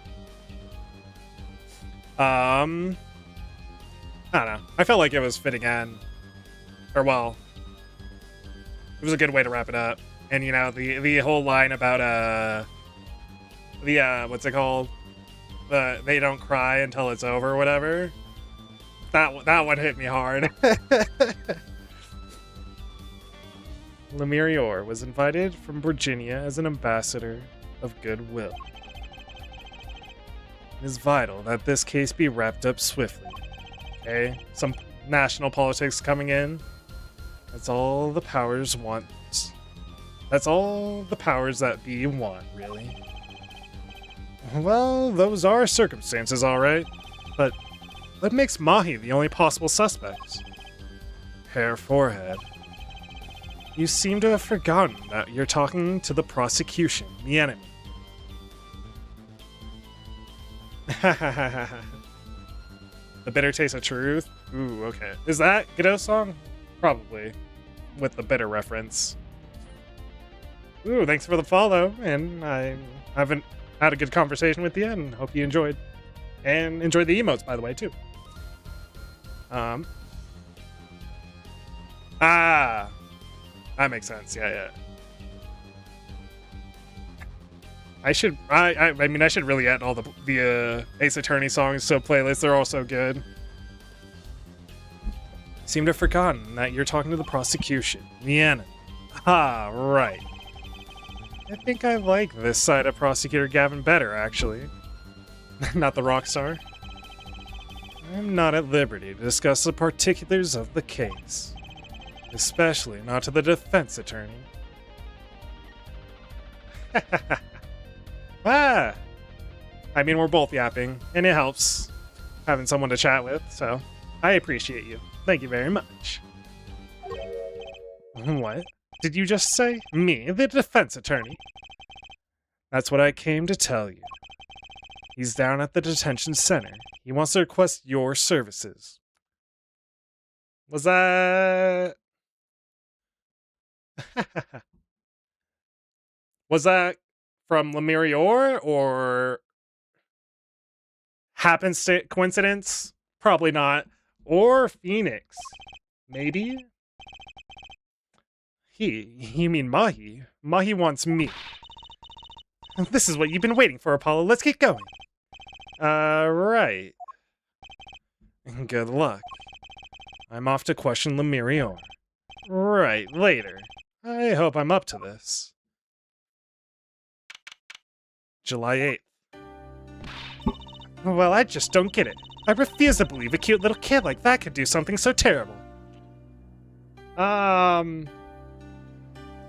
Speaker 1: I don't know. I felt like it was fitting in. Or well, it was a good way to wrap it up. And you know, the whole line about what's it called? They don't cry until it's over or whatever. That one hit me hard. Lemurior was invited from Virginia as an ambassador of goodwill. It is vital that this case be wrapped up swiftly. Okay? Some national politics coming in. That's all the powers want. That's all the powers that be want, really. Well, those are circumstances, alright. But what makes Mahi the only possible suspect? Hair forehead. You seem to have forgotten that you're talking to the prosecution, the enemy. The bitter taste of truth? Ooh, okay. Is that Godot's song? Probably. With the bitter reference. Ooh, thanks for the follow, and I haven't had a good conversation with you, and hope you enjoyed. And enjoyed the emotes, by the way, too. That makes sense, yeah. I mean, I should really add all the Ace Attorney songs to a playlist. They're all so good. Seem to have forgotten that you're talking to the prosecution, the enemy. Ah, right. I think I like this side of Prosecutor Gavin better, actually. Not the rock star. I'm not at liberty to discuss the particulars of the case. Especially not to the defense attorney. I mean, we're both yapping, and it helps having someone to chat with, so I appreciate you. Thank you very much. What? Did you just say? Me, the defense attorney? That's what I came to tell you. He's down at the detention center. He wants to request your services. Was that... Was that from Lemurior or happenstance coincidence? Probably not. Or Phoenix. Maybe? You mean Mahi? Mahi wants me. This is what you've been waiting for, Apollo. Let's get going. Right. Good luck. I'm off to question Lemurior. Right, later. I hope I'm up to this. July 8th. Well, I just don't get it. I refuse to believe a cute little kid like that could do something so terrible. I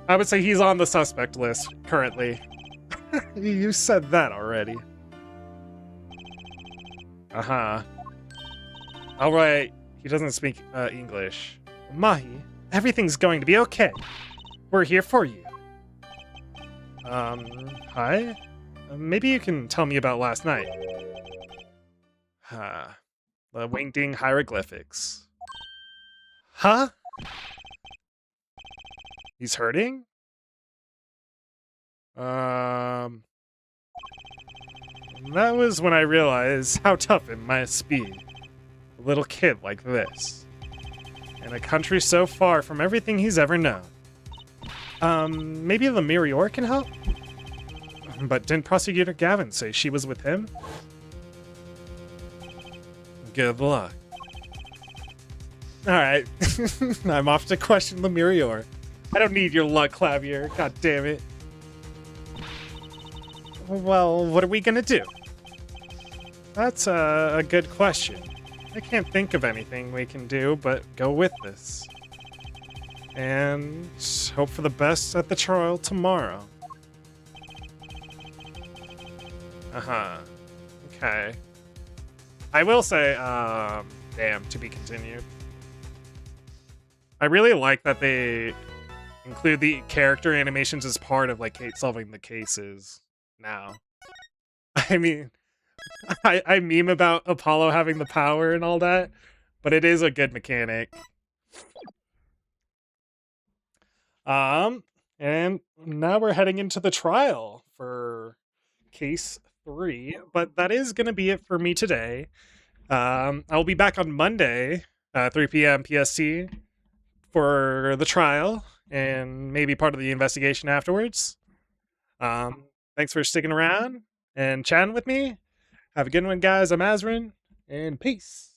Speaker 1: would say he's on the suspect list, currently. You said that already. Uh-huh. Alright, he doesn't speak, English. Mahi, everything's going to be okay. We're here for you. Hi? Maybe you can tell me about last night. The Wingding hieroglyphics. Huh? He's hurting? That was when I realized how tough it must be. A little kid like this. In a country so far from everything he's ever known. Maybe Lemurior can help? But didn't Prosecutor Gavin say she was with him? Good luck. Alright. I'm off to question Lemurior. I don't need your luck, Clavier. God damn it. Well, what are we gonna do? That's a good question. I can't think of anything we can do but go with this. And hope for the best at the trial tomorrow. Uh-huh. Okay. I will say, damn, to be continued. I really like that they include the character animations as part of, like, solving the cases now. I mean, I meme about Apollo having the power and all that, but it is a good mechanic. And now we're heading into the trial for case 3, but that is going to be it for me today. I'll be back on Monday, 3 p.m. PST for the trial and maybe part of the investigation afterwards. Thanks for sticking around and chatting with me. Have a good one, guys. I'm Azrren, and peace.